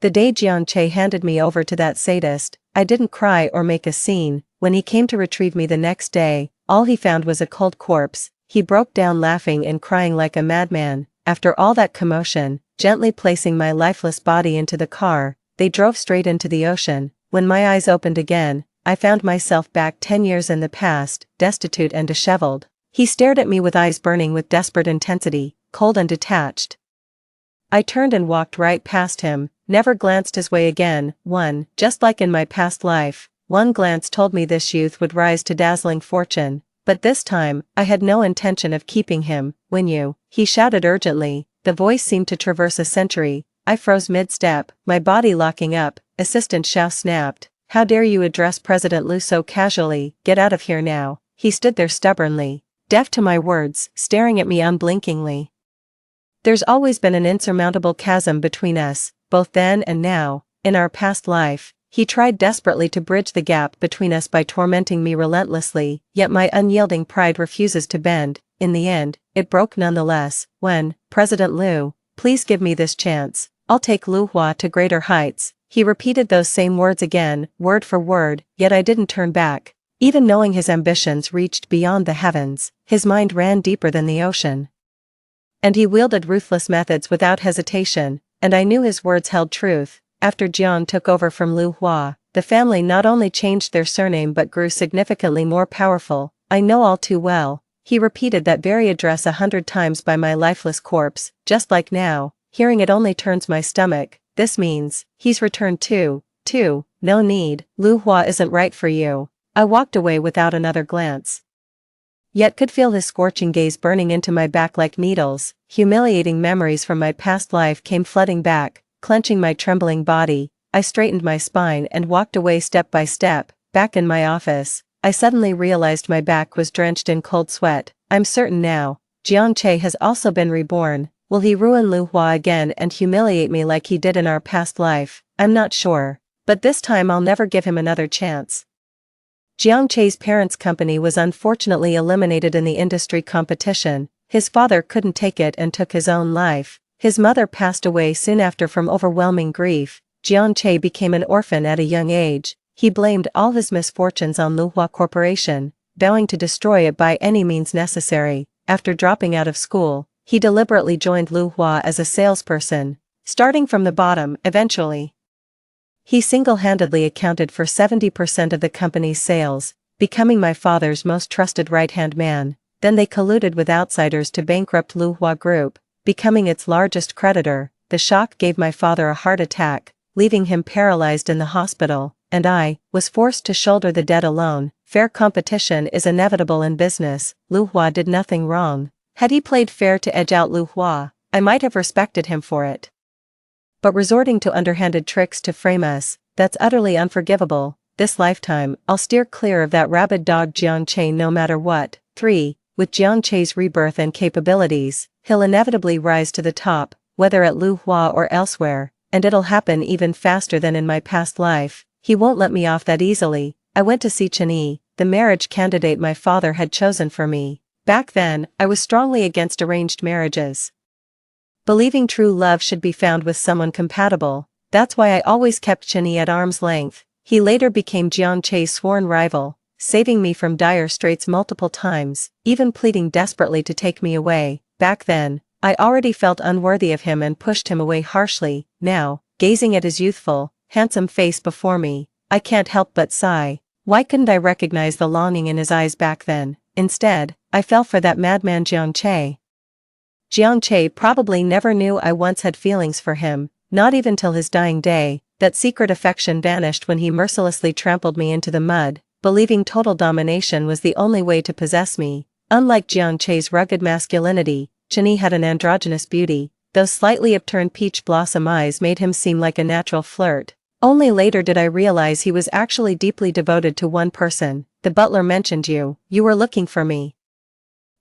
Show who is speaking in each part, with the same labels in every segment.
Speaker 1: The day Jianche handed me over to that sadist, I didn't cry or make a scene. When he came to retrieve me the next day, all he found was a cold corpse. He broke down laughing and crying like a madman. After all that commotion, gently placing my lifeless body into the car, they drove straight into the ocean. When my eyes opened again, I found myself back 10 years in the past, destitute and disheveled. He stared at me with eyes burning with desperate intensity, cold and detached. I turned and walked right past him, never glanced his way again. Just like in my past life, one glance told me this youth would rise to dazzling fortune, but this time, I had no intention of keeping him. When you, he shouted urgently, the voice seemed to traverse a century. I froze mid-step, my body locking up. Assistant Xiao snapped, "How dare you address President Liu so casually, get out of here now." He stood there stubbornly, deaf to my words, staring at me unblinkingly. There's always been an insurmountable chasm between us, both then and now. In our past life, he tried desperately to bridge the gap between us by tormenting me relentlessly, yet my unyielding pride refuses to bend. In the end, it broke nonetheless. When, "President Liu, please give me this chance. I'll take Lu Hua to greater heights." He repeated those same words again, word for word, yet I didn't turn back. Even knowing his ambitions reached beyond the heavens, his mind ran deeper than the ocean. And he wielded ruthless methods without hesitation, and I knew his words held truth. After Jian took over from Lu Hua, the family not only changed their surname but grew significantly more powerful. I know all too well. He repeated that very address 100 times by my lifeless corpse, just like now. Hearing it only turns my stomach. This means, he's returned too. No need, Lu Hua isn't right for you. I walked away without another glance. Yet could feel his scorching gaze burning into my back like needles. Humiliating memories from my past life came flooding back. Clenching my trembling body, I straightened my spine and walked away step by step. Back in my office, I suddenly realized my back was drenched in cold sweat. I'm certain now, Jianche has also been reborn. Will he ruin Lu Hua again and humiliate me like he did in our past life? I'm not sure. But this time I'll never give him another chance. Jiangche's parents' company was unfortunately eliminated in the industry competition. His father couldn't take it and took his own life. His mother passed away soon after from overwhelming grief. Jiangche became an orphan at a young age. He blamed all his misfortunes on Lu Hua Corporation, vowing to destroy it by any means necessary. After dropping out of school, he deliberately joined Lu Hua as a salesperson, starting from the bottom. Eventually, he single-handedly accounted for 70% of the company's sales, becoming my father's most trusted right-hand man. Then they colluded with outsiders to bankrupt Lu Hua Group, becoming its largest creditor. The shock gave my father a heart attack, leaving him paralyzed in the hospital, and I was forced to shoulder the debt alone. Fair competition is inevitable in business. Lu Hua did nothing wrong. Had he played fair to edge out Lu Hua, I might have respected him for it. But resorting to underhanded tricks to frame us, that's utterly unforgivable. This lifetime, I'll steer clear of that rabid dog Jianche no matter what. 3. With Jianche's rebirth and capabilities, he'll inevitably rise to the top, whether at Lu Hua or elsewhere, and it'll happen even faster than in my past life. He won't let me off that easily. I went to see Chenyi, the marriage candidate my father had chosen for me. Back then, I was strongly against arranged marriages, believing true love should be found with someone compatible. That's why I always kept Chenyi at arm's length. He later became Jianche's sworn rival, saving me from dire straits multiple times, even pleading desperately to take me away. Back then, I already felt unworthy of him and pushed him away harshly. Now, gazing at his youthful, handsome face before me, I can't help but sigh. Why couldn't I recognize the longing in his eyes back then? Instead, I fell for that madman Jianche. Jianche probably never knew I once had feelings for him, not even till his dying day. That secret affection vanished when he mercilessly trampled me into the mud, believing total domination was the only way to possess me. Unlike Jianche's rugged masculinity, Chenyi had an androgynous beauty. Those slightly upturned peach blossom eyes made him seem like a natural flirt. Only later did I realize he was actually deeply devoted to one person. The butler mentioned you. You were looking for me.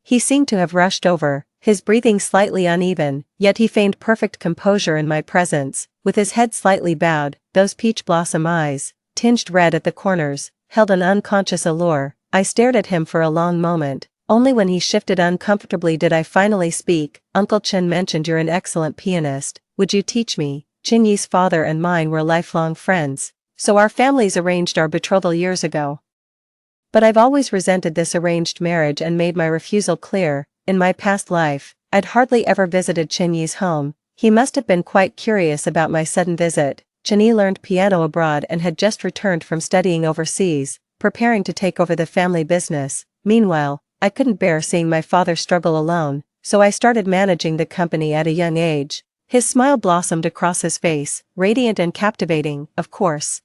Speaker 1: He seemed to have rushed over, his breathing slightly uneven, yet he feigned perfect composure in my presence. With his head slightly bowed, those peach blossom eyes, tinged red at the corners, held an unconscious allure. I stared at him for a long moment. Only when he shifted uncomfortably did I finally speak. Uncle Chen mentioned you're an excellent pianist. Would you teach me? Chinyi's father and mine were lifelong friends, so our families arranged our betrothal years ago. But I've always resented this arranged marriage and made my refusal clear. In my past life, I'd hardly ever visited Chinyi's home. He must have been quite curious about my sudden visit. Chinyi learned piano abroad and had just returned from studying overseas, preparing to take over the family business. Meanwhile, I couldn't bear seeing my father struggle alone, so I started managing the company at a young age. His smile blossomed across his face, radiant and captivating, of course.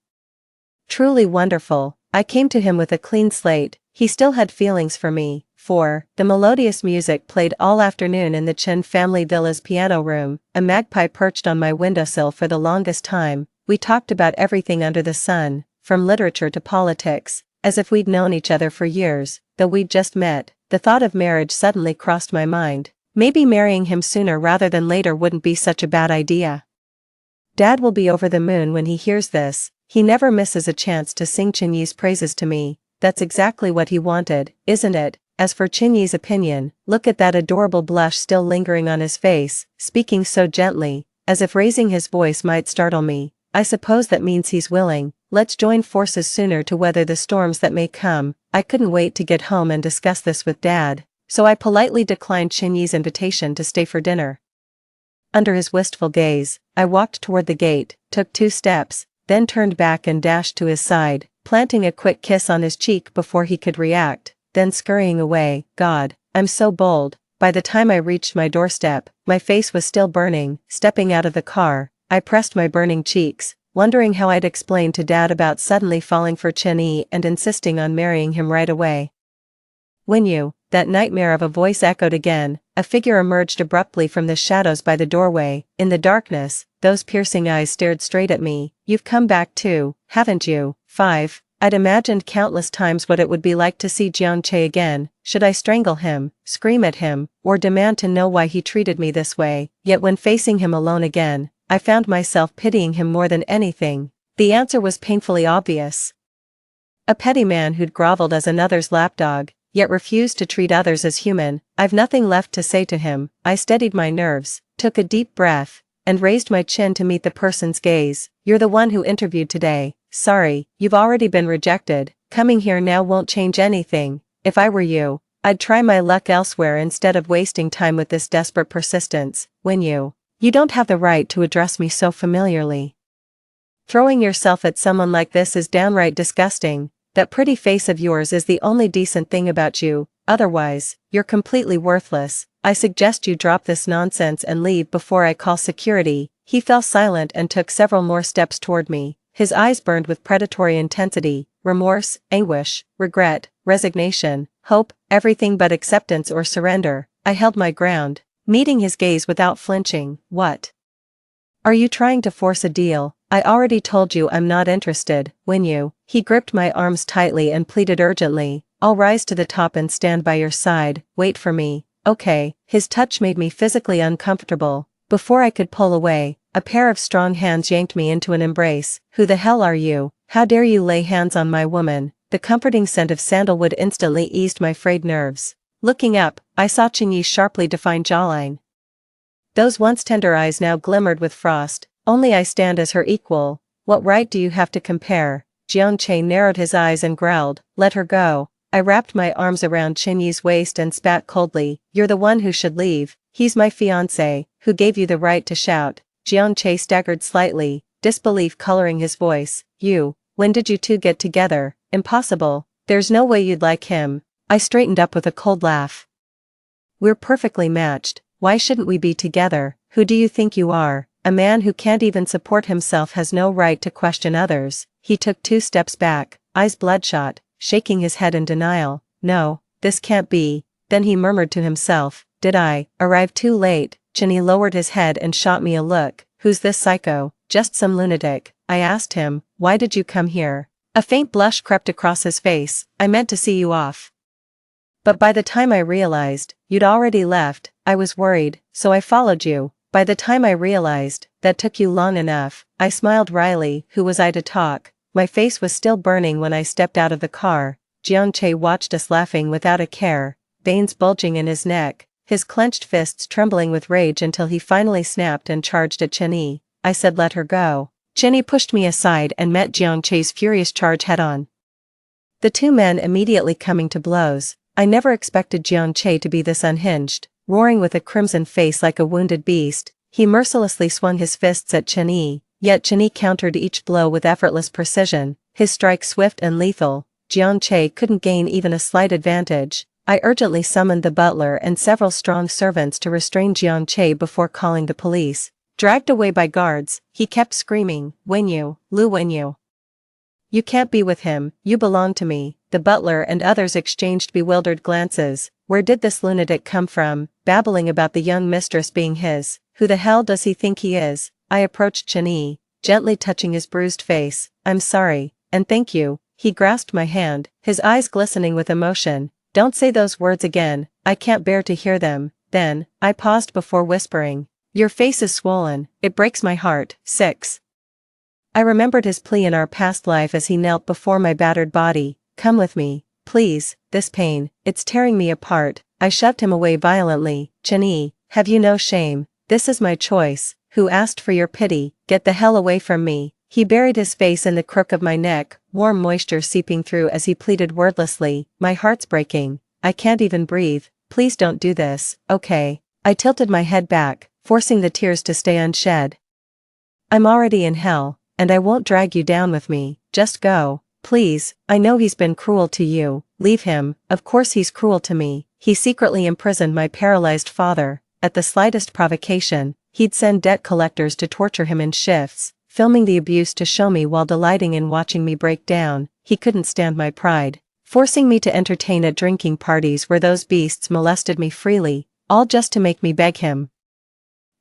Speaker 1: Truly wonderful. I came to him with a clean slate. He still had feelings for me. The melodious music played all afternoon in the Chen family villa's piano room. A magpie perched on my windowsill for the longest time. We talked about everything under the sun, from literature to politics, as if we'd known each other for years, though we'd just met. The thought of marriage suddenly crossed my mind. Maybe marrying him sooner rather than later wouldn't be such a bad idea. Dad will be over the moon when he hears this. He never misses a chance to sing Chinyi's praises to me. That's exactly what he wanted, isn't it? As for Chinyi's opinion, look at that adorable blush still lingering on his face, speaking so gently, as if raising his voice might startle me. I suppose that means he's willing. Let's join forces sooner to weather the storms that may come. I couldn't wait to get home and discuss this with Dad, so I politely declined Chinyi's invitation to stay for dinner. Under his wistful gaze, I walked toward the gate, took 2 steps, then turned back and dashed to his side, planting a quick kiss on his cheek before he could react, then scurrying away. God, I'm so bold. By the time I reached my doorstep, my face was still burning. Stepping out of the car, I pressed my burning cheeks, wondering how I'd explain to Dad about suddenly falling for Chinyi and insisting on marrying him right away. When you, that nightmare of a voice echoed again, a figure emerged abruptly from the shadows by the doorway. In the darkness, those piercing eyes stared straight at me. You've come back too, haven't you? I'd imagined countless times what it would be like to see Jiangche again. Should I strangle him, scream at him, or demand to know why he treated me this way? Yet when facing him alone again, I found myself pitying him more than anything. The answer was painfully obvious. A petty man who'd groveled as another's lapdog, yet refused to treat others as human. I've nothing left to say to him. I steadied my nerves, took a deep breath, and raised my chin to meet the person's gaze. You're the one who interviewed today. Sorry, you've already been rejected. Coming here now won't change anything. If I were you, I'd try my luck elsewhere instead of wasting time with this desperate persistence. When you don't have the right to address me so familiarly. Throwing yourself at someone like this is downright disgusting. That pretty face of yours is the only decent thing about you. Otherwise, you're completely worthless. I suggest you drop this nonsense and leave before I call security. He fell silent and took several more steps toward me. His eyes burned with predatory intensity. Remorse, anguish, regret, resignation, hope, everything but acceptance or surrender. I held my ground, meeting his gaze without flinching. What? Are you trying to force a deal? I already told you I'm not interested. He gripped my arms tightly and pleaded urgently. I'll rise to the top and stand by your side. Wait for me. Okay. His touch made me physically uncomfortable. Before I could pull away, a pair of strong hands yanked me into an embrace. Who the hell are you? How dare you lay hands on my woman? The comforting scent of sandalwood instantly eased my frayed nerves. Looking up, I saw Chinyi's sharply defined jawline. Those once tender eyes now glimmered with frost. Only I stand as her equal. What right do you have to compare? Jiangche narrowed his eyes and growled, let her go. I wrapped my arms around Chinyi's waist and spat coldly. You're the one who should leave. He's my fiancé. Who gave you the right to shout? Jiangche staggered slightly, disbelief coloring his voice. You, when did you two get together? Impossible. There's no way you'd like him. I straightened up with a cold laugh. We're perfectly matched. Why shouldn't we be together? Who do you think you are? A man who can't even support himself has no right to question others. He took 2 steps back, eyes bloodshot, shaking his head in denial. No, this can't be. Then he murmured to himself, did I arrive too late? Chinyi lowered his head and shot me a look. Who's this psycho? Just some lunatic. I asked him, why did you come here? A faint blush crept across his face. I meant to see you off. But by the time I realized, you'd already left, I was worried, so I followed you. By the time I realized, that took you long enough. I smiled wryly. Who was I to talk? My face was still burning when I stepped out of the car. Jiangche watched us laughing without a care, veins bulging in his neck, his clenched fists trembling with rage until he finally snapped and charged at Chinyi. I said let her go. Jenny pushed me aside and met Jiang Che's furious charge head-on. The two men immediately coming to blows. I never expected Jiang Che to be this unhinged. Roaring with a crimson face like a wounded beast, he mercilessly swung his fists at Chen Yi, yet Chen Yi countered each blow with effortless precision, his strike swift and lethal. Jiang Che couldn't gain even a slight advantage. I urgently summoned the butler and several strong servants to restrain Jiang Che before calling the police. Dragged away by guards, he kept screaming, Wenyu, Lu Wenyu. You can't be with him, you belong to me. The butler and others exchanged bewildered glances. Where did this lunatic come from, babbling about the young mistress being his? Who the hell does he think he is? I approached Chen Yi, gently touching his bruised face. I'm sorry, and thank you. He grasped my hand, his eyes glistening with emotion. Don't say those words again, I can't bear to hear them. Then, I paused before whispering. Your face is swollen, it breaks my heart. 6. I remembered his plea in our past life as he knelt before my battered body. Come with me, please, this pain, it's tearing me apart. I shoved him away violently. Chen Yi, have you no shame? This is my choice. Who asked for your pity? Get the hell away from me. He buried his face in the crook of my neck, warm moisture seeping through as he pleaded wordlessly. My heart's breaking. I can't even breathe. Please don't do this, okay? I tilted my head back, forcing the tears to stay unshed. I'm already in hell, and I won't drag you down with me. Just go, please. I know he's been cruel to you. Leave him. Of course he's cruel to me. He secretly imprisoned my paralyzed father. At the slightest provocation, he'd send debt collectors to torture him in shifts, filming the abuse to show me while delighting in watching me break down. He couldn't stand my pride, forcing me to entertain at drinking parties where those beasts molested me freely, all just to make me beg him.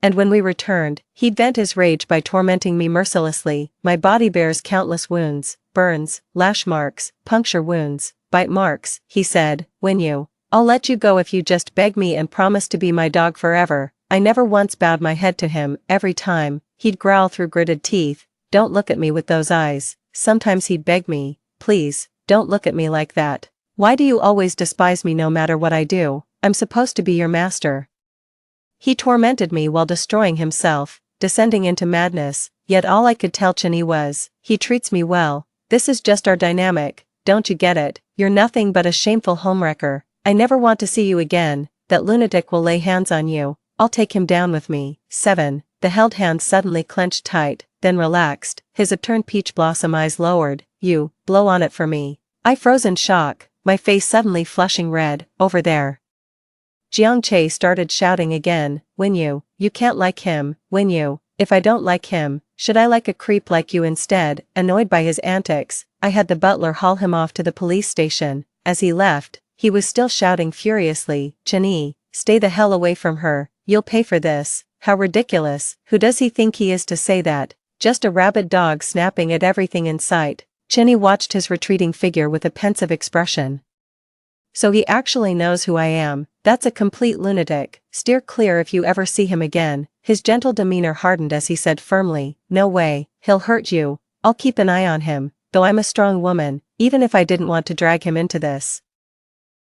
Speaker 1: And when we returned, he'd vent his rage by tormenting me mercilessly. My body bears countless wounds, burns, lash marks, puncture wounds, bite marks, he said. Wenyu, I'll let you go if you just beg me and promise to be my dog forever. I never once bowed my head to him. Every time, he'd growl through gritted teeth, don't look at me with those eyes. Sometimes he'd beg me, please, don't look at me like that. Why do you always despise me no matter what I do? I'm supposed to be your master. He tormented me while destroying himself, descending into madness, yet all I could tell Chen Yi was, he treats me well. This is just our dynamic, don't you get it? You're nothing but a shameful homewrecker. I never want to see you again. That lunatic will lay hands on you. I'll take him down with me. 7. The held hand suddenly clenched tight, then relaxed, his upturned peach blossom eyes lowered. You, blow on it for me. I froze in shock, my face suddenly flushing red. Over there. Jiang Che started shouting again. Wenyu, you can't like him. Wenyu, if I don't like him, should I like a creep like you instead? Annoyed by his antics, I had the butler haul him off to the police station. As he left, he was still shouting furiously. Chen Yi, stay the hell away from her. You'll pay for this. How ridiculous. Who does he think he is to say that? Just a rabid dog snapping at everything in sight. Chen Yi watched his retreating figure with a pensive expression. So he actually knows who I am. That's a complete lunatic. Steer clear if you ever see him again. His gentle demeanor hardened as he said firmly, no way, he'll hurt you. I'll keep an eye on him, though I'm a strong woman, even if I didn't want to drag him into this.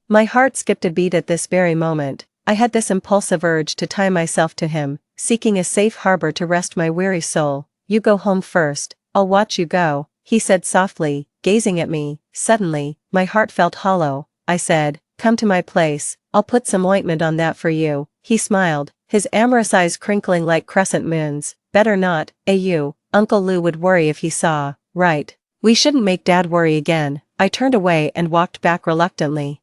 Speaker 1: My heart skipped a beat at this very moment. I had this impulsive urge to tie myself to him, seeking a safe harbor to rest my weary soul. You go home first, I'll watch you go, he said softly, gazing at me. Suddenly, my heart felt hollow. I said, come to my place, I'll put some ointment on that for you. He smiled, his amorous eyes crinkling like crescent moons. Better not, you. Uncle Lou would worry if he saw. Right. We shouldn't make Dad worry again. I turned away and walked back reluctantly.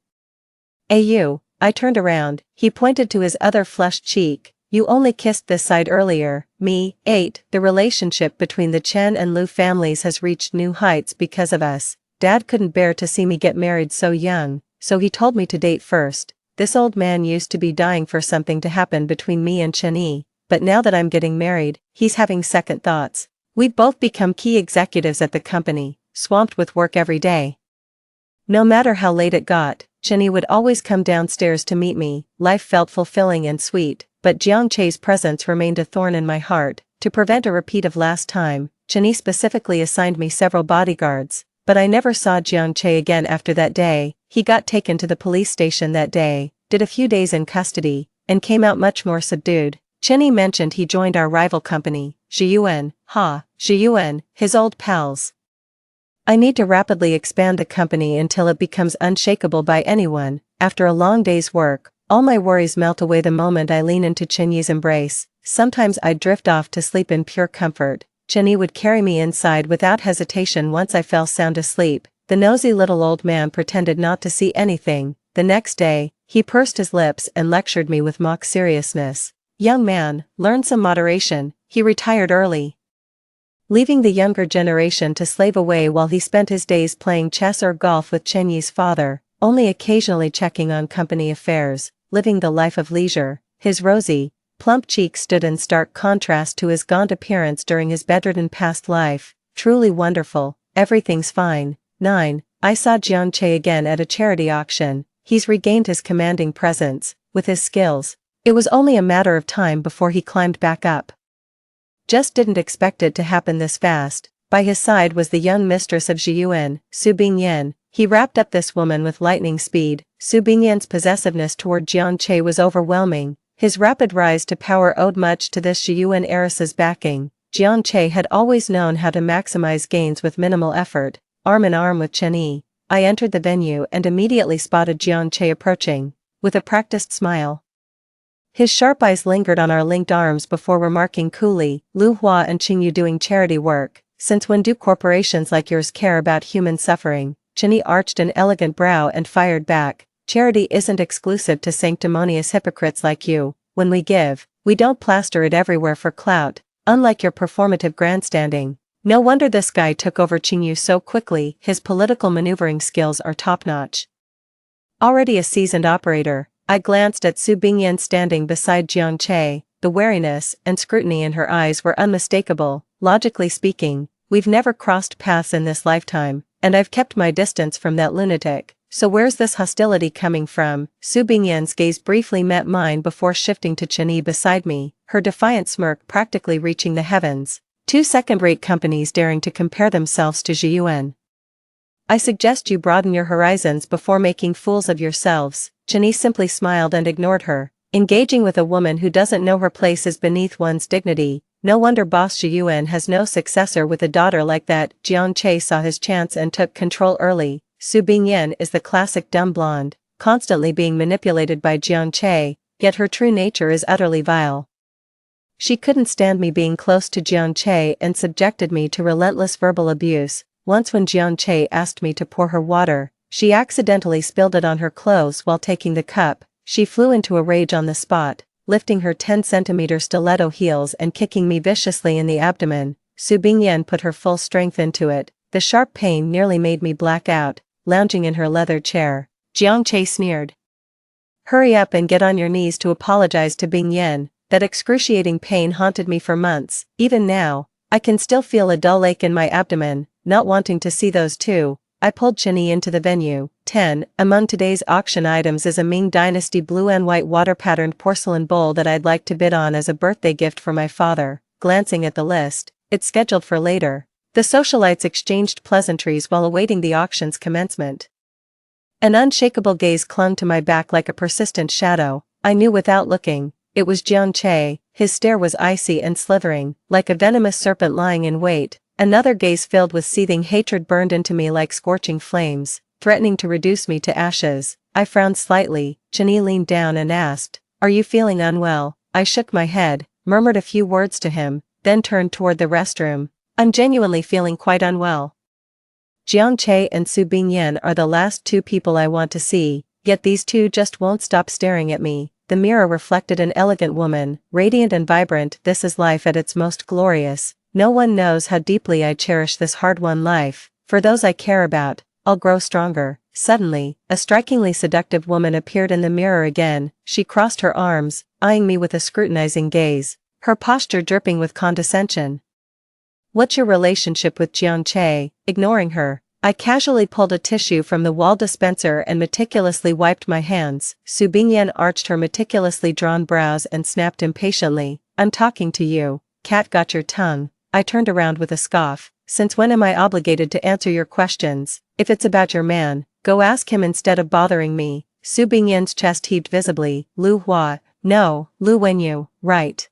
Speaker 1: You. I turned around, he pointed to his other flushed cheek. You only kissed this side earlier. Me. 8. The relationship between the Chen and Lu families has reached new heights because of us. Dad couldn't bear to see me get married so young, so he told me to date first. This old man used to be dying for something to happen between me and Chen Yi, but now that I'm getting married, he's having second thoughts. We've both become key executives at the company, swamped with work every day. No matter how late it got, Chen Yi would always come downstairs to meet me. Life felt fulfilling and sweet, but Jiang Che's presence remained a thorn in my heart. To prevent a repeat of last time, Chen Yi specifically assigned me several bodyguards, but I never saw Jiang Che again after that day. He got taken to the police station that day, did a few days in custody, and came out much more subdued. Chenny mentioned he joined our rival company, Zhiyuan, Zhiyuan, his old pals. I need to rapidly expand the company until it becomes unshakable by anyone. After a long day's work, all my worries melt away the moment I lean into Chenyi's embrace. Sometimes I'd drift off to sleep in pure comfort. Chenyi would carry me inside without hesitation once I fell sound asleep. The nosy little old man pretended not to see anything. The next day, he pursed his lips and lectured me with mock seriousness. Young man, learn some moderation. He retired early, leaving the younger generation to slave away while he spent his days playing chess or golf with Chenyi's father, only occasionally checking on company affairs, living the life of leisure. His rosy, plump cheeks stood in stark contrast to his gaunt appearance during his bedridden past life. Truly wonderful. Everything's fine. 9. I saw Jiangche again at a charity auction. He's regained his commanding presence. With his skills, it was only a matter of time before he climbed back up. Just didn't expect it to happen this fast. By his side was the young mistress of Zhiyuan, Su Bingyan. He wrapped up this woman with lightning speed. Su Bingyan's possessiveness toward Jiangche was overwhelming. His rapid rise to power owed much to this Zhiyuan heiress's backing. Jiangche had always known how to maximize gains with minimal effort. Arm in arm with Chenyi, I entered the venue and immediately spotted Jiangche approaching, with a practiced smile. His sharp eyes lingered on our linked arms before remarking coolly, Lu Hua and Qingyu doing charity work. Since when do corporations like yours care about human suffering? Chenyi arched an elegant brow and fired back. Charity isn't exclusive to sanctimonious hypocrites like you. When we give, we don't plaster it everywhere for clout, unlike your performative grandstanding. No wonder this guy took over Qingyu so quickly. His political maneuvering skills are top-notch. Already a seasoned operator, I glanced at Su Bingyan standing beside Jiangche. The wariness and scrutiny in her eyes were unmistakable. Logically speaking, we've never crossed paths in this lifetime, and I've kept my distance from that lunatic. So where's this hostility coming from? Su Bingyan's gaze briefly met mine before shifting to Chenyi beside me, her defiant smirk practically reaching the heavens. Two second-rate companies daring to compare themselves to Zhiyuan. I suggest you broaden your horizons before making fools of yourselves. Chenyi simply smiled and ignored her. Engaging with a woman who doesn't know her place is beneath one's dignity. No wonder boss Zhiyuan has no successor with a daughter like that. Jiangche saw his chance and took control early. Su Bingyan is the classic dumb blonde, constantly being manipulated by Jiangche, yet her true nature is utterly vile. She couldn't stand me being close to Jiangche and subjected me to relentless verbal abuse. Once when Jiangche asked me to pour her water, she accidentally spilled it on her clothes while taking the cup. She flew into a rage on the spot, lifting her 10-centimeter stiletto heels and kicking me viciously in the abdomen. Su Bingyan put her full strength into it. The sharp pain nearly made me black out, lounging in her leather chair. Jiangche sneered. Hurry up and get on your knees to apologize to Bingyan. That excruciating pain haunted me for months. Even now, I can still feel a dull ache in my abdomen. Not wanting to see those two, I pulled Chenyi into the venue. 10. Among today's auction items is a Ming Dynasty blue and white water-patterned porcelain bowl that I'd like to bid on as a birthday gift for my father. Glancing at the list, it's scheduled for later. The socialites exchanged pleasantries while awaiting the auction's commencement. An unshakable gaze clung to my back like a persistent shadow. I knew without looking. It was Jiangche. His stare was icy and slithering, like a venomous serpent lying in wait. Another gaze filled with seething hatred burned into me like scorching flames, threatening to reduce me to ashes. I frowned slightly. Chenyi leaned down and asked, "Are you feeling unwell?" I shook my head, murmured a few words to him, then turned toward the restroom. "I'm genuinely feeling quite unwell." Jiangche and Su Bingyan are the last two people I want to see, yet these two just won't stop staring at me. The mirror reflected an elegant woman, radiant and vibrant. This is life at its most glorious. No one knows how deeply I cherish this hard-won life. For those I care about, I'll grow stronger. Suddenly, a strikingly seductive woman appeared in the mirror again. She crossed her arms, eyeing me with a scrutinizing gaze, her posture dripping with condescension. "What's your relationship with Jiangche?" Ignoring her, I casually pulled a tissue from the wall dispenser and meticulously wiped my hands. Su Bingyan arched her meticulously drawn brows and snapped impatiently, "I'm talking to you. Cat got your tongue." I turned around with a scoff. "Since when am I obligated to answer your questions? If it's about your man, go ask him instead of bothering me." Su Bingyan's chest heaved visibly. "Lu Hua, no, Lu Wenyu, right."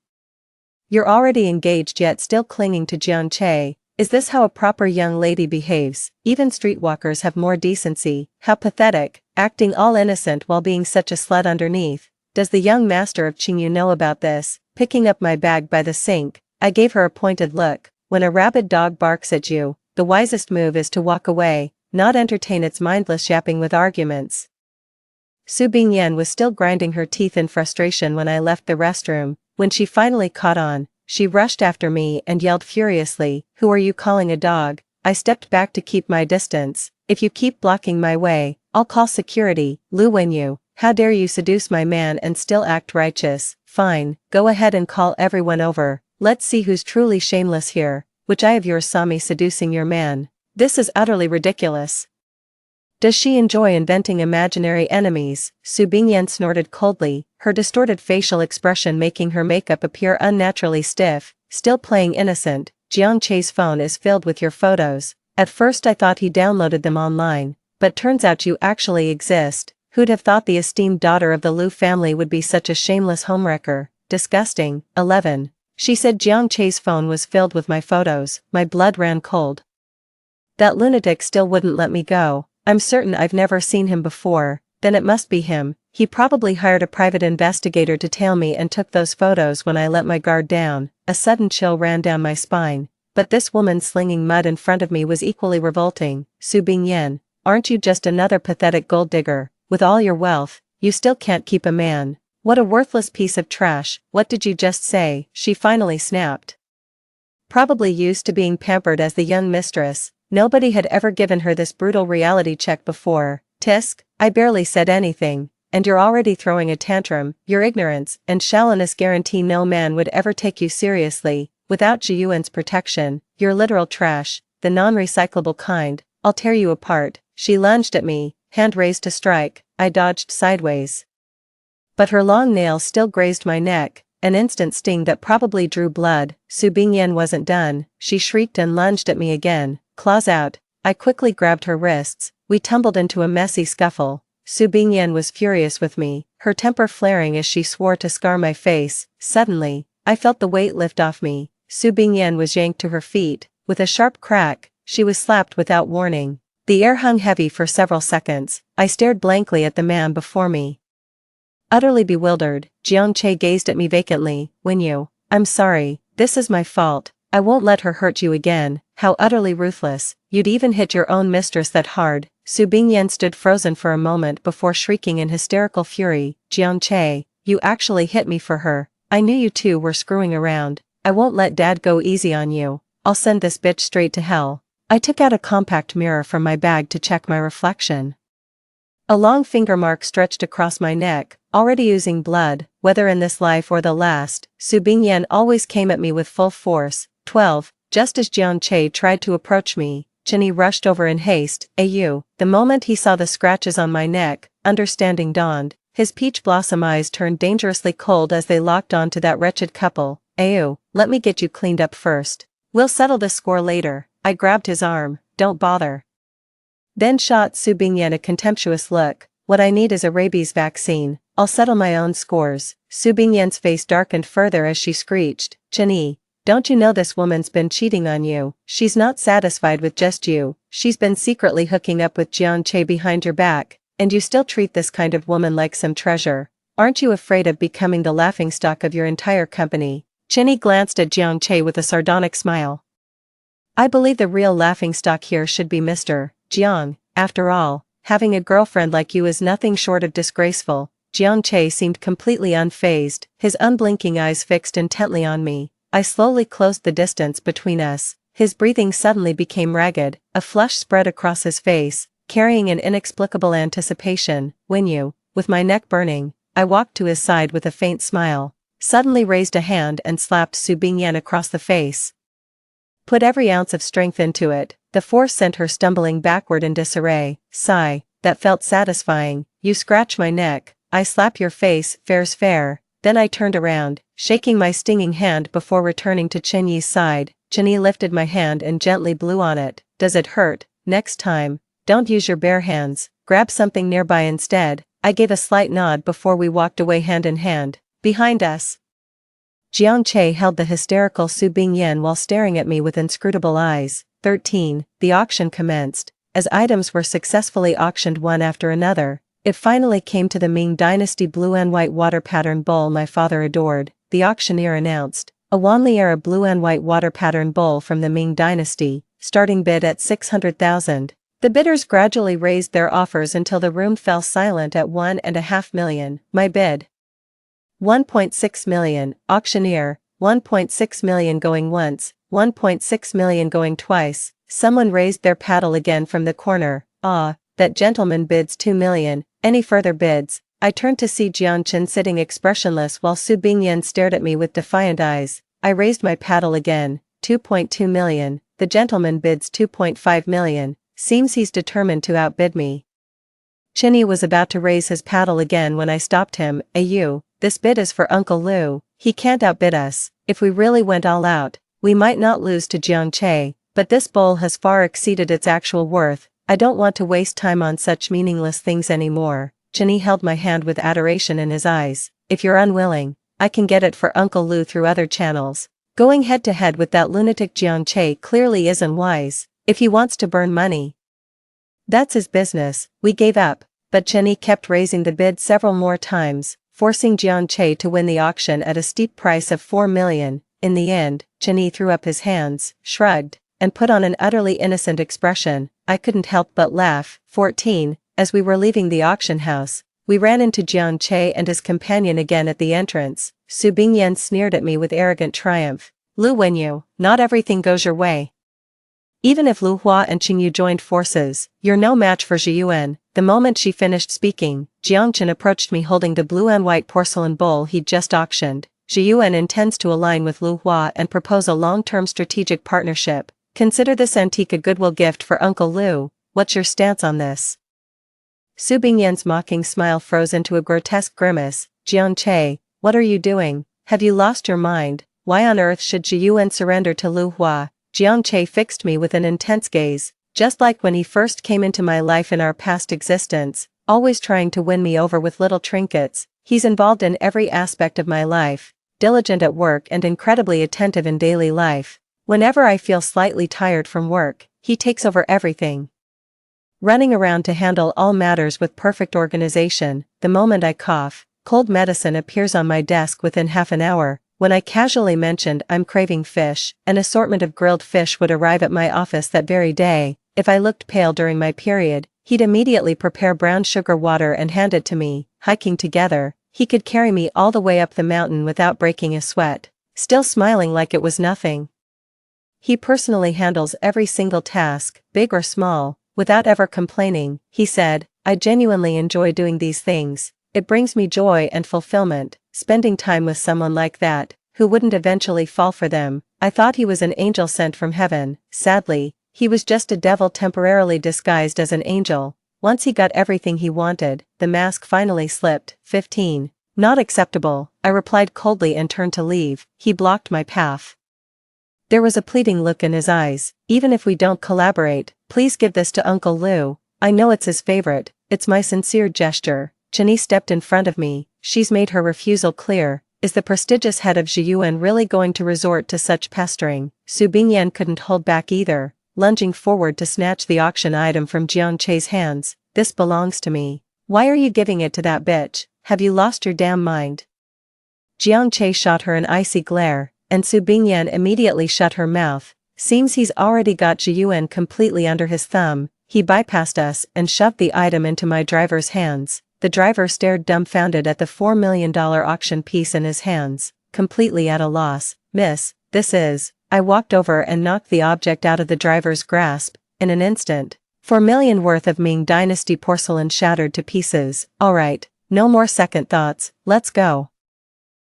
Speaker 1: You're already engaged yet still clinging to Jiang Che. Is this how a proper young lady behaves? Even streetwalkers have more decency. How pathetic, acting all innocent while being such a slut underneath. Does the young master of Qingyu know about this? Picking up my bag by the sink, I gave her a pointed look. When a rabid dog barks at you, the wisest move is to walk away, not entertain its mindless yapping with arguments. Su Bingyan was still grinding her teeth in frustration when I left the restroom. When she finally caught on, she rushed after me and yelled furiously, "Who are you calling a dog?" I stepped back to keep my distance. "If you keep blocking my way, I'll call security." "Lu Wenyu, how dare you seduce my man and still act righteous?" "Fine, go ahead and call everyone over. Let's see who's truly shameless here." "Which eye of yours saw me seducing your man? This is utterly ridiculous." "Does she enjoy inventing imaginary enemies?" Su Bingyan snorted coldly, her distorted facial expression making her makeup appear unnaturally stiff. "Still playing innocent? Jiang Che's phone is filled with your photos. At first I thought he downloaded them online, but turns out you actually exist. Who'd have thought the esteemed daughter of the Lu family would be such a shameless homewrecker? Disgusting." 11. She said Jiang Che's phone was filled with my photos. My blood ran cold. That lunatic still wouldn't let me go. I'm certain I've never seen him before. Then it must be him. He probably hired a private investigator to tail me and took those photos when I let my guard down. A sudden chill ran down my spine. But this woman slinging mud in front of me was equally revolting. "Su Bingyan, aren't you just another pathetic gold digger? With all your wealth, you still can't keep a man. What a worthless piece of trash." "What did you just say?" she finally snapped. Probably used to being pampered as the young mistress, nobody had ever given her this brutal reality check before. "Tisk, I barely said anything, and you're already throwing a tantrum. Your ignorance and shallowness guarantee no man would ever take you seriously. Without Jiyuan's protection, you're literal trash, the non-recyclable kind. I'll tear you apart." She lunged at me, hand raised to strike. I dodged sideways. But her long nails still grazed my neck, an instant sting that probably drew blood. Su Bingyan wasn't done. She shrieked and lunged at me again, claws out. I quickly grabbed her wrists. We tumbled into a messy scuffle. Su Bingyan was furious with me, her temper flaring as she swore to scar my face. Suddenly, I felt the weight lift off me. Su Bingyan was yanked to her feet. With a sharp crack, she was slapped without warning. The air hung heavy for several seconds. I stared blankly at the man before me. Utterly bewildered, Jiang Che gazed at me vacantly. "Wenyu, I'm sorry, this is my fault. I won't let her hurt you again." How utterly ruthless. You'd even hit your own mistress that hard. Su Bingyan stood frozen for a moment before shrieking in hysterical fury. "Jiang Che, you actually hit me for her. I knew you two were screwing around. I won't let Dad go easy on you. I'll send this bitch straight to hell." I took out a compact mirror from my bag to check my reflection. A long finger mark stretched across my neck, already oozing blood. Whether in this life or the last, Su Bingyan always came at me with full force. 12. Just as Jiang Che tried to approach me, Chenny rushed over in haste. "Ayu." The moment he saw the scratches on my neck, understanding dawned. His peach blossom eyes turned dangerously cold as they locked on to that wretched couple. "Ayu, let me get you cleaned up first. We'll settle this score later." I grabbed his arm. "Don't bother." Then shot Su Bingyan a contemptuous look. "What I need is a rabies vaccine. I'll settle my own scores." Su Bingyan's face darkened further as she screeched. "Chenny, don't you know this woman's been cheating on you? She's not satisfied with just you. She's been secretly hooking up with Jiang Che behind your back, and you still treat this kind of woman like some treasure. Aren't you afraid of becoming the laughingstock of your entire company?" Chenny glanced at Jiang Che with a sardonic smile. "I believe the real laughingstock here should be Mr. Jiang. After all, having a girlfriend like you is nothing short of disgraceful." Jiang Che seemed completely unfazed, his unblinking eyes fixed intently on me. I slowly closed the distance between us. His breathing suddenly became ragged, a flush spread across his face, carrying an inexplicable anticipation. "Wenyu," with my neck burning, I walked to his side with a faint smile, suddenly raised a hand and slapped Su Bingyan across the face. Put every ounce of strength into it. The force sent her stumbling backward in disarray. Sigh, that felt satisfying. "You scratch my neck, I slap your face, fair's fair." Then I turned around, shaking my stinging hand before returning to Chenyi's side. Chenyi lifted my hand and gently blew on it. "Does it hurt? Next time, don't use your bare hands, grab something nearby instead." I gave a slight nod before we walked away hand in hand. Behind us, Jiang Che held the hysterical Su Bingyan while staring at me with inscrutable eyes. 13. The auction commenced. As items were successfully auctioned one after another, it finally came to the Ming Dynasty blue and white water pattern bowl my father adored. The auctioneer announced, a Wanli-era blue and white water pattern bowl from the Ming Dynasty, starting bid at 600,000. The bidders gradually raised their offers until the room fell silent at 1.5 million. My bid. 1.6 million, auctioneer, 1.6 million going once, 1.6 million going twice. Someone raised their paddle again from the corner. Ah, that gentleman bids 2 million. Any further bids? I turned to see Jiang Chen sitting expressionless while Su Bingyan stared at me with defiant eyes. I raised my paddle again. 2.2 million. The gentleman bids 2.5 million. Seems he's determined to outbid me. Chinny was about to raise his paddle again when I stopped him. You, this bid is for Uncle Lu. He can't outbid us. If we really went all out, we might not lose to Jiang Che, but this bowl has far exceeded its actual worth. I don't want to waste time on such meaningless things anymore. Chinny held my hand with adoration in his eyes. If you're unwilling, I can get it for Uncle Lu through other channels. Going head to head with that lunatic Jiang Che clearly isn't wise. If he wants to burn money, that's his business. We gave up, but Chinny kept raising the bid several more times, forcing Jiang Che to win the auction at a steep price of 4 million. In the end, Chinny threw up his hands, shrugged, and put on an utterly innocent expression. I couldn't help but laugh. 14. As we were leaving the auction house, we ran into Jiang Che and his companion again at the entrance. Su Bingyan sneered at me with arrogant triumph. Lu Wenyu, not everything goes your way. Even if Lu Hua and Qingyu joined forces, you're no match for Zhi Yuan. The moment she finished speaking, Jiang Chen approached me holding the blue and white porcelain bowl he'd just auctioned. Zhi Yuan intends to align with Lu Hua and propose a long-term strategic partnership. Consider this antique a goodwill gift for Uncle Lu. What's your stance on this? Su Bingyan's mocking smile froze into a grotesque grimace. Jiang Che, what are you doing? Have you lost your mind? Why on earth should Zhi Yuan surrender to Lu Hua? Jiang Che fixed me with an intense gaze, just like when he first came into my life in our past existence, always trying to win me over with little trinkets. He's involved in every aspect of my life, diligent at work and incredibly attentive in daily life. Whenever I feel slightly tired from work, he takes over everything, running around to handle all matters with perfect organization. The moment I cough, cold medicine appears on my desk within half an hour. When I casually mentioned I'm craving fish, an assortment of grilled fish would arrive at my office that very day. If I looked pale during my period, he'd immediately prepare brown sugar water and hand it to me. Hiking together, he could carry me all the way up the mountain without breaking a sweat, still smiling like it was nothing. He personally handles every single task, big or small, without ever complaining. He said, I genuinely enjoy doing these things. It brings me joy and fulfillment, spending time with someone like that, who wouldn't eventually fall for them. I thought he was an angel sent from heaven. Sadly, he was just a devil temporarily disguised as an angel. Once he got everything he wanted, the mask finally slipped. 15. Not acceptable, I replied coldly and turned to leave. He blocked my path. There was a pleading look in his eyes. Even if we don't collaborate, please give this to Uncle Lu. I know it's his favorite. It's my sincere gesture. Chinny stepped in front of me. She's made her refusal clear. Is the prestigious head of Zhi Yuan really going to resort to such pestering? Su Bingyan couldn't hold back either, lunging forward to snatch the auction item from Jiang Che's hands. This belongs to me. Why are you giving it to that bitch? Have you lost your damn mind? Jiang Che shot her an icy glare, and Su Bingyan immediately shut her mouth. Seems he's already got Zhi Yuan completely under his thumb. He bypassed us and shoved the item into my driver's hands. The driver stared dumbfounded at the $4 million auction piece in his hands, completely at a loss. Miss, this is... I walked over and knocked the object out of the driver's grasp. In an instant, 4 million worth of Ming Dynasty porcelain shattered to pieces. Alright, no more second thoughts, let's go.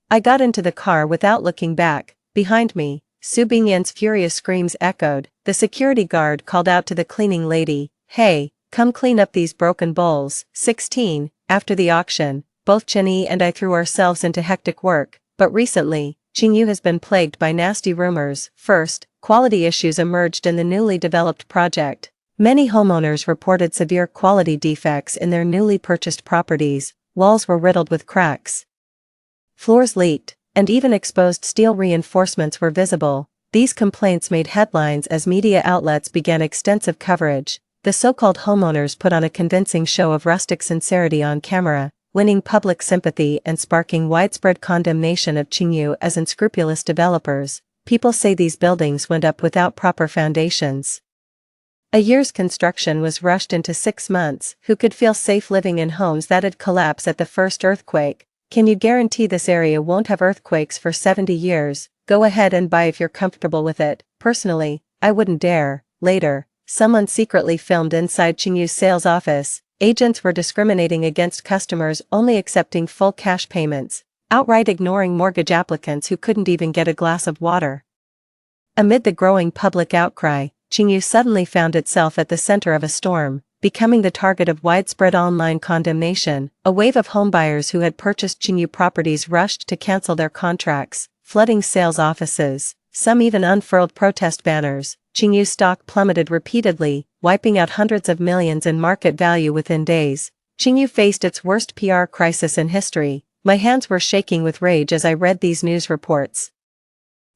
Speaker 1: I got into the car without looking back. Behind me, Su Bingyan's furious screams echoed. The security guard called out to the cleaning lady, hey, come clean up these broken bowls. 16. After the auction, both Chinny and I threw ourselves into hectic work, but recently, Qingyu has been plagued by nasty rumors. First, quality issues emerged in the newly developed project. Many homeowners reported severe quality defects in their newly purchased properties. Walls were riddled with cracks. Floors leaked. and even exposed steel reinforcements were visible. These complaints made headlines as media outlets began extensive coverage. The so-called homeowners put on a convincing show of rustic sincerity on camera, winning public sympathy and sparking widespread condemnation of Qingyu as unscrupulous developers. People say these buildings went up without proper foundations. A year's construction was rushed into 6 months. Who could feel safe living in homes that'd collapse at the first earthquake? Can you guarantee this area won't have earthquakes for 70 years? Go ahead and buy if you're comfortable with it. Personally, I wouldn't dare. Later, someone secretly filmed inside Qingyu's sales office. Agents were discriminating against customers only accepting full cash payments, outright ignoring mortgage applicants who couldn't even get a glass of water. Amid the growing public outcry, Qingyu suddenly found itself at the center of a storm, becoming the target of widespread online condemnation. A wave of homebuyers who had purchased Qingyu properties rushed to cancel their contracts, flooding sales offices. Some even unfurled protest banners. Qingyu's stock plummeted repeatedly, wiping out hundreds of millions in market value within days. Qingyu faced its worst PR crisis in history. My hands were shaking with rage as I read these news reports.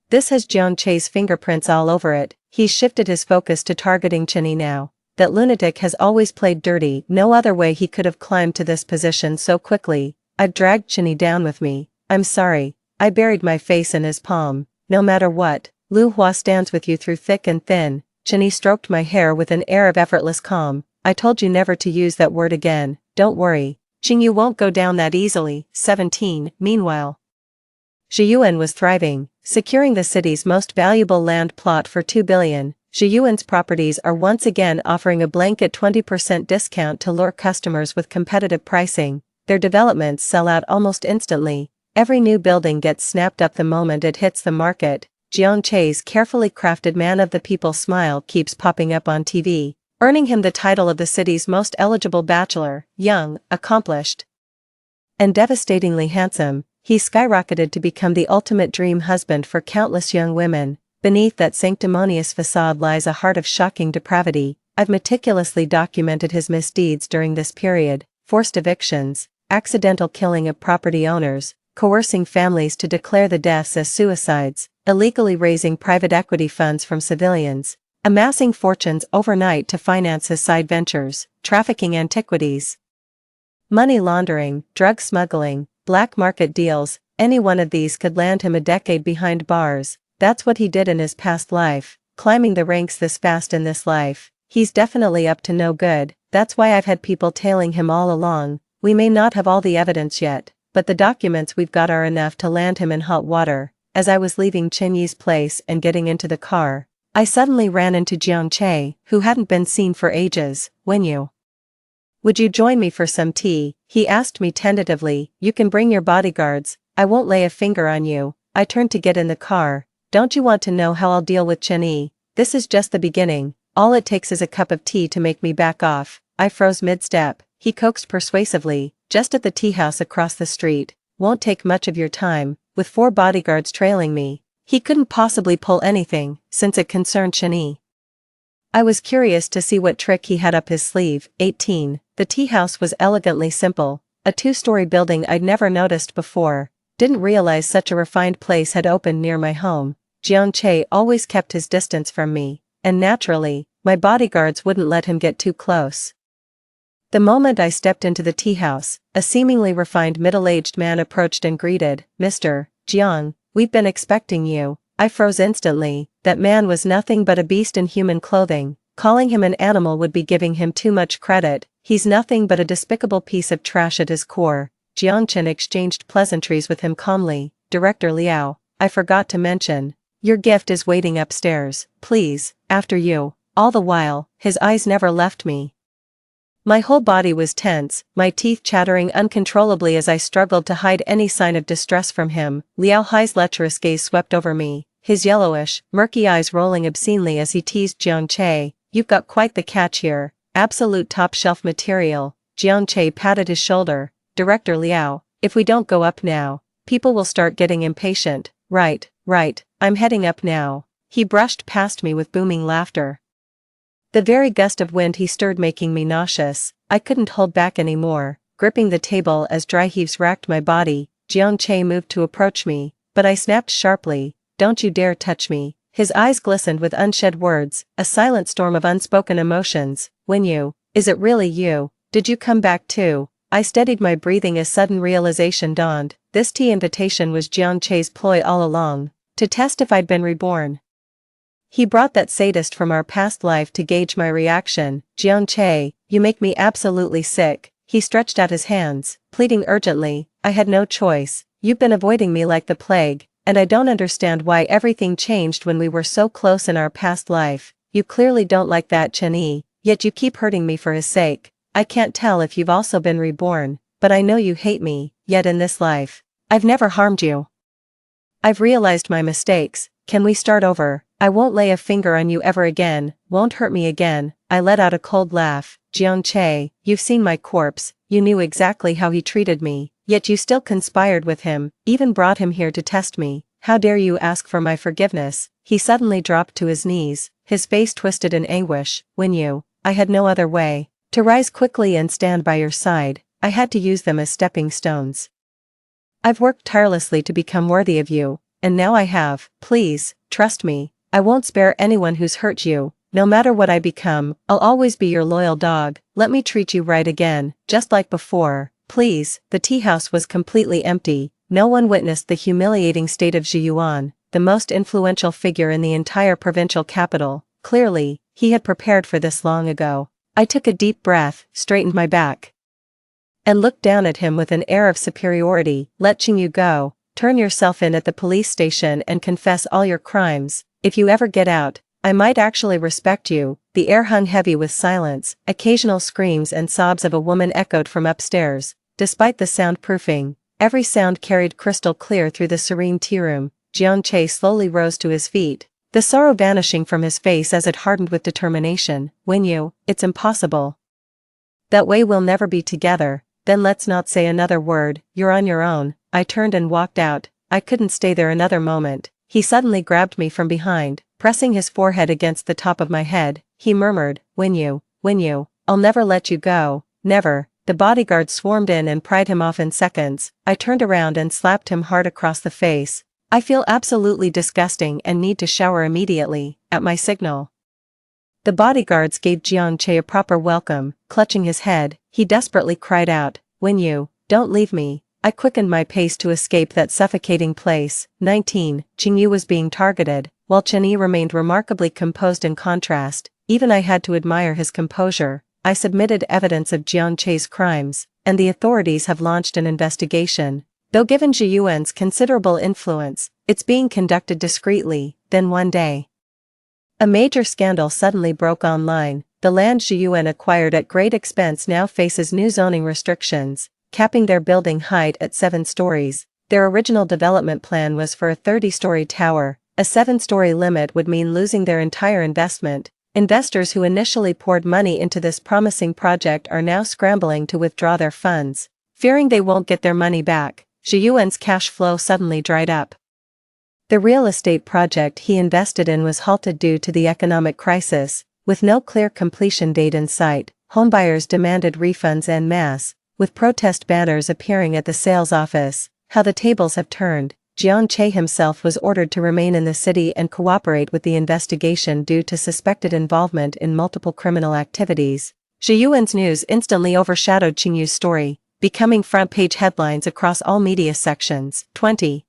Speaker 1: This has Jiang Che's fingerprints all over it. He's shifted his focus to targeting Qinyi now. That lunatic has always played dirty. No other way he could have climbed to this position so quickly. I've dragged Qinyi down with me. I'm sorry. I buried my face in his palm. No matter what, Lu Hua stands with you through thick and thin. Qinyi stroked my hair with an air of effortless calm. I told you never to use that word again. Don't worry. Qingyu won't go down that easily. 17. Meanwhile, Zhiyuan was thriving, securing the city's most valuable land plot for 2 billion. Zhiyuan's properties are once again offering a blanket 20% discount to lure customers with competitive pricing. Their developments sell out almost instantly. Every new building gets snapped up the moment it hits the market. Jiang Che's carefully crafted man of the people smile keeps popping up on TV, earning him the title of the city's most eligible bachelor. Young, accomplished, and devastatingly handsome, he skyrocketed to become the ultimate dream husband for countless young women. Beneath that sanctimonious facade lies a heart of shocking depravity. I've meticulously documented his misdeeds during this period: forced evictions, accidental killing of property owners, coercing families to declare the deaths as suicides, illegally raising private equity funds from civilians, amassing fortunes overnight to finance his side ventures, trafficking antiquities, money laundering, drug smuggling, black market deals. Any one of these could land him a decade behind bars. That's what he did in his past life, climbing the ranks this fast in this life. He's definitely up to no good. That's why I've had people tailing him all along. We may not have all the evidence yet, but the documents we've got are enough to land him in hot water. As I was leaving Qinyi's place and getting into the car, I suddenly ran into Jiang Che, who hadn't been seen for ages. Would you join me for some tea? He asked me tentatively. You can bring your bodyguards, I won't lay a finger on you. I turned to get in the car. Don't you want to know how I'll deal with Qinyi? This is just the beginning. All it takes is a cup of tea to make me back off. I froze mid-step. He coaxed persuasively. Just at the tea house across the street. Won't take much of your time. With 4 bodyguards trailing me, he couldn't possibly pull anything, since it concerned Qinyi. I was curious to see what trick he had up his sleeve. 18. The tea house was elegantly simple. A 2-story building I'd never noticed before. Didn't realize such a refined place had opened near my home. Jiang Che always kept his distance from me, and naturally, my bodyguards wouldn't let him get too close. The moment I stepped into the tea house, a seemingly refined middle-aged man approached and greeted. Mr. Jiang, we've been expecting you. I froze instantly. That man was nothing but a beast in human clothing. Calling him an animal would be giving him too much credit. He's nothing but a despicable piece of trash at his core. Jiang Chen exchanged pleasantries with him calmly. Director Liao, I forgot to mention, your gift is waiting upstairs. Please, after you. All the while, his eyes never left me. My whole body was tense, my teeth chattering uncontrollably as I struggled to hide any sign of distress from him. Liao Hai's lecherous gaze swept over me, his yellowish, murky eyes rolling obscenely as he teased Jiang Che. You've got quite the catch here, absolute top-shelf material. Jiang Che patted his shoulder. Director Liao, if we don't go up now, people will start getting impatient. Right, I'm heading up now. He brushed past me with booming laughter. The very gust of wind he stirred making me nauseous. I couldn't hold back anymore, gripping the table as dry heaves racked my body. Jiang Che moved to approach me, but I snapped sharply, "Don't you dare touch me." His eyes glistened with unshed words, a silent storm of unspoken emotions. Is it really you? Did you come back too? I steadied my breathing as sudden realization dawned. This tea invitation was Jiang Che's ploy all along, to test if I'd been reborn. He brought that sadist from our past life to gauge my reaction. "Jiang Che, you make me absolutely sick." He stretched out his hands, pleading urgently. "I had no choice. You've been avoiding me like the plague, and I don't understand why everything changed when we were so close in our past life. You clearly don't like that Chen-Yi, yet you keep hurting me for his sake. I can't tell if you've also been reborn, but I know you hate me, yet in this life, I've never harmed you. I've realized my mistakes. Can we start over? I won't lay a finger on you ever again, won't hurt me again." I let out a cold laugh. "Jiang Che, you've seen my corpse, you knew exactly how he treated me, yet you still conspired with him, even brought him here to test me. How dare you ask for my forgiveness?" He suddenly dropped to his knees, his face twisted in anguish. I had no other way. To rise quickly and stand by your side, I had to use them as stepping stones. I've worked tirelessly to become worthy of you, and now I have. Please, trust me. I won't spare anyone who's hurt you. No matter what I become, I'll always be your loyal dog. Let me treat you right again, just like before. Please." The tea house was completely empty. No one witnessed the humiliating state of Zhi Yuan, the most influential figure in the entire provincial capital. Clearly, he had prepared for this long ago. I took a deep breath, straightened my back, and looked down at him with an air of superiority. "Let Qingyu go. Turn yourself in at the police station and confess all your crimes. If you ever get out, I might actually respect you." The air hung heavy with silence. Occasional screams and sobs of a woman echoed from upstairs. Despite the soundproofing, every sound carried crystal clear through the serene tea room. Jiang Che slowly rose to his feet, the sorrow vanishing from his face as it hardened with determination. It's impossible. That way we'll never be together." "Then let's not say another word. You're on your own." I turned and walked out. I couldn't stay there another moment. He suddenly grabbed me from behind, pressing his forehead against the top of my head. He murmured, When you, I'll never let you go, never." The bodyguard swarmed in and pried him off in seconds. I turned around and slapped him hard across the face. "I feel absolutely disgusting and need to shower immediately." At my signal, the bodyguards gave Jiang Che a proper welcome. Clutching his head, he desperately cried out, "Don't leave me." I quickened my pace to escape that suffocating place. 19. Qingyu was being targeted, while Chen-Yi remained remarkably composed in contrast. Even I had to admire his composure. "I submitted evidence of Jiang Che's crimes, and the authorities have launched an investigation. Though given Zhi Yuan's considerable influence, it's being conducted discreetly." Then one day, a major scandal suddenly broke online. The land Zhi Yuan acquired at great expense now faces new zoning restrictions, capping their building height at 7 stories. Their original development plan was for a 30-story tower. A 7-story limit would mean losing their entire investment. Investors who initially poured money into this promising project are now scrambling to withdraw their funds, fearing they won't get their money back. Zhi Yuan's cash flow suddenly dried up. The real estate project he invested in was halted due to the economic crisis. With no clear completion date in sight, homebuyers demanded refunds en masse, with protest banners appearing at the sales office. How the tables have turned. Jiang Che himself was ordered to remain in the city and cooperate with the investigation due to suspected involvement in multiple criminal activities. Zhi Yuan's news instantly overshadowed Qingyu's story, becoming front-page headlines across all media sections. 20.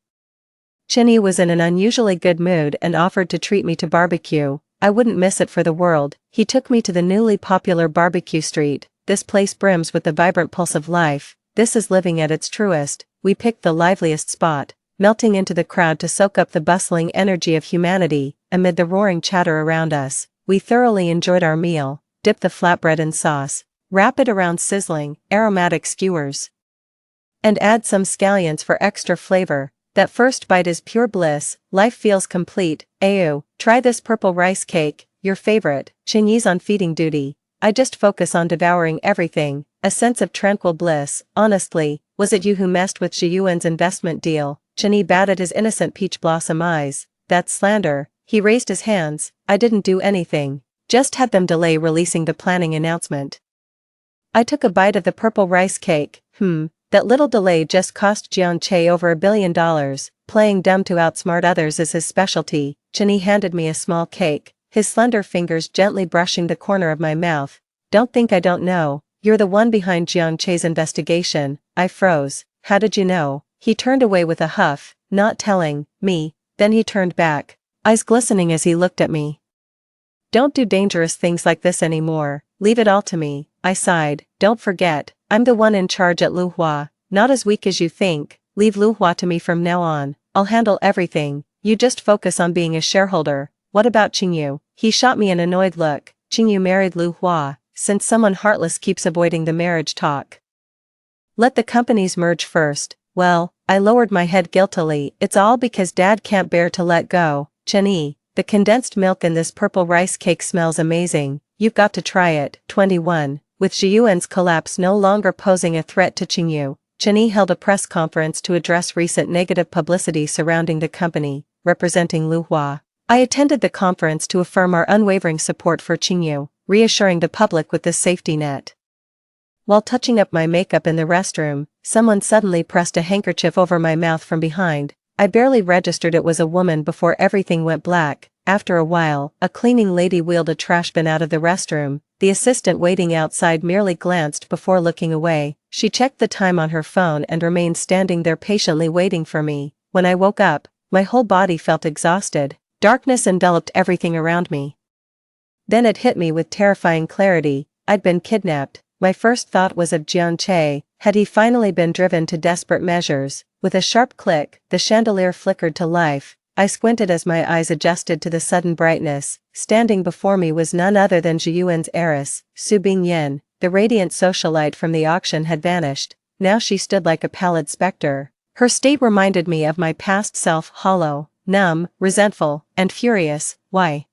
Speaker 1: Chen-Yi was in an unusually good mood and offered to treat me to barbecue. I wouldn't miss it for the world. He took me to the newly popular barbecue street. "This place brims with the vibrant pulse of life. This is living at its truest." We picked the liveliest spot, melting into the crowd to soak up the bustling energy of humanity. Amid the roaring chatter around us, we thoroughly enjoyed our meal. Dip the flatbread in sauce, wrap it around sizzling, aromatic skewers, and add some scallions for extra flavor. That first bite is pure bliss. Life feels complete. Ayo, try this purple rice cake, your favorite. Chen-Yi's on feeding duty. I just focus on devouring everything. A sense of tranquil bliss. "Honestly, was it you who messed with Zhi Yuan's investment deal?" Chen-Yi batted his innocent peach blossom eyes. "That's slander." He raised his hands. "I didn't do anything. Just had them delay releasing the planning announcement." I took a bite of the purple rice cake. That little delay just cost Jiang Che over $1 billion, playing dumb to outsmart others is his specialty. Chinny handed me a small cake, his slender fingers gently brushing the corner of my mouth. Don't think I don't know, you're the one behind Jiang Che's investigation. I froze. How did you know? He turned away with a huff, not telling me. Then he turned back, eyes glistening as he looked at me. Don't do dangerous things like this anymore, leave it all to me, I sighed. Don't forget, I'm the one in charge at Luhua, not as weak as you think. Leave Luhua to me from now on, I'll handle everything, you just focus on being a shareholder. What about Qingyu? He shot me an annoyed look. Qingyu married Luhua, since someone heartless keeps avoiding the marriage talk. Let the companies merge first. Well, I lowered my head guiltily. It's all because Dad can't bear to let go. Chenny, the condensed milk in this purple rice cake smells amazing, you've got to try it. 21. With Zhiyuan's collapse no longer posing a threat to Qingyu, Chenny held a press conference to address recent negative publicity surrounding the company, representing Luhua. I attended the conference to affirm our unwavering support for Qingyu, reassuring the public with this safety net. While touching up my makeup in the restroom, someone suddenly pressed a handkerchief over my mouth from behind. I barely registered it was a woman before everything went black. After a while, a cleaning lady wheeled a trash bin out of the restroom. The assistant waiting outside merely glanced before looking away. She checked the time on her phone and remained standing there patiently waiting for me. When I woke up, my whole body felt exhausted. Darkness enveloped everything around me. Then it hit me with terrifying clarity. I'd been kidnapped. My first thought was of Jiang Che. Had he finally been driven to desperate measures? With a sharp click, the chandelier flickered to life. I squinted as my eyes adjusted to the sudden brightness. Standing before me was none other than Zhiyuan's heiress, Su Bingyan. The radiant socialite from the auction had vanished. Now she stood like a pallid specter. Her state reminded me of my past self, hollow, numb, resentful, and furious. Why?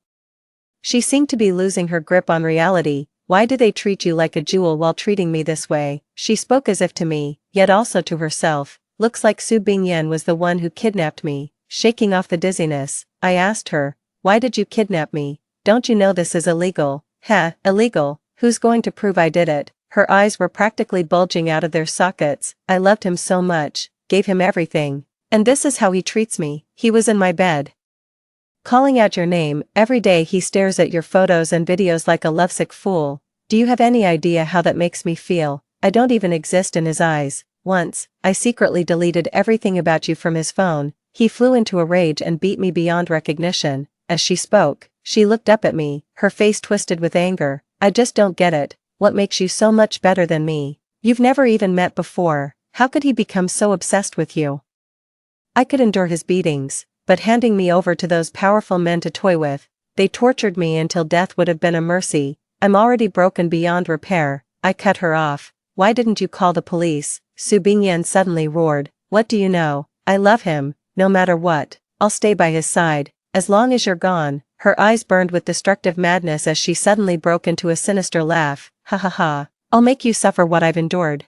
Speaker 1: She seemed to be losing her grip on reality. Why do they treat you like a jewel while treating me this way? She spoke as if to me, yet also to herself. Looks like Su Bingyan was the one who kidnapped me. Shaking off the dizziness, I asked her, why did you kidnap me? Don't you know this is illegal? Heh, illegal? Who's going to prove I did it? Her eyes were practically bulging out of their sockets. I loved him so much, gave him everything. And this is how he treats me. He was in my bed, calling out your name. Every day he stares at your photos and videos like a lovesick fool. Do you have any idea how that makes me feel? I don't even exist in his eyes. Once, I secretly deleted everything about you from his phone. He flew into a rage and beat me beyond recognition. As she spoke, she looked up at me, her face twisted with anger. I just don't get it. What makes you so much better than me? You've never even met before. How could he become so obsessed with you? I could endure his beatings, but handing me over to those powerful men to toy with, they tortured me until death would have been a mercy. I'm already broken beyond repair. I cut her off. Why didn't you call the police? Su Bingyan suddenly roared. What do you know? I love him. No matter what, I'll stay by his side, as long as you're gone. Her eyes burned with destructive madness as she suddenly broke into a sinister laugh. Ha ha ha, I'll make you suffer what I've endured.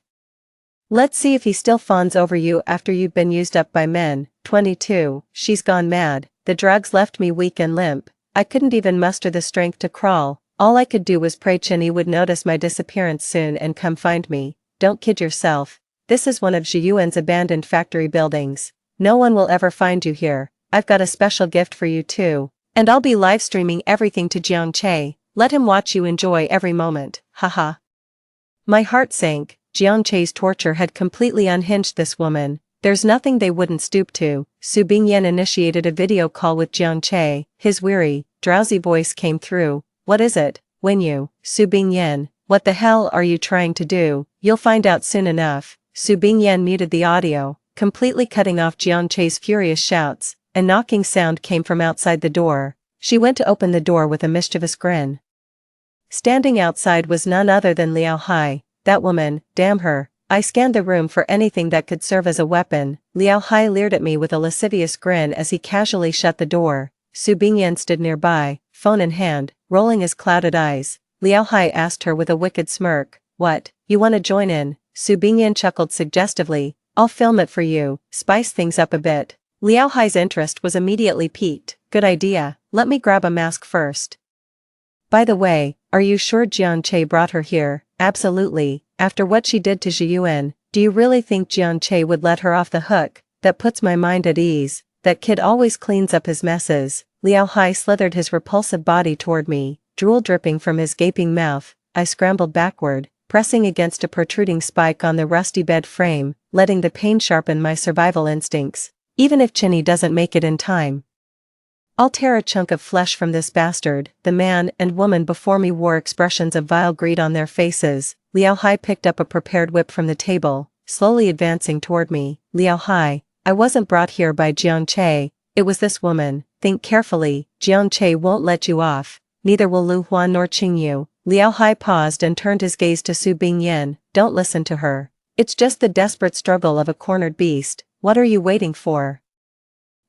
Speaker 1: Let's see if he still fawns over you after you've been used up by men. 22. She's gone mad. The drugs left me weak and limp. I couldn't even muster the strength to crawl. All I could do was pray Chinny would notice my disappearance soon and come find me. Don't kid yourself. This is one of Zhiyuan's abandoned factory buildings. No one will ever find you here. I've got a special gift for you too. And I'll be live streaming everything to Jiang Che. Let him watch you enjoy every moment. Haha. My heart sank. Jiang Che's torture had completely unhinged this woman. There's nothing they wouldn't stoop to. Su Bingyan initiated a video call with Jiang Che. His weary, drowsy voice came through. What is it? Wenyu, Su Bingyan, what the hell are you trying to do? You'll find out soon enough. Su Bingyan muted the audio, completely cutting off Jiang Che's furious shouts. A knocking sound came from outside the door. She went to open the door with a mischievous grin. Standing outside was none other than Liao Hai. That woman, damn her. I scanned the room for anything that could serve as a weapon. Liao Hai leered at me with a lascivious grin as he casually shut the door. Su Bingyan stood nearby, phone in hand, rolling his clouded eyes. Liao Hai asked her with a wicked smirk. What, you wanna join in? Su Bingyan chuckled suggestively. I'll film it for you, spice things up a bit. Liao Hai's interest was immediately piqued. Good idea, let me grab a mask first. By the way, are you sure Jiang Che brought her here? Absolutely. After what she did to Zhiyuan, do you really think Jiang Che would let her off the hook? that puts my mind at ease. That kid always cleans up his messes. Liao Hai slithered his repulsive body toward me, drool dripping from his gaping mouth. I scrambled backward, pressing against a protruding spike on the rusty bed frame, letting the pain sharpen my survival instincts. Even if Chinny doesn't make it in time, I'll tear a chunk of flesh from this bastard. The man and woman before me wore expressions of vile greed on their faces. Liao Hai picked up a prepared whip from the table, slowly advancing toward me. Liao Hai, I wasn't brought here by Jiang Che, it was this woman. Think carefully, Jiang Che won't let you off, neither will Lu Huan nor Qing Yu. Liao Hai paused and turned his gaze to Su Bingyan. Don't listen to her. It's just the desperate struggle of a cornered beast. What are you waiting for?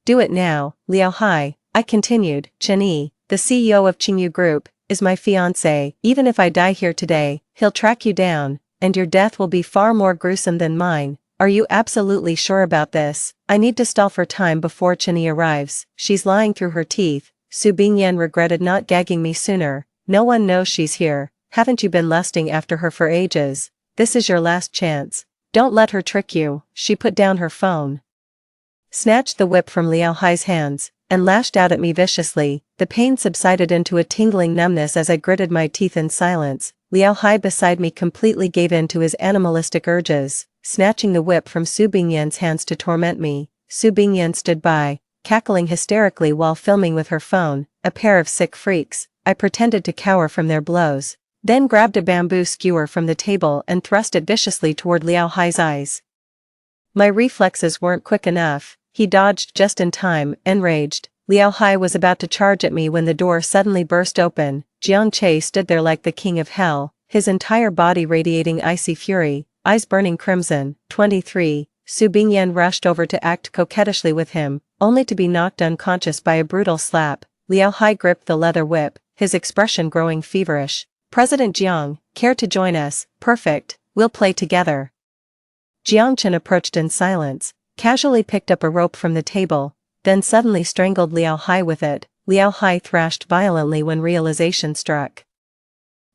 Speaker 1: Do it now, Liao Hai. I continued. Chen Yi, the CEO of Qingyu Group, is my fiancé. Even if I die here today, he'll track you down, and your death will be far more gruesome than mine. Are you absolutely sure about this? I need to stall for time before Chen Yi arrives. She's lying through her teeth. Su Bingyan regretted not gagging me sooner. No one knows she's here. Haven't you been lusting after her for ages? This is your last chance. Don't let her trick you. She put down her phone, snatched the whip from Liao Hai's hands, and lashed out at me viciously. The pain subsided into a tingling numbness as I gritted my teeth in silence. Liao Hai beside me completely gave in to his animalistic urges, snatching the whip from Su Bingyan's hands to torment me. Su Bingyan stood by, cackling hysterically while filming with her phone. A pair of sick freaks. I pretended to cower from their blows, then grabbed a bamboo skewer from the table and thrust it viciously toward Liao Hai's eyes. My reflexes weren't quick enough. He dodged just in time. Enraged, Liao Hai was about to charge at me when the door suddenly burst open. Jiang Che stood there like the king of hell, his entire body radiating icy fury, eyes burning crimson. 23. Su Bingyan rushed over to act coquettishly with him, only to be knocked unconscious by a brutal slap. Liao Hai gripped the leather whip, his expression growing feverish. President Jiang, care to join us? Perfect, we'll play together. Jiang Chen approached in silence, casually picked up a rope from the table, then suddenly strangled Liao Hai with it. Liao Hai thrashed violently when realization struck,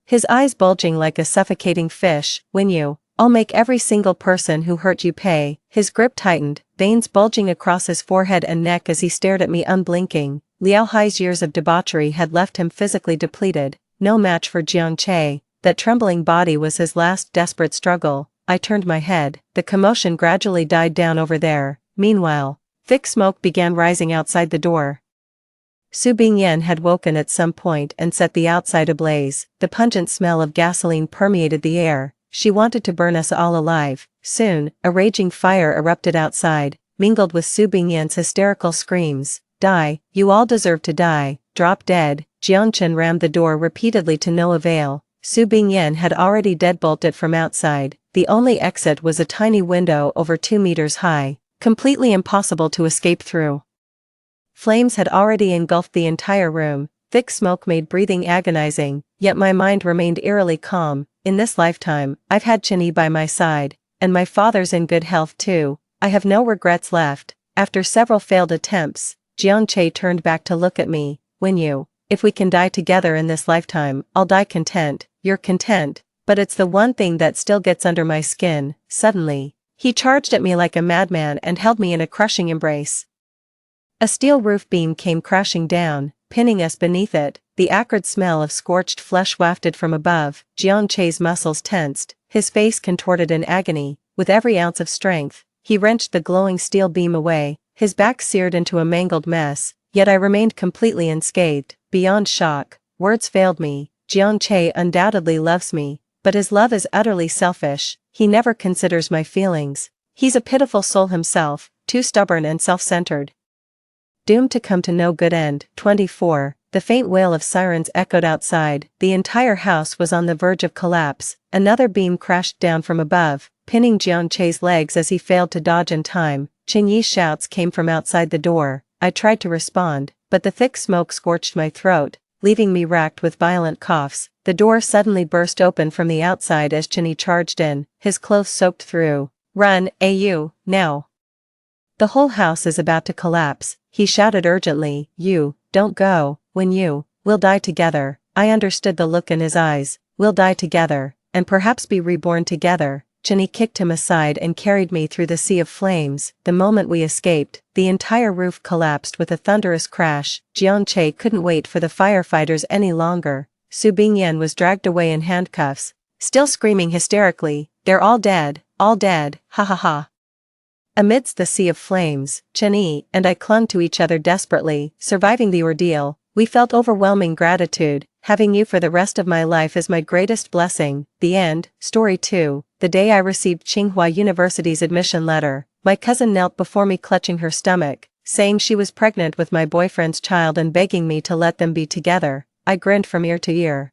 Speaker 1: his eyes bulging like a suffocating fish. When you, I'll make every single person who hurt you pay. His grip tightened, veins bulging across his forehead and neck as he stared at me unblinking. Liao Hai's years of debauchery had left him physically depleted, no match for Jiang Che. That trembling body was his last desperate struggle. I turned my head. The commotion gradually died down over there. Meanwhile, thick smoke began rising outside the door. Su Bingyan had woken at some point and set the outside ablaze. The pungent smell of gasoline permeated the air. She wanted to burn us all alive. Soon, a raging fire erupted outside, mingled with Su Bingyan's hysterical screams. Die, you all deserve to die, drop dead. Jiang Chen rammed the door repeatedly to no avail. Su Bingyan had already deadbolted from outside. The only exit was a tiny window over 2 meters high, completely impossible to escape through. Flames had already engulfed the entire room. Thick smoke made breathing agonizing, yet my mind remained eerily calm. In this lifetime, I've had Chinny by my side, and my father's in good health too. I have no regrets left. After several failed attempts, Jiang Che turned back to look at me. If we can die together in this lifetime, I'll die content. You're content, but it's the one thing that still gets under my skin. Suddenly, he charged at me like a madman and held me in a crushing embrace. A steel roof beam came crashing down, pinning us beneath it. The acrid smell of scorched flesh wafted from above. Jiang Che's muscles tensed, his face contorted in agony. With every ounce of strength, he wrenched the glowing steel beam away, his back seared into a mangled mess, yet I remained completely unscathed. Beyond shock, words failed me. Jiang Che undoubtedly loves me, but his love is utterly selfish. He never considers my feelings. He's a pitiful soul himself, too stubborn and self-centered, doomed to come to no good end. 24. The faint wail of sirens echoed outside. The entire house was on the verge of collapse. Another beam crashed down from above, pinning Jiang Che's legs as he failed to dodge in time. Qing Yi's shouts came from outside the door. I tried to respond, but the thick smoke scorched my throat, leaving me racked with violent coughs. The door suddenly burst open from the outside as Qin Yi charged in, his clothes soaked through. Run, AU, now. The whole house is about to collapse, he shouted urgently. You, don't go. We'll die together. I understood the look in his eyes. We'll die together, and perhaps be reborn together. Jenny kicked him aside and carried me through the sea of flames. The moment we escaped, the entire roof collapsed with a thunderous crash. Jiangche couldn't wait for the firefighters any longer. Su Bingyan was dragged away in handcuffs, still screaming hysterically, "They're all dead, ha ha ha." Amidst the sea of flames, Chenyi and I clung to each other desperately. Surviving the ordeal, we felt overwhelming gratitude. Having you for the rest of my life is my greatest blessing. The end. Story 2. The day I received Tsinghua University's admission letter, my cousin knelt before me clutching her stomach, saying she was pregnant with my boyfriend's child and begging me to let them be together. I grinned from ear to ear.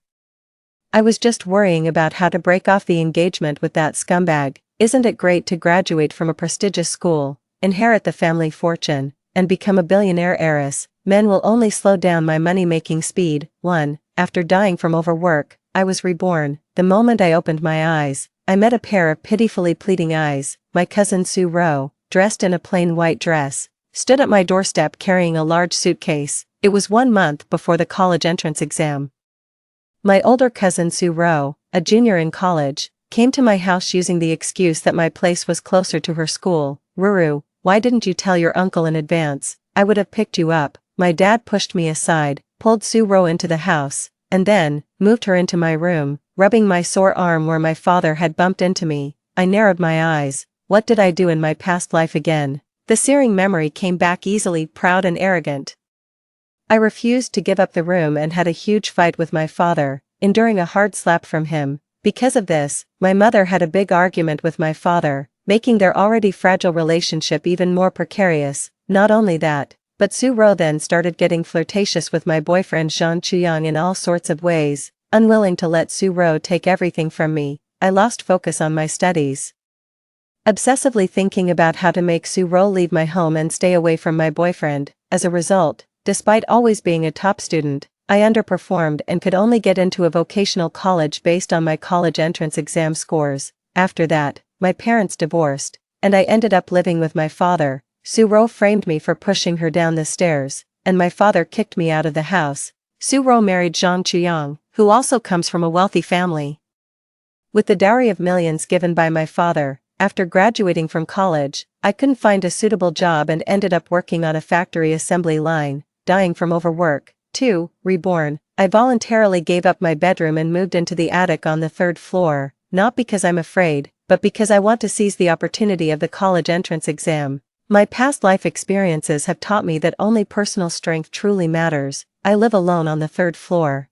Speaker 1: I was just worrying about how to break off the engagement with that scumbag. Isn't it great to graduate from a prestigious school, inherit the family fortune, and become a billionaire heiress? Men will only slow down my money-making speed. 1. After dying from overwork, I was reborn. The moment I opened my eyes, I met a pair of pitifully pleading eyes. My cousin Su Ro, dressed in a plain white dress, stood at my doorstep carrying a large suitcase. It was 1 month before the college entrance exam. My older cousin Su Ro, a junior in college, came to my house using the excuse that my place was closer to her school. "Ruru, why didn't you tell your uncle in advance? I would have picked you up." My dad pushed me aside, pulled Su Ro into the house, and then moved her into my room, rubbing my sore arm where my father had bumped into me. I narrowed my eyes. What did I do in my past life again? The searing memory came back easily, proud and arrogant. I refused to give up the room and had a huge fight with my father, enduring a hard slap from him. Because of this, my mother had a big argument with my father, making their already fragile relationship even more precarious. Not only that, but Su Ro then started getting flirtatious with my boyfriend Zhang Chuyang in all sorts of ways. Unwilling to let Su Ro take everything from me, I lost focus on my studies. Obsessively thinking about how to make Su Ro leave my home and stay away from my boyfriend. As a result, despite always being a top student, I underperformed and could only get into a vocational college based on my college entrance exam scores. After that, my parents divorced, and I ended up living with my father. Su Ro framed me for pushing her down the stairs, and my father kicked me out of the house. Su Ro married Zhang Chuyang, who also comes from a wealthy family. With the dowry of millions given by my father, after graduating from college, I couldn't find a suitable job and ended up working on a factory assembly line, dying from overwork. 2. Reborn. I voluntarily gave up my bedroom and moved into the attic on the 3rd floor, not because I'm afraid, but because I want to seize the opportunity of the college entrance exam. My past life experiences have taught me that only personal strength truly matters. I live alone on the 3rd floor.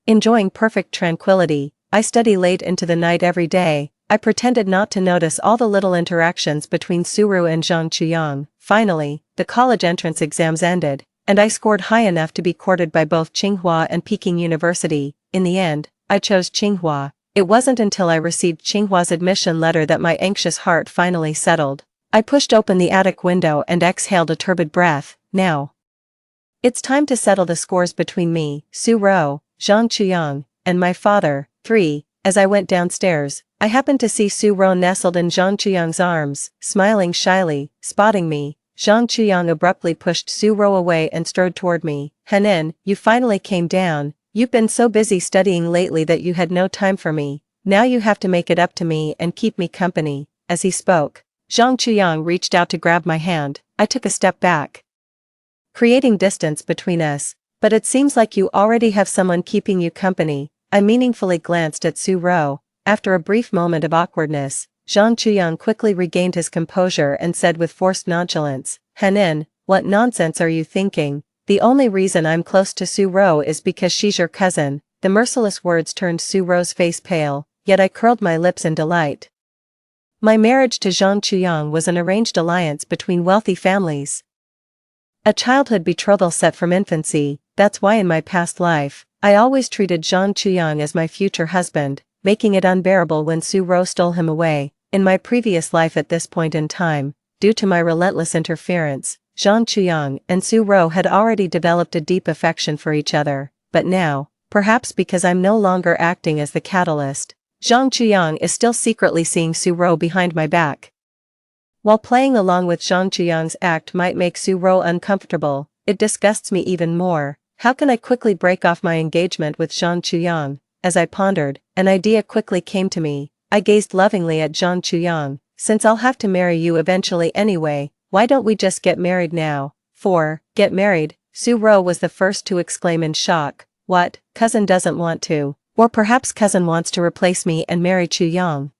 Speaker 1: Enjoying perfect tranquility, I study late into the night every day. I pretended not to notice all the little interactions between Su Ro and Zhang Chuyang. Finally, the college entrance exams ended, and I scored high enough to be courted by both Tsinghua and Peking University. In the end, I chose Tsinghua. It wasn't until I received Tsinghua's admission letter that my anxious heart finally settled. I pushed open the attic window and exhaled a turbid breath. Now, it's time to settle the scores between me, Su Ro, Zhang Chuyang, and my father. 3. As I went downstairs, I happened to see Su Ro nestled in Zhang Chuyang's arms, smiling shyly. Spotting me, Zhang Chuyang abruptly pushed Su Ro away and strode toward me. "Henin, you finally came down. You've been so busy studying lately that you had no time for me. Now you have to make it up to me and keep me company." As he spoke, Zhang Chuyang reached out to grab my hand. I took a step back, creating distance between us. "But it seems like you already have someone keeping you company." I meaningfully glanced at Su Ro. After a brief moment of awkwardness, Zhang Chuyang quickly regained his composure and said with forced nonchalance, "Henin, what nonsense are you thinking? The only reason I'm close to Su Ro is because she's your cousin." The merciless words turned Su Ro's face pale, yet I curled my lips in delight. My marriage to Zhang Chuyang was an arranged alliance between wealthy families. A childhood betrothal set from infancy. That's why in my past life, I always treated Zhang Chuyang as my future husband, making it unbearable when Su Ro stole him away. In my previous life at this point in time, due to my relentless interference, Zhang Chuyang and Su Ro had already developed a deep affection for each other. But now, perhaps because I'm no longer acting as the catalyst, Zhang Chuyang is still secretly seeing Su Ro behind my back. While playing along with Zhang Chuyang's act might make Su Ro uncomfortable, it disgusts me even more. How can I quickly break off my engagement with Zhang Chuyang? As I pondered, an idea quickly came to me. I gazed lovingly at Zhang Chuyang. Since I'll have to marry you eventually anyway, why don't we just get married now? 4. Get married? Su Ro was the first to exclaim in shock. What, cousin doesn't want to? Or perhaps cousin wants to replace me and marry Chuyang?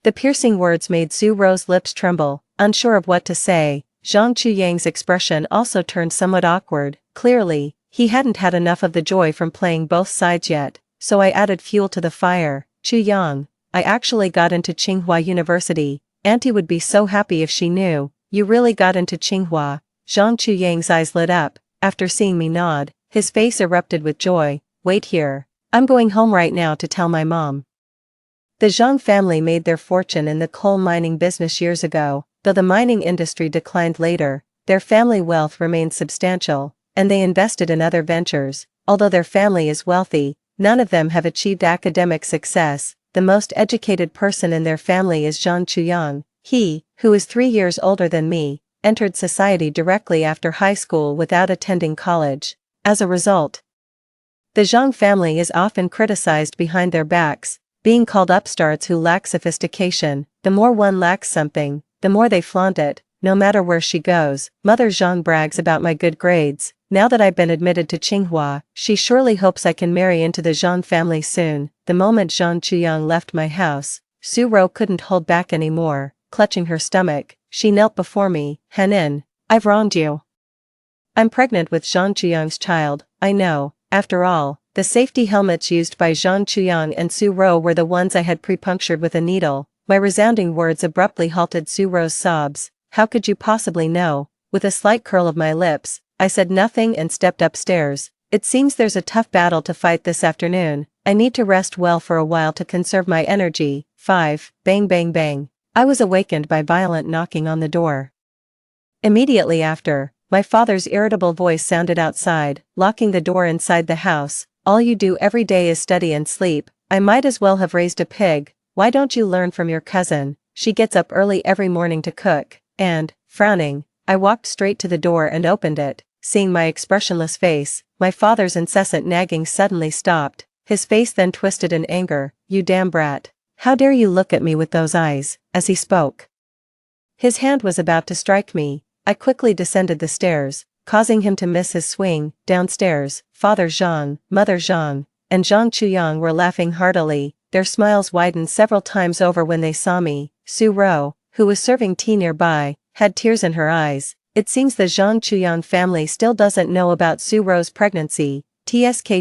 Speaker 1: The piercing words made Su Ro's lips tremble. Unsure of what to say, Zhang Chuyang's expression also turned somewhat awkward. Clearly, he hadn't had enough of the joy from playing both sides yet, so I added fuel to the fire. Chuyang, I actually got into Tsinghua University. Auntie would be so happy if she knew. You really got into Tsinghua? Zhang Chuyang's eyes lit up. After seeing me nod, his face erupted with joy. Wait here. I'm going home right now to tell my mom. The Zhang family made their fortune in the coal mining business years ago. Though the mining industry declined later, their family wealth remained substantial, and they invested in other ventures. Although their family is wealthy, none of them have achieved academic success. The most educated person in their family is Zhang Chuyang. He, who is 3 years older than me, entered society directly after high school without attending college. As a result, the Zhang family is often criticized behind their backs, being called upstarts who lack sophistication. The more one lacks something, the more they flaunt it, no matter where she goes. Mother Zhang brags about my good grades. Now that I've been admitted to Tsinghua, she surely hopes I can marry into the Zhang family soon. The moment Zhang Chuyang left my house, Su Ro couldn't hold back anymore. Clutching her stomach, she knelt before me. Hanin, I've wronged you. I'm pregnant with Zhang Chuyang's child. I know. After all, the safety helmets used by Zhang Chuyang and Su Ro were the ones I had pre-punctured with a needle. My resounding words abruptly halted Su Ro's sobs. How could you possibly know? With a slight curl of my lips, I said nothing and stepped upstairs. It seems there's a tough battle to fight this afternoon. I need to rest well for a while to conserve my energy. 5. Bang bang bang. I was awakened by violent knocking on the door. Immediately after, my father's irritable voice sounded outside, locking the door inside the house. All you do every day is study and sleep. I might as well have raised a pig. Why don't you learn from your cousin? She gets up early every morning to cook. And, frowning, I walked straight to the door and opened it. Seeing my expressionless face, my father's incessant nagging suddenly stopped. His face then twisted in anger. You damn brat. How dare you look at me with those eyes? As he spoke, his hand was about to strike me. I quickly descended the stairs, causing him to miss his swing. Downstairs, Father Zhang, Mother Zhang, and Zhang Chuyang were laughing heartily. Their smiles widened several times over when they saw me. Su Ro, who was serving tea nearby, had tears in her eyes. It seems the Zhang Chuyang family still doesn't know about Su Ro's pregnancy. TSK.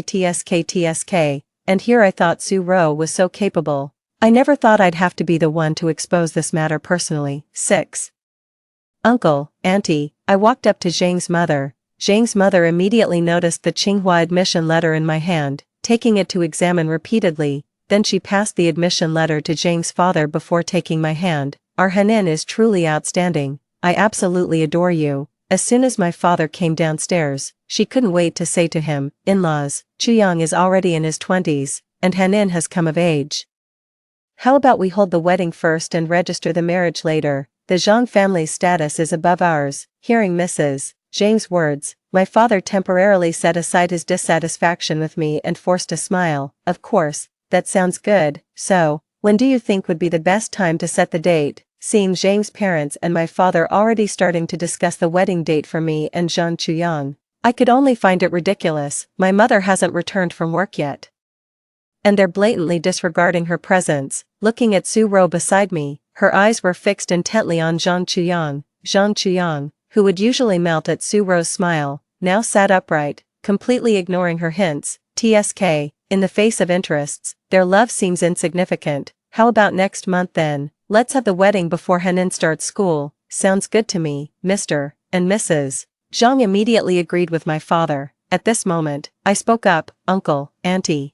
Speaker 1: And here I thought Su Ro was so capable. I never thought I'd have to be the one to expose this matter personally. 6. Uncle, Auntie, I walked up to Zhang's mother. Zhang's mother immediately noticed the Tsinghua admission letter in my hand, taking it to examine repeatedly. Then she passed the admission letter to Zhang's father before taking my hand. Our Hanin is truly outstanding. I absolutely adore you. As soon as my father came downstairs, she couldn't wait to say to him, in-laws, Chuyang is already in his 20s, and Hanin has come of age. How about we hold the wedding first and register the marriage later? The Zhang family's status is above ours. Hearing Mrs. Zhang's words, my father temporarily set aside his dissatisfaction with me and forced a smile. Of course, that sounds good. So, when do you think would be the best time to set the date? Seeing Zhang's parents and my father already starting to discuss the wedding date for me and Zhang Chuyang, I could only find it ridiculous. My mother hasn't returned from work yet, and they're blatantly disregarding her presence. Looking at Su Ro beside me, her eyes were fixed intently on Zhang Chuyang. Zhang Chuyang, who would usually melt at Su Ro's smile, now sat upright, completely ignoring her hints. TSK, in the face of interests, their love seems insignificant. How about next month then? Let's have the wedding before Hanin starts school. Sounds good to me, Mr. and Mrs. Zhang immediately agreed with my father. At this moment, I spoke up. Uncle, Auntie,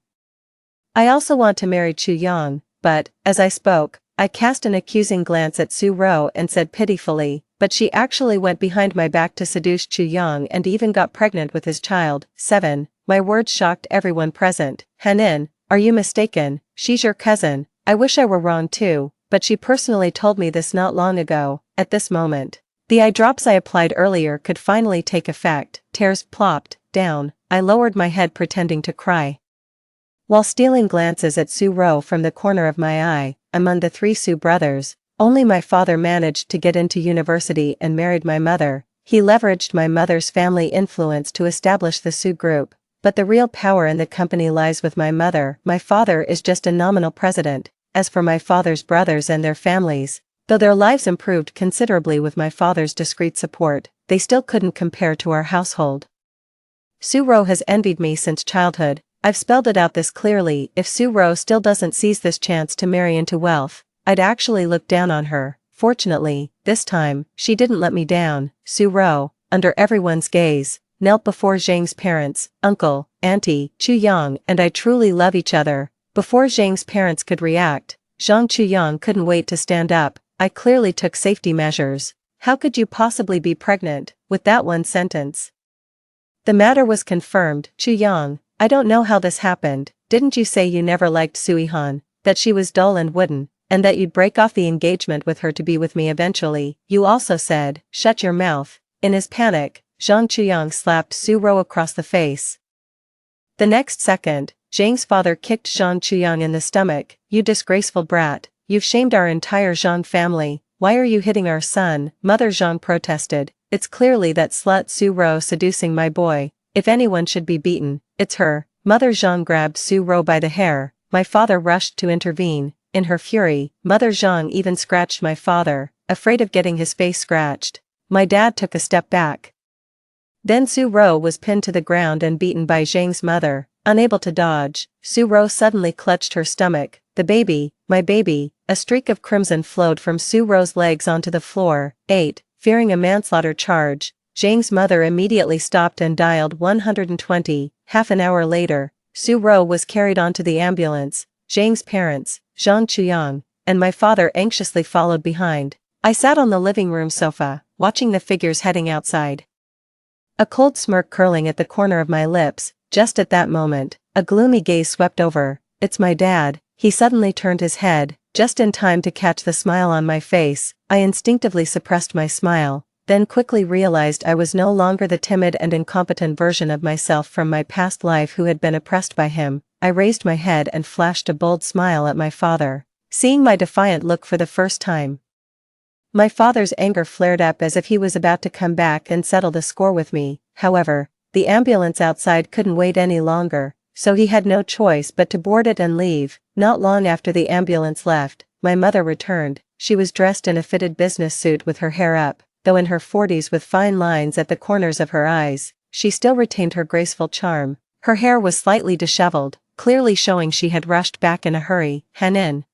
Speaker 1: I also want to marry Chuyang, but, as I spoke, I cast an accusing glance at Su Ro and said pitifully, but she actually went behind my back to seduce Chuyang and even got pregnant with his child. 7. My words shocked everyone present. Hanin, are you mistaken? She's your cousin. I wish I were wrong too, but she personally told me this not long ago. At this moment, the eye drops I applied earlier could finally take effect. Tears plopped down. I lowered my head pretending to cry. While stealing glances at Su-ro from the corner of my eye, among the three Su brothers, only my father managed to get into university and married my mother. He leveraged my mother's family influence to establish the Su group. But the real power in the company lies with my mother. My father is just a nominal president. As for my father's brothers and their families, though their lives improved considerably with my father's discreet support, they still couldn't compare to our household. Su-ro has envied me since childhood. I've spelled it out this clearly. If Su-ro still doesn't seize this chance to marry into wealth, I'd actually look down on her. Fortunately, this time, she didn't let me down. Su-ro, under everyone's gaze, knelt before Zhang's parents, uncle, auntie, Chu-yang, and I truly love each other. Before Zhang's parents could react, Zhang Chu-yang couldn't wait to stand up. I clearly took safety measures. How could you possibly be pregnant, with that one sentence? The matter was confirmed. Chu-yang, I don't know how this happened. Didn't you say you never liked Sui-han, that she was dull and wooden, and that you'd break off the engagement with her to be with me eventually? You also said, shut your mouth. In his panic, Zhang Chuyang slapped Su-ro across the face. The next second, Zhang's father kicked Zhang Chuyang in the stomach. You disgraceful brat, you've shamed our entire Zhang family. Why are you hitting our son? Mother Zhang protested. It's clearly that slut Su-ro seducing my boy. If anyone should be beaten, it's her. Mother Zhang grabbed Su-ro by the hair. My father rushed to intervene. In her fury, Mother Zhang even scratched my father, afraid of getting his face scratched. My dad took a step back. Then Su-ro was pinned to the ground and beaten by Zhang's mother. Unable to dodge, Su-ro suddenly clutched her stomach. The baby, my baby. A streak of crimson flowed from Su-ro's legs onto the floor. 8. Fearing a manslaughter charge, Zhang's mother immediately stopped and dialed 120. Half an hour later, Su-ro was carried onto the ambulance. Zhang's parents, Zhang Chuyang, and my father anxiously followed behind. I sat on the living room sofa, watching the figures heading outside. A cold smirk curling at the corner of my lips. Just at that moment, a gloomy gaze swept over. It's my dad. He suddenly turned his head, just in time to catch the smile on my face. I instinctively suppressed my smile, then quickly realized I was no longer the timid and incompetent version of myself from my past life who had been oppressed by him. I raised my head and flashed a bold smile at my father, seeing my defiant look for the first time. My father's anger flared up as if he was about to come back and settle the score with me. However, the ambulance outside couldn't wait any longer, so he had no choice but to board it and leave. Not long after the ambulance left, my mother returned. She was dressed in a fitted business suit with her hair up, though in her 40s with fine lines at the corners of her eyes. She still retained her graceful charm. Her hair was slightly disheveled, clearly showing she had rushed back in a hurry. Hanin.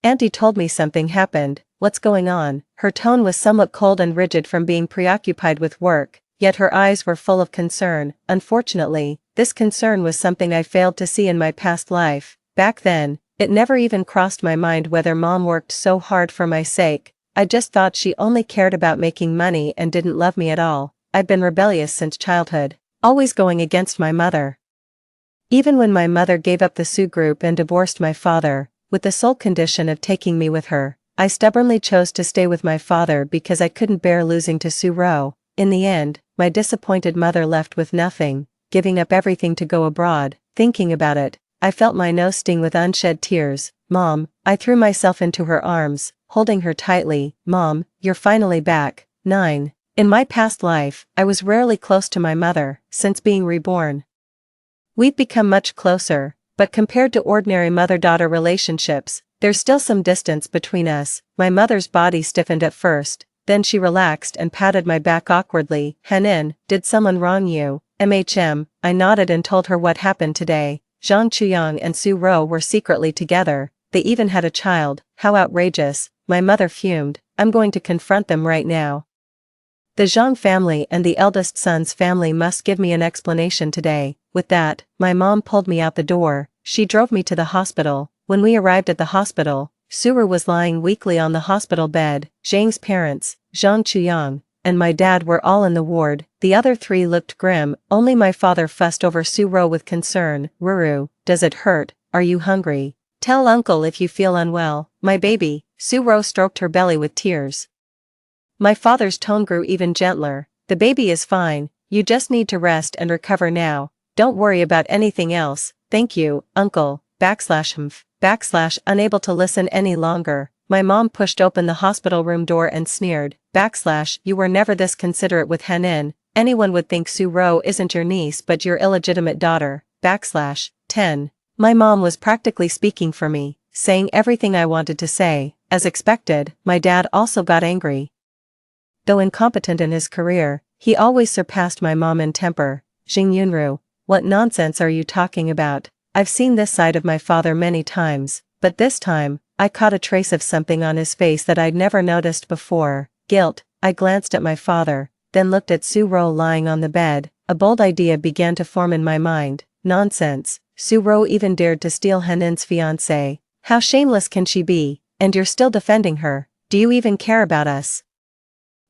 Speaker 1: Auntie told me something happened. What's going on? Her tone was somewhat cold and rigid from being preoccupied with work, yet her eyes were full of concern. Unfortunately, this concern was something I failed to see in my past life. Back then, it never even crossed my mind whether Mom worked so hard for my sake. I just thought she only cared about making money and didn't love me at all. I'd been rebellious since childhood, always going against my mother. Even when my mother gave up the Sioux group and divorced my father, with the sole condition of taking me with her, I stubbornly chose to stay with my father because I couldn't bear losing to Su-ro. In the end, my disappointed mother left with nothing, giving up everything to go abroad. Thinking about it, I felt my nose sting with unshed tears. Mom, I threw myself into her arms, holding her tightly. Mom, you're finally back. 9. In my past life, I was rarely close to my mother. Since being reborn, we've become much closer, but compared to ordinary mother-daughter relationships, there's still some distance between us. My mother's body stiffened at first, then she relaxed and patted my back awkwardly. Hanin, did someone wrong you? I nodded and told her what happened today. Zhang Chuyang and Su-ro were secretly together. They even had a child. How outrageous. My mother fumed. I'm going to confront them right now. The Zhang family and the eldest son's family must give me an explanation today. With that, my mom pulled me out the door. She drove me to the hospital. When we arrived at the hospital, Su-ro was lying weakly on the hospital bed. Zhang's parents, Zhang Chuyang, and my dad were all in the ward. The other three looked grim. Only my father fussed over Su-ro with concern. Ruru, does it hurt? Are you hungry? Tell uncle if you feel unwell. My baby. Su-ro stroked her belly with tears. My father's tone grew even gentler. The baby is fine. You just need to rest and recover now. Don't worry about anything else, thank you, uncle, unable to listen any longer. My mom pushed open the hospital room door and sneered, you were never this considerate with Hanin, anyone would think Su-ro isn't your niece but your illegitimate daughter, 10. My mom was practically speaking for me, saying everything I wanted to say. As expected, my dad also got angry. Though incompetent in his career, he always surpassed my mom in temper. Jing Yunru, what nonsense are you talking about? I've seen this side of my father many times, but this time, I caught a trace of something on his face that I'd never noticed before. Guilt. I glanced at my father, then looked at Su-ro lying on the bed. A bold idea began to form in my mind. Nonsense. Su-ro even dared to steal Hanin's fiancé. How shameless can she be? And you're still defending her. Do you even care about us?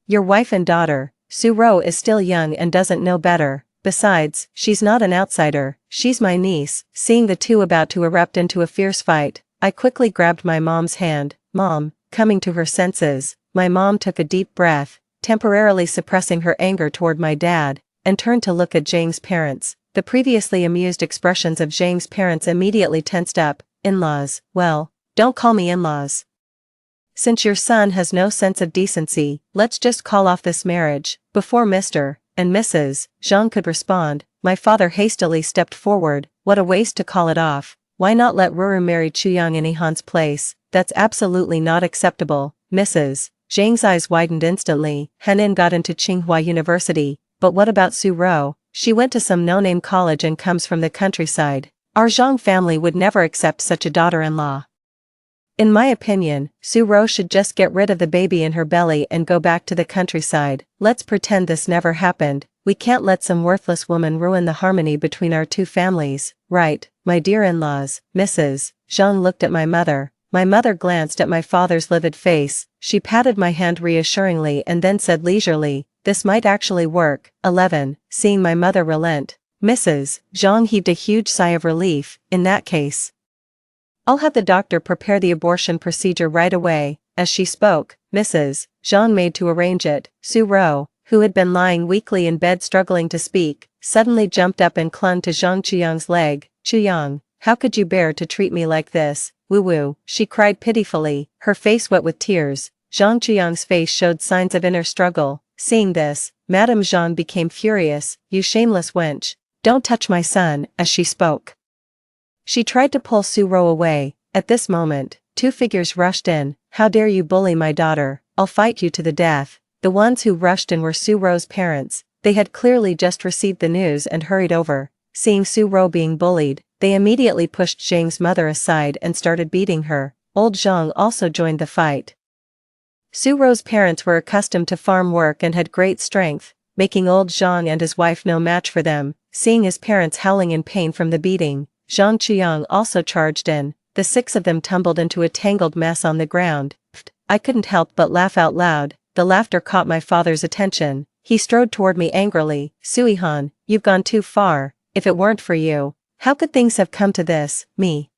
Speaker 1: Your wife and daughter. Su-ro is still young and doesn't know better. Besides, she's not an outsider, she's my niece. Seeing the two about to erupt into a fierce fight, I quickly grabbed my mom's hand. Mom, coming to her senses, my mom took a deep breath, temporarily suppressing her anger toward my dad, and turned to look at Zhang's parents. The previously amused expressions of Zhang's parents immediately tensed up. In-laws, well, don't call me in-laws. Since your son has no sense of decency, let's just call off this marriage. Before Mr. and Mrs. Zhang could respond, my father hastily stepped forward. What a waste to call it off. Why not let Ruru marry Chuyang in Ihan's place? That's absolutely not acceptable. Mrs. Zhang's eyes widened instantly. Hanin got into Tsinghua University, but what about Su-ro? She went to some no-name college and comes from the countryside. Our Zhang family would never accept such a daughter-in-law. In my opinion, Su-ro should just get rid of the baby in her belly and go back to the countryside. Let's pretend this never happened. We can't let some worthless woman ruin the harmony between our two families. Right, my dear in-laws. Mrs. Zhang looked at my mother. My mother glanced at my father's livid face. She patted my hand reassuringly and then said leisurely, this might actually work. 11. Seeing my mother relent, Mrs. Zhang heaved a huge sigh of relief. In that case, I'll have the doctor prepare the abortion procedure right away. As she spoke, Mrs. Zhang made to arrange it. Su-ro, who had been lying weakly in bed struggling to speak, suddenly jumped up and clung to Zhang Chuyang's leg. Chuyang, how could you bear to treat me like this? Woo-woo, she cried pitifully, her face wet with tears. Zhang Chuyang's face showed signs of inner struggle. Seeing this, Madame Zhang became furious. You shameless wench. Don't touch my son. As she spoke, she tried to pull Su-ro away. At this moment, two figures rushed in. How dare you bully my daughter? I'll fight you to the death. The ones who rushed in were Su-ro's parents. They had clearly just received the news and hurried over. Seeing Su-ro being bullied, they immediately pushed Zhang's mother aside and started beating her. Old Zhang also joined the fight. Su-ro's parents were accustomed to farm work and had great strength, making old Zhang and his wife no match for them. Seeing his parents howling in pain from the beating, Zhang Chuyang also charged in. The six of them tumbled into a tangled mess on the ground. I couldn't help but laugh out loud. The laughter caught my father's attention. He strode toward me angrily. Sui-han, you've gone too far. If it weren't for you, how could things have come to this? Me?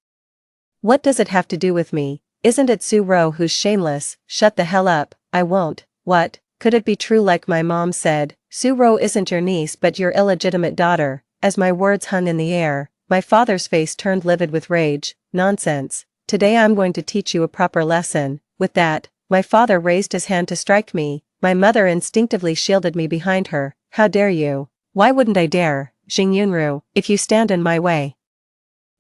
Speaker 1: What does it have to do with me? Isn't it Su-ro who's shameless? Shut the hell up. I won't. What? Could it be true like my mom said? Su-ro isn't your niece but your illegitimate daughter. As my words hung in the air, my father's face turned livid with rage. Nonsense. Today I'm going to teach you a proper lesson. With that, my father raised his hand to strike me. My mother instinctively shielded me behind her. How dare you? Why wouldn't I dare? Jing Yunru, if you stand in my way,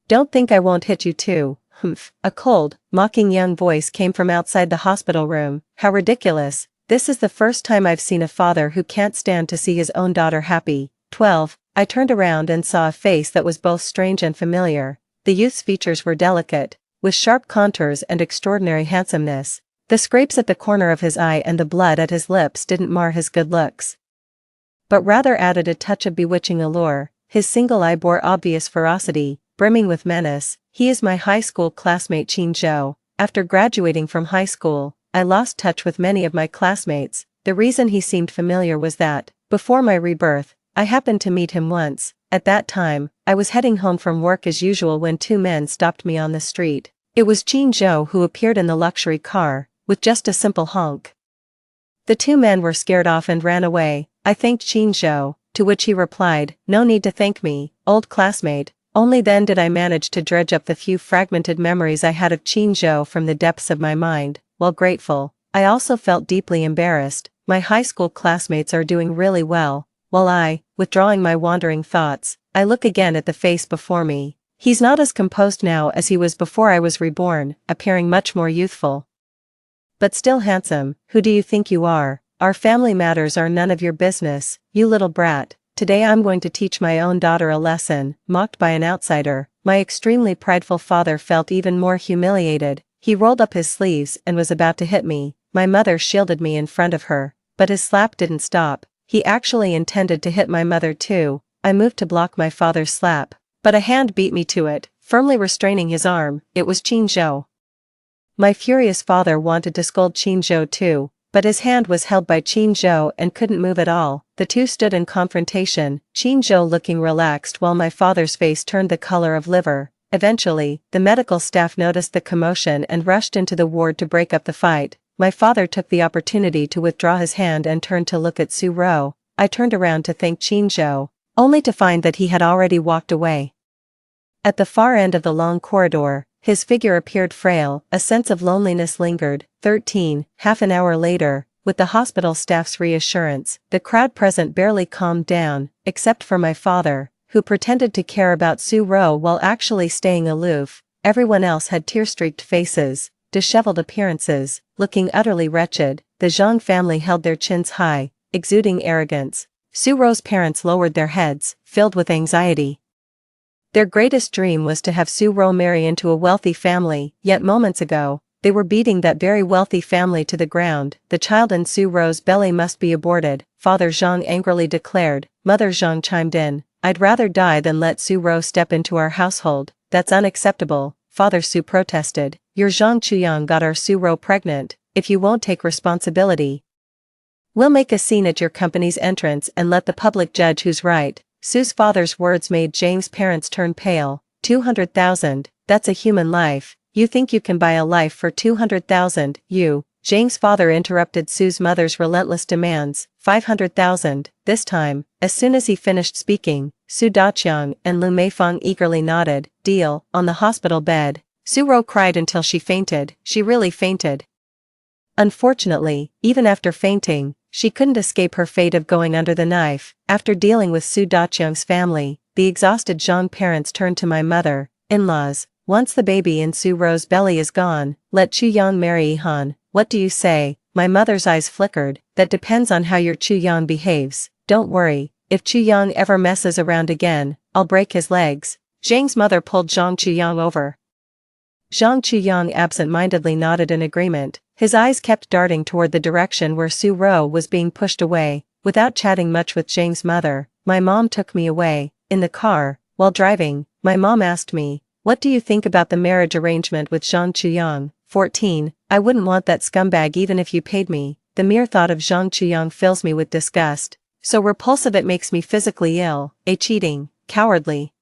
Speaker 1: don't think I won't hit you too. Humph. A cold, mocking young voice came from outside the hospital room. How ridiculous. This is the first time I've seen a father who can't stand to see his own daughter happy. 12. I turned around and saw a face that was both strange and familiar. The youth's features were delicate, with sharp contours and extraordinary handsomeness. The scrapes at the corner of his eye and the blood at his lips didn't mar his good looks, but rather added a touch of bewitching allure. His single eye bore obvious ferocity, brimming with menace. He is my high school classmate Qin Zhou. After graduating from high school, I lost touch with many of my classmates. The reason he seemed familiar was that, before my rebirth, I happened to meet him once. At that time, I was heading home from work as usual when two men stopped me on the street. It was Qin Zhou who appeared in the luxury car, with just a simple honk. The two men were scared off and ran away. I thanked Qin Zhou, to which he replied, "No need to thank me, old classmate." Only then did I manage to dredge up the few fragmented memories I had of Qingzhou from the depths of my mind. While grateful, I also felt deeply embarrassed. My high school classmates are doing really well, while I, withdrawing my wandering thoughts, I look again at the face before me. He's not as composed now as he was before I was reborn, appearing much more youthful. But still handsome. "Who do you think you are? Our family matters are none of your business, you little brat. Today I'm going to teach my own daughter a lesson." Mocked by an outsider, my extremely prideful father felt even more humiliated. He rolled up his sleeves and was about to hit me. My mother shielded me in front of her, but his slap didn't stop. He actually intended to hit my mother too. I moved to block my father's slap, but a hand beat me to it, firmly restraining his arm. It was Qingzhou. My furious father wanted to scold Qingzhou too, but his hand was held by Qingzhou and couldn't move at all. The two stood in confrontation, Qingzhou looking relaxed while my father's face turned the color of liver. Eventually, the medical staff noticed the commotion and rushed into the ward to break up the fight. My father took the opportunity to withdraw his hand and turned to look at Su Ro. I turned around to thank Qingzhou, only to find that he had already walked away. At the far end of the long corridor, his figure appeared frail. A sense of loneliness lingered. 13. Half an hour later, with the hospital staff's reassurance, the crowd present barely calmed down, except for my father, who pretended to care about Su Ro while actually staying aloof. Everyone else had tear-streaked faces, disheveled appearances, looking utterly wretched. The Zhang family held their chins high, exuding arrogance. Su Ro's parents lowered their heads, filled with anxiety. Their greatest dream was to have Su Ro marry into a wealthy family, yet moments ago, they were beating that very wealthy family to the ground. "The child in Su Ro's belly must be aborted," Father Zhang angrily declared. Mother Zhang chimed in, "I'd rather die than let Su Ro step into our household." "That's unacceptable," Father Su protested. "Your Zhang Chuyang got our Su Ro pregnant. If you won't take responsibility, we'll make a scene at your company's entrance and let the public judge who's right." Su's father's words made James' parents turn pale. 200,000, that's a human life. You think you can buy a life for 200,000, you? James' father interrupted Su's mother's relentless demands. 500,000, this time. As soon as he finished speaking, Su Daqiang and Lu Meifeng eagerly nodded. "Deal." On the hospital bed, Su Ro cried until she fainted. She really fainted. Unfortunately, even after fainting, she couldn't escape her fate of going under the knife. After dealing with Su Daqiang's family, the exhausted Zhang parents turned to my mother. "In-laws, once the baby in Su Ro's belly is gone, let Chu Yang marry Han. What do you say?" My mother's eyes flickered. "That depends on how your Chu Yang behaves. Don't worry, if Chu Yang ever messes around again, I'll break his legs." Zhang's mother pulled Zhang Chuyang over. Zhang Chuyang absent-mindedly nodded in agreement. His eyes kept darting toward the direction where Su Ro was being pushed away. Without chatting much with Zhang's mother, my mom took me away. In the car, while driving, my mom asked me, "What do you think about the marriage arrangement with Zhang Chuyang?" 14. I wouldn't want that scumbag even if you paid me. The mere thought of Zhang Chuyang fills me with disgust. So repulsive it makes me physically ill. A cheating, cowardly,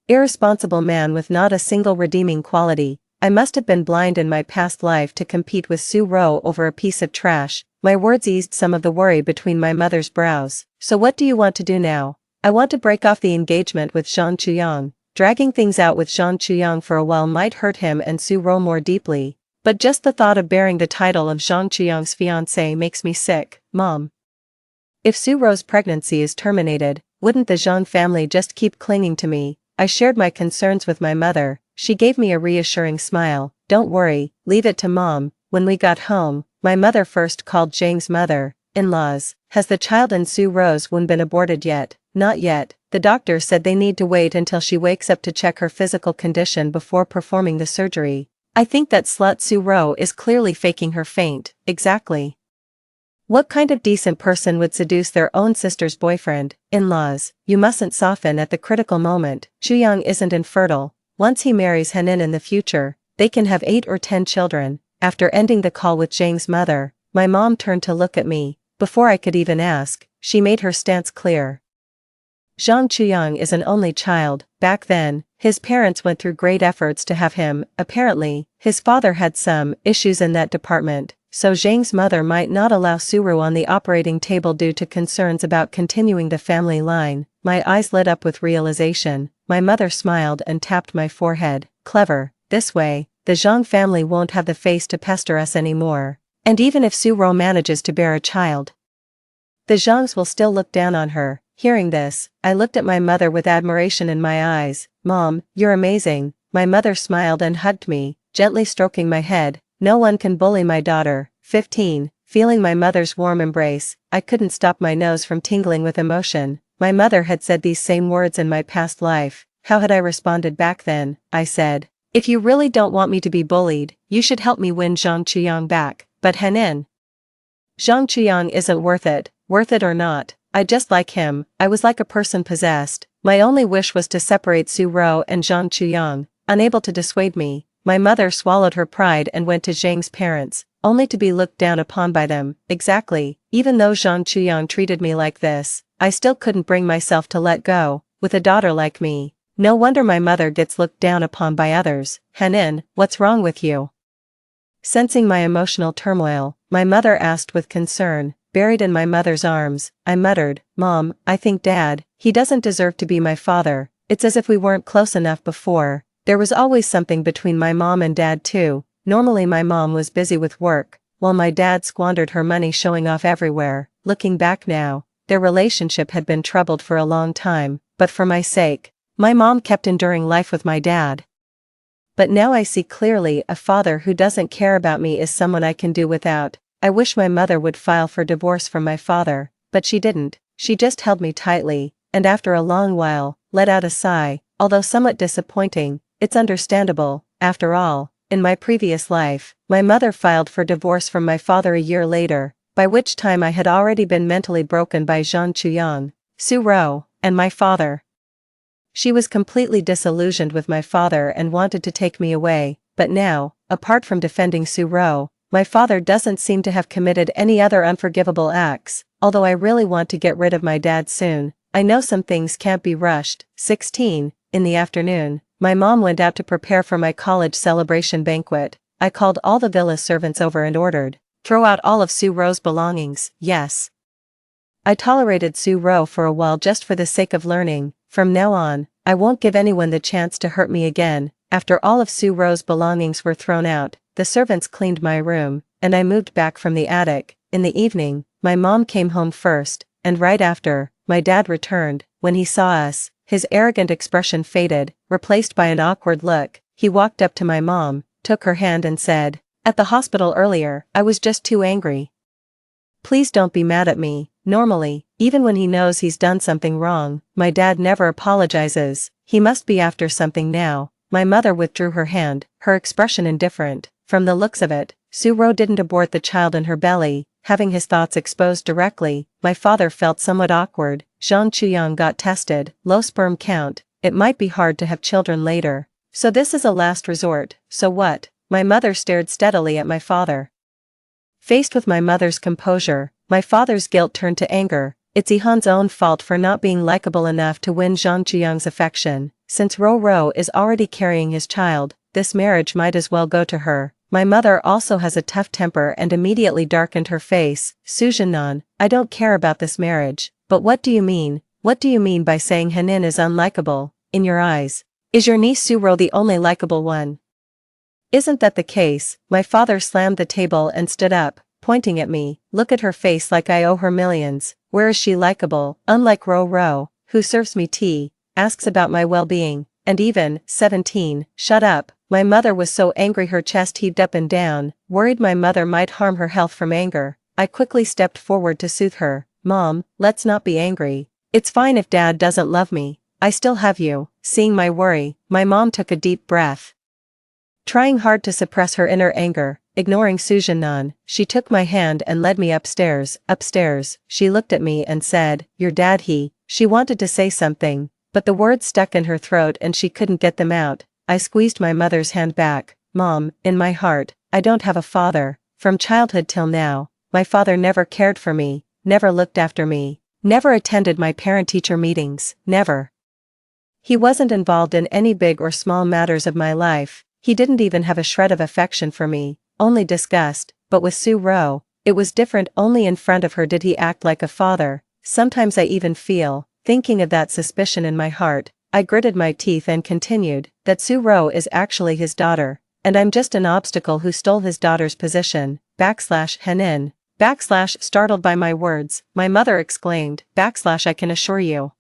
Speaker 1: irresponsible man with not a single redeeming quality. I must have been blind in my past life to compete with Su Ro over a piece of trash. My words eased some of the worry between my mother's brows. "So what do you want to do now?" "I want to break off the engagement with Zhang Chuyang. Dragging things out with Zhang Chuyang for a while might hurt him and Su Ro more deeply. But just the thought of bearing the title of Zhang Chuyang's fiancé makes me sick." "Mom, if Su Ro's pregnancy is terminated, wouldn't the Zhang family just keep clinging to me?" I shared my concerns with my mother. She gave me a reassuring smile. "Don't worry, leave it to Mom." When we got home, my mother first called James' mother. "In-laws, has the child in Su Ro's womb been aborted yet?" "Not yet. The doctor said they need to wait until she wakes up to check her physical condition before performing the surgery." "I think that slut Su Ro is clearly faking her faint." "Exactly. What kind of decent person would seduce their own sister's boyfriend?" "In-laws, you mustn't soften at the critical moment. Chuyang isn't infertile. Once he marries Henin in the future, they can have 8 or 10 children." After ending the call with James' mother, my mom turned to look at me. Before I could even ask, she made her stance clear. Zhang Chuyang is an only child. Back then, his parents went through great efforts to have him. Apparently, his father had some issues in that department, so Zhang's mother might not allow Suru on the operating table due to concerns about continuing the family line. My eyes lit up with realization. My mother smiled and tapped my forehead. Clever. This way, the Zhang family won't have the face to pester us anymore. And even if Suru manages to bear a child, the Zhangs will still look down on her. Hearing this, I looked at my mother with admiration in my eyes. Mom, you're amazing. My mother smiled and hugged me, gently stroking my head. No one can bully my daughter. 15. Feeling my mother's warm embrace, I couldn't stop my nose from tingling with emotion. My mother had said these same words in my past life. How had I responded back then? I said, if you really don't want me to be bullied, you should help me win Zhang Chuyang back. But Henin, Zhang Chuyang isn't worth it or not. I just like him. I was like a person possessed. My only wish was to separate Su Ro and Zhang Chuyang. Unable to dissuade me, my mother swallowed her pride and went to Zhang's parents, only to be looked down upon by them. Exactly. Even though Zhang Chuyang treated me like this, I still couldn't bring myself to let go, with a daughter like me. No wonder my mother gets looked down upon by others. Henin, what's wrong with you? Sensing my emotional turmoil, my mother asked with concern. Buried in my mother's arms, I muttered, Mom, I think Dad, he doesn't deserve to be my father. It's as if we weren't close enough before. There was always something between my mom and Dad too. Normally my mom was busy with work, while my dad squandered her money showing off everywhere. Looking back now, their relationship had been troubled for a long time, but for my sake, my mom kept enduring life with my dad. But now I see clearly, a father who doesn't care about me is someone I can do without. I wish my mother would file for divorce from my father, but she didn't. She just held me tightly, and after a long while, let out a sigh. Although somewhat disappointing, it's understandable. After all, in my previous life, my mother filed for divorce from my father a year later, by which time I had already been mentally broken by Zhang Chuyang, Su Ro, and my father. She was completely disillusioned with my father and wanted to take me away, but now, apart from defending Su Ro, my father doesn't seem to have committed any other unforgivable acts. Although I really want to get rid of my dad soon, I know some things can't be rushed. 16. In the afternoon, my mom went out to prepare for my college celebration banquet. I called all the villa servants over and ordered, throw out all of Su Ro's belongings. Yes. I tolerated Su Ro for a while just for the sake of learning. From now on, I won't give anyone the chance to hurt me again. After all of Su Ro's belongings were thrown out, the servants cleaned my room, and I moved back from the attic. In the evening, my mom came home first, and right after, my dad returned. When he saw us, his arrogant expression faded, replaced by an awkward look. He walked up to my mom, took her hand and said, at the hospital earlier, I was just too angry. Please don't be mad at me. Normally, even when he knows he's done something wrong, my dad never apologizes. He must be after something now. My mother withdrew her hand, her expression indifferent. From the looks of it, Su Ro didn't abort the child in her belly. Having his thoughts exposed directly, my father felt somewhat awkward. Zhang Chuyang got tested, low sperm count. It might be hard to have children later. So this is a last resort. So what? My mother stared steadily at my father. Faced with my mother's composure, my father's guilt turned to anger. It's Ihan's own fault for not being likable enough to win Zhang Chuyang's affection. Since Ro is already carrying his child, this marriage might as well go to her. My mother also has a tough temper and immediately darkened her face. Su Zhenan, I don't care about this marriage. But what do you mean? What do you mean by saying Henin is unlikable? In your eyes, is your niece Su Ro the only likable one? Isn't that the case? My father slammed the table and stood up, pointing at me. Look at her face like I owe her millions. Where is she likable? Unlike Ro, who serves me tea, asks about my well-being, and even, 17, shut up. My mother was so angry her chest heaved up and down, worried my mother might harm her health from anger. I quickly stepped forward to soothe her. Mom, let's not be angry. It's fine if Dad doesn't love me. I still have you. Seeing my worry, my mom took a deep breath. Trying hard to suppress her inner anger, ignoring Su Zhenan, she took my hand and led me upstairs. Upstairs, she looked at me and said, your dad She wanted to say something, but the words stuck in her throat and she couldn't get them out. I squeezed my mother's hand back. Mom, in my heart, I don't have a father. From childhood till now, my father never cared for me, never looked after me, never attended my parent-teacher meetings, never. He wasn't involved in any big or small matters of my life. He didn't even have a shred of affection for me, only disgust. but with Su Ro, it was different. Only in front of her did he act like a father. Sometimes I even feel, thinking of that suspicion in my heart, I gritted my teeth and continued, that Su Ro is actually his daughter, and I'm just an obstacle who stole his daughter's position, Henin. Startled by my words, my mother exclaimed, I can assure you.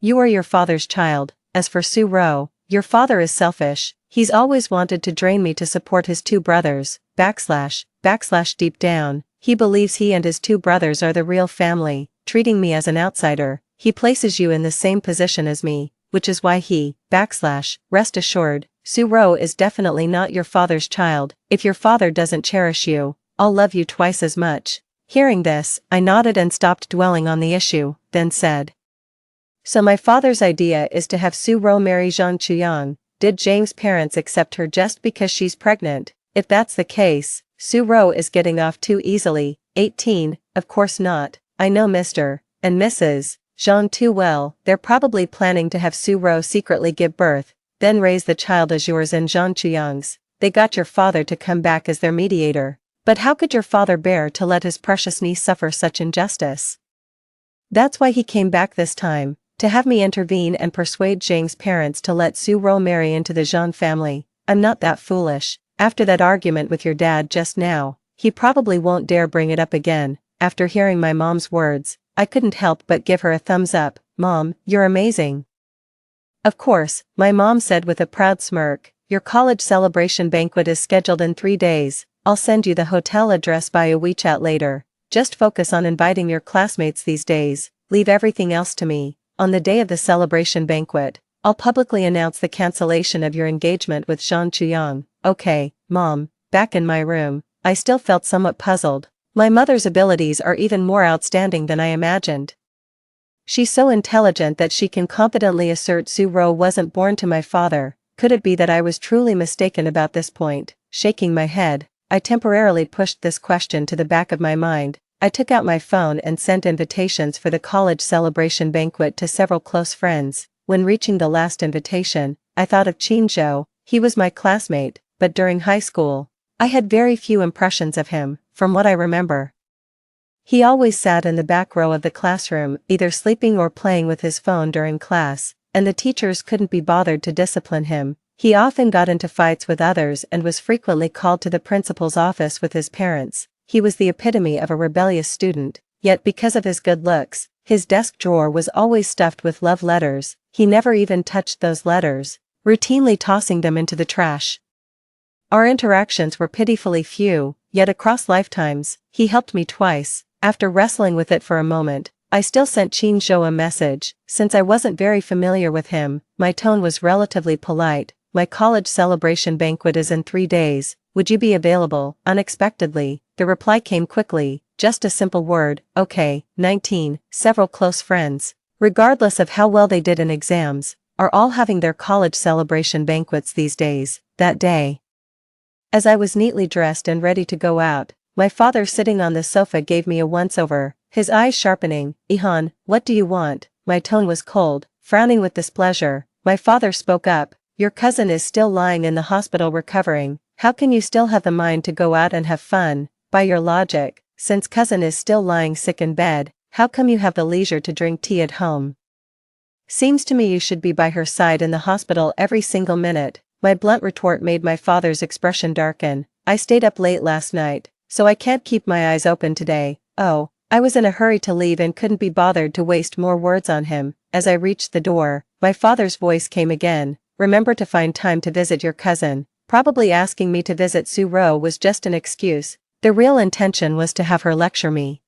Speaker 1: You are your father's child. As for Su Ro, your father is selfish. He's always wanted to drain me to support his two brothers, deep down, he believes he and his two brothers are the real family, treating me as an outsider. He places you in the same position as me, which is why he, rest assured, Su Ro is definitely not your father's child. If your father doesn't cherish you, I'll love you twice as much. Hearing this, I nodded and stopped dwelling on the issue, then said. So my father's idea is to have Su Ro marry Zhang Chuyang. Did James' parents accept her just because she's pregnant? If that's the case, Su Ro is getting off too easily. 18, of course not. I know Mr. and Mrs. Zhang too well. They're probably planning to have Su Ro secretly give birth, then raise the child as yours and Zhang Chuyang's. They got your father to come back as their mediator. But how could your father bear to let his precious niece suffer such injustice? That's why he came back this time, to have me intervene and persuade James' parents to let Su Ro marry into the Zhang family. I'm not that foolish. After that argument with your dad just now, he probably won't dare bring it up again. After hearing my mom's words, I couldn't help but give her a thumbs up. Mom, you're amazing. Of course, my mom said with a proud smirk, your college celebration banquet is scheduled in 3 days. I'll send you the hotel address via WeChat later. Just focus on inviting your classmates these days. Leave everything else to me. On the day of the celebration banquet, I'll publicly announce the cancellation of your engagement with Zhang Chuyang. Okay, Mom. Back in my room, I still felt somewhat puzzled. My mother's abilities are even more outstanding than I imagined. She's so intelligent that she can confidently assert Su Ro wasn't born to my father. Could it be that I was truly mistaken about this point? Shaking my head, I temporarily pushed this question to the back of my mind. I took out my phone and sent invitations for the college celebration banquet to several close friends. When reaching the last invitation, I thought of Qin Zhou. He was my classmate, but during high school, I had very few impressions of him, from what I remember. He always sat in the back row of the classroom, either sleeping or playing with his phone during class, and the teachers couldn't be bothered to discipline him. He often got into fights with others and was frequently called to the principal's office with his parents. He was the epitome of a rebellious student, yet because of his good looks, his desk drawer was always stuffed with love letters. He never even touched those letters, routinely tossing them into the trash. Our interactions were pitifully few, yet across lifetimes, he helped me twice. After wrestling with it for a moment, I still sent Qin Zhou a message. Since I wasn't very familiar with him, my tone was relatively polite. My college celebration banquet is in 3 days. Would you be available? Unexpectedly, the reply came quickly, just a simple word, okay. 19. Several close friends, regardless of how well they did in exams, are all having their college celebration banquets these days. That day, as I was neatly dressed and ready to go out, my father sitting on the sofa gave me a once-over, his eyes sharpening. Ihan, what do you want? My tone was cold, frowning with displeasure. My father spoke up. Your cousin is still lying in the hospital recovering. How can you still have the mind to go out and have fun? By your logic, since cousin is still lying sick in bed, how come you have the leisure to drink tea at home? Seems to me you should be by her side in the hospital every single minute. My blunt retort made my father's expression darken. I stayed up late last night, so I can't keep my eyes open today. Oh, I was in a hurry to leave and couldn't be bothered to waste more words on him. As I reached the door, my father's voice came again. Remember to find time to visit your cousin. Probably asking me to visit Su Ro was just an excuse. The real intention was to have her lecture me.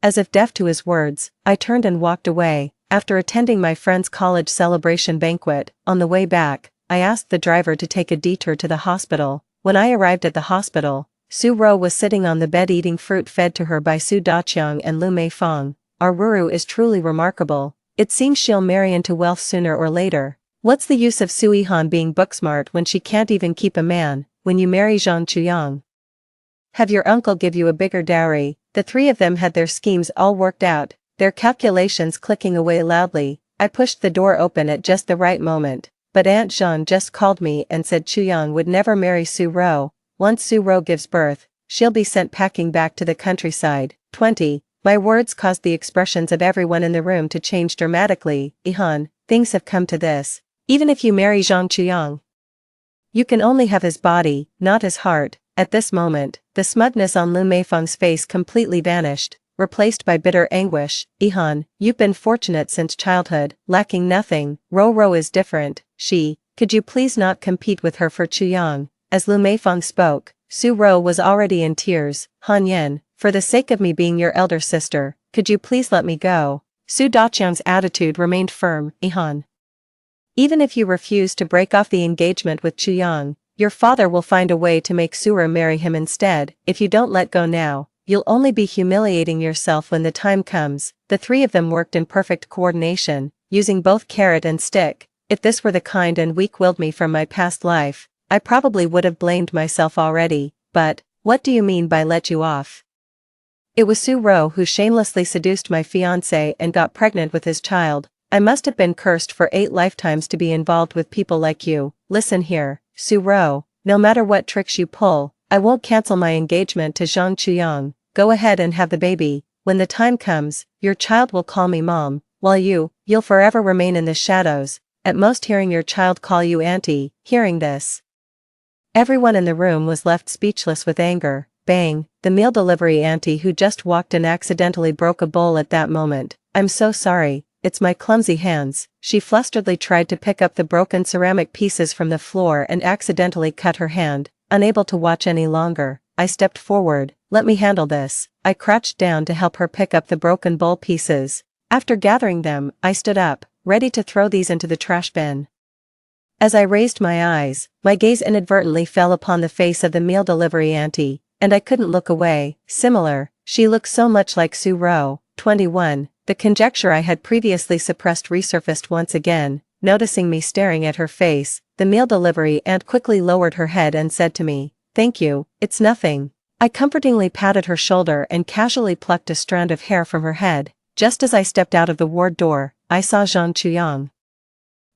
Speaker 1: As if deaf to his words, I turned and walked away. After attending my friend's college celebration banquet, on the way back, I asked the driver to take a detour to the hospital. When I arrived at the hospital, Su Ro was sitting on the bed eating fruit fed to her by Su Daqiang and Lu Meifeng. Our Ruru is truly remarkable. It seems she'll marry into wealth sooner or later. What's the use of Su Yihan being book-smart when she can't even keep a man, when you marry Zhang Chuyang? Have your uncle give you a bigger dowry. The three of them had their schemes all worked out, their calculations clicking away loudly. I pushed the door open at just the right moment, but Aunt Zhang just called me and said Chuyang would never marry Su Ro. Once Su Ro gives birth, she'll be sent packing back to the countryside. 20. My words caused the expressions of everyone in the room to change dramatically. Ihan, things have come to this. Even if you marry Zhang Chuyang, you can only have his body, not his heart. At this moment, the smugness on Lu Meifeng's face completely vanished, replaced by bitter anguish. Ihan, you've been fortunate since childhood, lacking nothing. Ro is different. Could you please not compete with her for Chuyang? As Lu Meifeng spoke, Su Ro was already in tears. Han Yen, for the sake of me being your elder sister, could you please let me go? Su Daqiang's attitude remained firm. Ihan, even if you refuse to break off the engagement with Chuyang, your father will find a way to make Sura marry him instead. If you don't let go now, you'll only be humiliating yourself when the time comes. The three of them worked in perfect coordination, using both carrot and stick. If this were the kind and weak-willed me from my past life, I probably would have blamed myself already. But, what do you mean by let you off? It was Su Ro who shamelessly seduced my fiancé and got pregnant with his child. I must have been cursed for 8 lifetimes to be involved with people like you. Listen here, Su Ro, no matter what tricks you pull, I won't cancel my engagement to Zhang Chuyang. Go ahead and have the baby. When the time comes, your child will call me mom, while you'll forever remain in the shadows, at most hearing your child call you auntie. Hearing this, everyone in the room was left speechless with anger. Bang, the meal delivery auntie who just walked in accidentally broke a bowl at that moment. I'm so sorry. It's my clumsy hands. She flusteredly tried to pick up the broken ceramic pieces from the floor and accidentally cut her hand. Unable to watch any longer, I stepped forward. Let me handle this. I crouched down to help her pick up the broken bowl pieces. After gathering them, I stood up, ready to throw these into the trash bin. As I raised my eyes, my gaze inadvertently fell upon the face of the meal delivery auntie, and I couldn't look away. Similar, she looked so much like Su Ro. 21. The conjecture I had previously suppressed resurfaced once again. Noticing me staring at her face, the meal delivery aunt quickly lowered her head and said to me, "Thank you, it's nothing." I comfortingly patted her shoulder and casually plucked a strand of hair from her head. Just as I stepped out of the ward door, I saw Zhang Chuyang.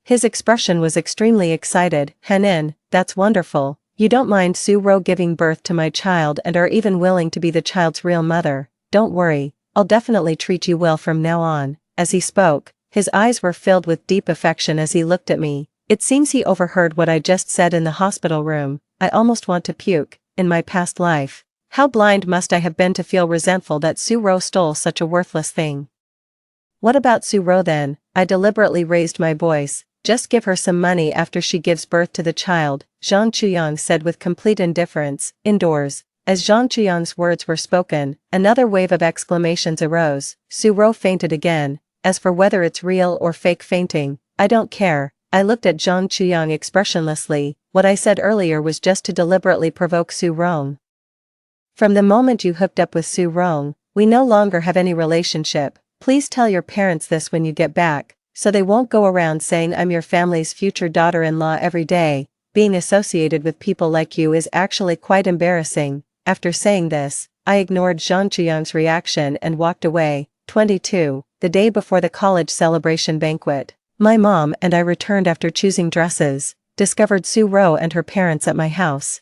Speaker 1: His expression was extremely excited. Hanin, that's wonderful. You don't mind Su Ro giving birth to my child and are even willing to be the child's real mother. Don't worry. I'll definitely treat you well from now on. As he spoke, his eyes were filled with deep affection as he looked at me. It seems he overheard what I just said in the hospital room. I almost want to puke. In my past life, how blind must I have been to feel resentful that Su Ro stole such a worthless thing? What about Su Ro then? I deliberately raised my voice. Just give her some money after she gives birth to the child, Zhang Chuyang said with complete indifference. Indoors, as Zhang Chuyang's words were spoken, another wave of exclamations arose. Su Ro fainted again. As for whether it's real or fake fainting, I don't care. I looked at Zhang Chuyang expressionlessly. What I said earlier was just to deliberately provoke Su Rong. From the moment you hooked up with Su Rong, we no longer have any relationship. Please tell your parents this when you get back, so they won't go around saying I'm your family's future daughter-in-law every day. Being associated with people like you is actually quite embarrassing. After saying this, I ignored Zhang Chuyang's reaction and walked away. 22. The day before the college celebration banquet, my mom and I returned after choosing dresses, discovered Su Ro and her parents at my house.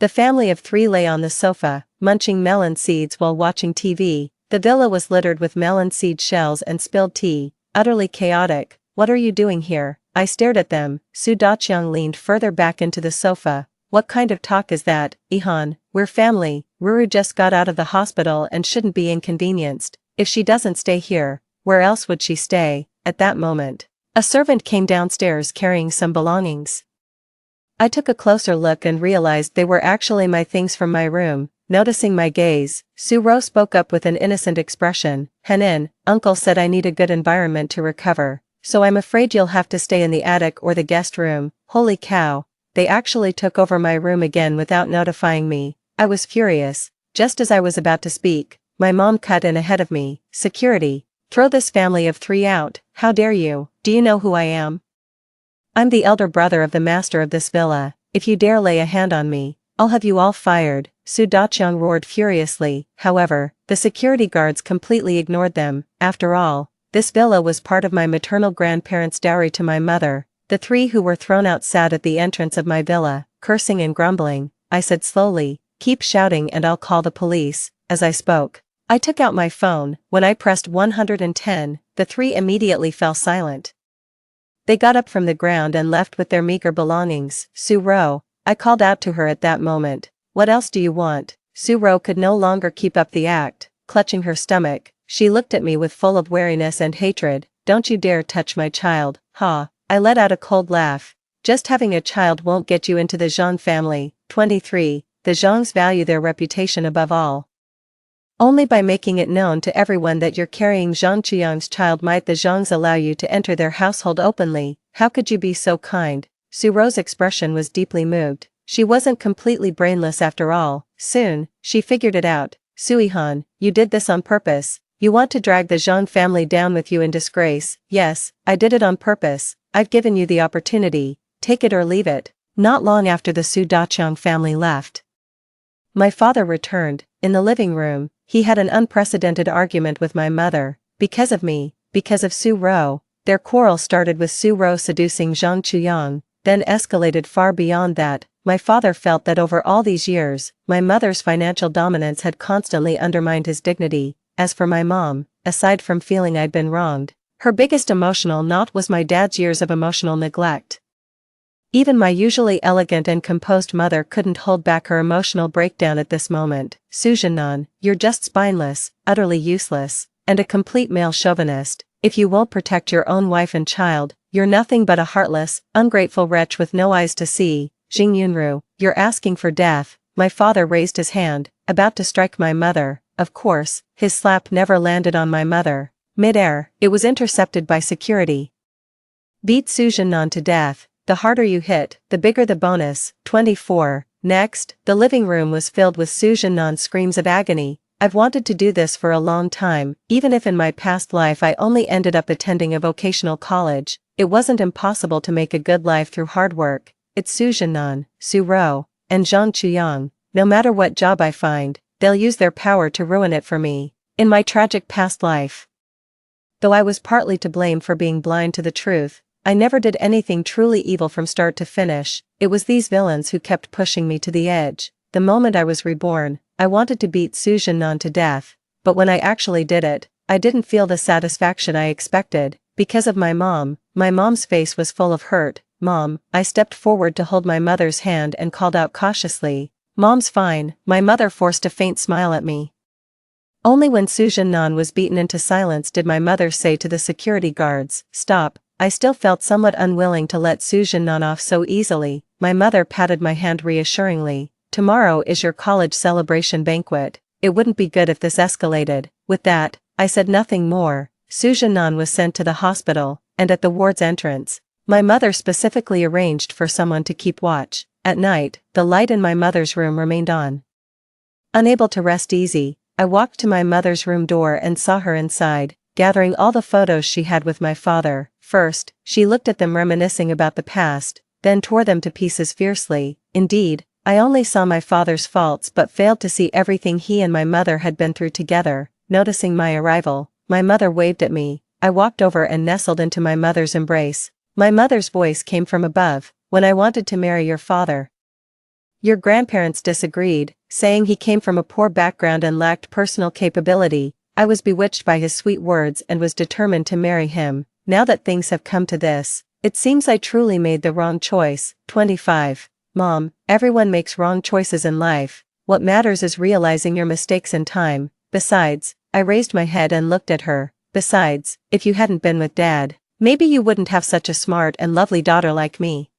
Speaker 1: The family of 3 lay on the sofa, munching melon seeds while watching TV. The villa was littered with melon seed shells and spilled tea, utterly chaotic. What are you doing here? I stared at them. Su Daqiang leaned further back into the sofa. What kind of talk is that, Ihan? We're family. Ruru just got out of the hospital and shouldn't be inconvenienced. If she doesn't stay here, where else would she stay? At that moment, a servant came downstairs carrying some belongings. I took a closer look and realized they were actually my things from my room. Noticing my gaze, Su Ro spoke up with an innocent expression. Hanin, Uncle said I need a good environment to recover, so I'm afraid you'll have to stay in the attic or the guest room. Holy cow. They actually took over my room again without notifying me. I was furious. Just as I was about to speak, my mom cut in ahead of me. Security. Throw this family of 3 out. How dare you? Do you know who I am? I'm the elder brother of the master of this villa. If you dare lay a hand on me, I'll have you all fired. Su Daqiang roared furiously. However, the security guards completely ignored them. After all, this villa was part of my maternal grandparents' dowry to my mother. The 3 who were thrown out sat at the entrance of my villa, cursing and grumbling. I said slowly, keep shouting and I'll call the police." As I spoke, I took out my phone. When I pressed 110, the three immediately fell silent. They got up from the ground and left with their meager belongings. "Sue-ro," I called out to her at that moment. "What else do you want?" Sue-ro could no longer keep up the act. Clutching her stomach, she looked at me with full of wariness and hatred. "Don't you dare touch my child." "Ha." I let out a cold laugh. "Just having a child won't get you into the Zhang family." 23. The Zhangs value their reputation above all. Only by making it known to everyone that you're carrying Zhang Chuyang's child might the Zhangs allow you to enter their household openly. "How could you be so kind?" Sue-ro's expression was deeply moved. She wasn't completely brainless after all. Soon, she figured it out. "Sui-han, you did this on purpose. You want to drag the Zhang family down with you in disgrace." "Yes, I did it on purpose. I've given you the opportunity. Take it or leave it." Not long after the Su Daqiang family left, my father returned. In the living room, he had an unprecedented argument with my mother. Because of me, because of Sue-ro. Their quarrel started with Sue-ro seducing Zhang Chuyang, then escalated far beyond that. My father felt that over all these years, my mother's financial dominance had constantly undermined his dignity. As for my mom, aside from feeling I'd been wronged, her biggest emotional knot was my dad's years of emotional neglect. Even my usually elegant and composed mother couldn't hold back her emotional breakdown at this moment. "Su Zhannan, you're just spineless, utterly useless, and a complete male chauvinist. If you won't protect your own wife and child, you're nothing but a heartless, ungrateful wretch with no eyes to see. Jing Yunru, you're asking for death." My father raised his hand, about to strike my mother. Of course, his slap never landed on my mother. Mid-air, it was intercepted by security. "Beat Su Zhannan to death. The harder you hit, the bigger the bonus." 24. Next, the living room was filled with Su Zhannan's screams of agony. "I've wanted to do this for a long time, even if in my past life I only ended up attending a vocational college. It wasn't impossible to make a good life through hard work. It's Su Zhannan, Sue-ro, and Zhang Chuyang. No matter what job I find, they'll use their power to ruin it for me. In my tragic past life, though I was partly to blame for being blind to the truth, I never did anything truly evil from start to finish. It was these villains who kept pushing me to the edge. The moment I was reborn, I wanted to beat Su Zhannan to death, but when I actually did it, I didn't feel the satisfaction I expected. Because of my mom's face was full of hurt. "Mom," I stepped forward to hold my mother's hand and called out cautiously. "Mom's fine." My mother forced a faint smile at me. Only when Su Zhannan was beaten into silence did my mother say to the security guards, "Stop." I still felt somewhat unwilling to let Su Zhannan off so easily. My mother patted my hand reassuringly. "Tomorrow is your college celebration banquet. It wouldn't be good if this escalated." With that, I said nothing more. Su Zhannan was sent to the hospital, and at the ward's entrance, my mother specifically arranged for someone to keep watch. At night, the light in my mother's room remained on. Unable to rest easy, I walked to my mother's room door and saw her inside, gathering all the photos she had with my father. First, she looked at them reminiscing about the past, then tore them to pieces fiercely. Indeed, I only saw my father's faults but failed to see everything he and my mother had been through together. Noticing my arrival, my mother waved at me. I walked over and nestled into my mother's embrace. My mother's voice came from above. "When I wanted to marry your father, your grandparents disagreed, saying he came from a poor background and lacked personal capability. I was bewitched by his sweet words and was determined to marry him. Now that things have come to this, it seems I truly made the wrong choice." 25. Mom, everyone makes wrong choices in life. What matters is realizing your mistakes in time. Besides, I raised my head and looked at her. Besides, if you hadn't been with Dad, maybe you wouldn't have such a smart and lovely daughter like me.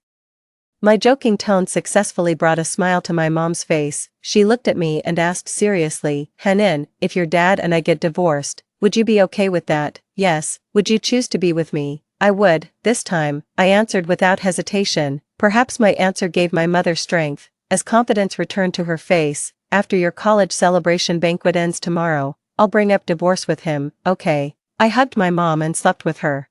Speaker 1: My joking tone successfully brought a smile to my mom's face. She looked at me and asked seriously, "Hanin, if your dad and I get divorced, would you be okay with that?" "Yes." "Would you choose to be with me?" "I would." This time, I answered without hesitation. Perhaps my answer gave my mother strength, as confidence returned to her face. "After your college celebration banquet ends tomorrow, I'll bring up divorce with him." "Okay." I hugged my mom and slept with her.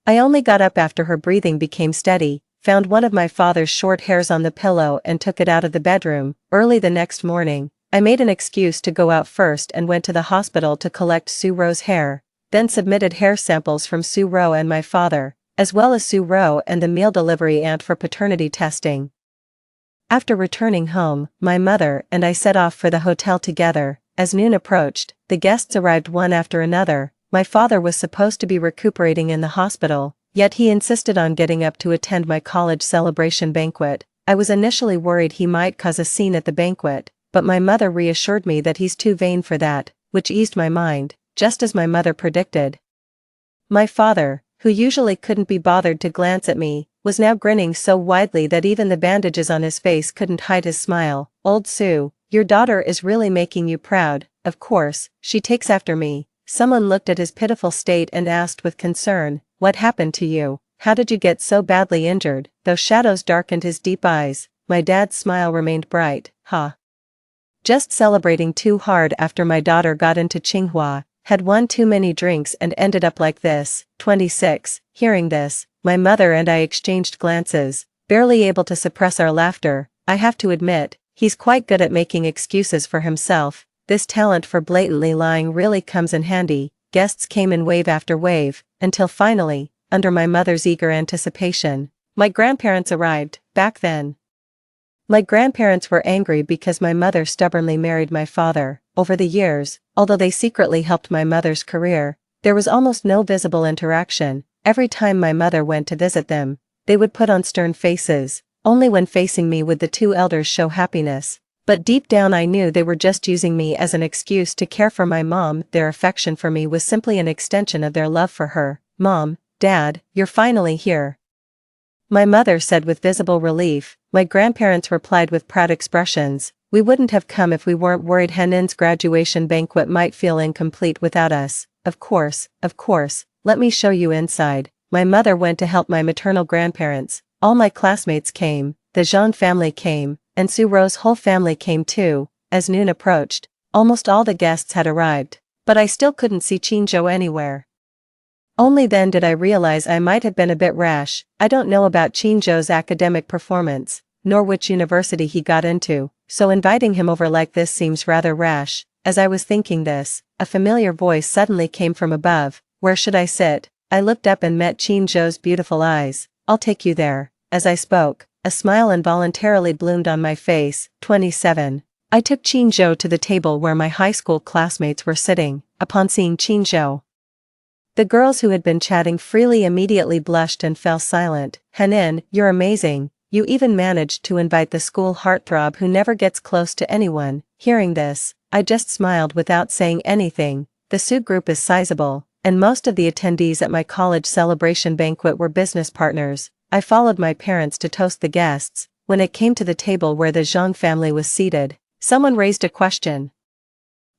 Speaker 1: I only got up after her breathing became steady, found one of my father's short hairs on the pillow and took it out of the bedroom. Early the next morning, I made an excuse to go out first and went to the hospital to collect Sue-ro's hair, then submitted hair samples from Sue-ro and my father, as well as Sue-ro and the meal delivery aunt for paternity testing. After returning home, my mother and I set off for the hotel together. As noon approached, the guests arrived one after another. My father was supposed to be recuperating in the hospital, yet he insisted on getting up to attend my college celebration banquet. I was initially worried he might cause a scene at the banquet, but my mother reassured me that he's too vain for that, which eased my mind, just as my mother predicted. My father, who usually couldn't be bothered to glance at me, was now grinning so widely that even the bandages on his face couldn't hide his smile. "Old Sue, your daughter is really making you proud. Of course, she takes after me." Someone looked at his pitiful state and asked with concern, "What happened to you? How did you get so badly injured?" Though shadows darkened his deep eyes, my dad's smile remained bright. Just celebrating too hard after my daughter got into Tsinghua, had one too many drinks and ended up like this." 26. Hearing this, my mother and I exchanged glances, barely able to suppress our laughter. I have to admit, he's quite good at making excuses for himself. This talent for blatantly lying really comes in handy. Guests came in wave after wave, until finally, under my mother's eager anticipation, my grandparents arrived. Back then, my grandparents were angry because my mother stubbornly married my father. Over the years, although they secretly helped my mother's career, there was almost no visible interaction. Every time my mother went to visit them, they would put on stern faces. Only when facing me would the two elders show happiness. But deep down I knew they were just using me as an excuse to care for my mom. Their affection for me was simply an extension of their love for her. "Mom, Dad, you're finally here," my mother said with visible relief. My grandparents replied with proud expressions, "We wouldn't have come if we weren't worried Hanin's graduation banquet might feel incomplete without us." Of course, let me show you inside." My mother went to help my maternal grandparents. All my classmates came, the Zhang family came, and Su Ro's whole family came too. As noon approached, almost all the guests had arrived, but I still couldn't see Qingzhou anywhere. Only then did I realize I might have been a bit rash. I don't know about Qingzhou's academic performance, nor which university he got into, so inviting him over like this seems rather rash. As I was thinking this, a familiar voice suddenly came from above. "Where should I sit?" I looked up and met Qingzhou's beautiful eyes. "I'll take you there." As I spoke, a smile involuntarily bloomed on my face. 27. I took Qingzhou to the table where my high school classmates were sitting. Upon seeing Qingzhou, the girls who had been chatting freely immediately blushed and fell silent. "Hanin, you're amazing. You even managed to invite the school heartthrob who never gets close to anyone." Hearing this, I just smiled without saying anything. The Su group is sizable, and most of the attendees at my college celebration banquet were business partners. I followed my parents to toast the guests. When it came to the table where the Zhang family was seated, someone raised a question.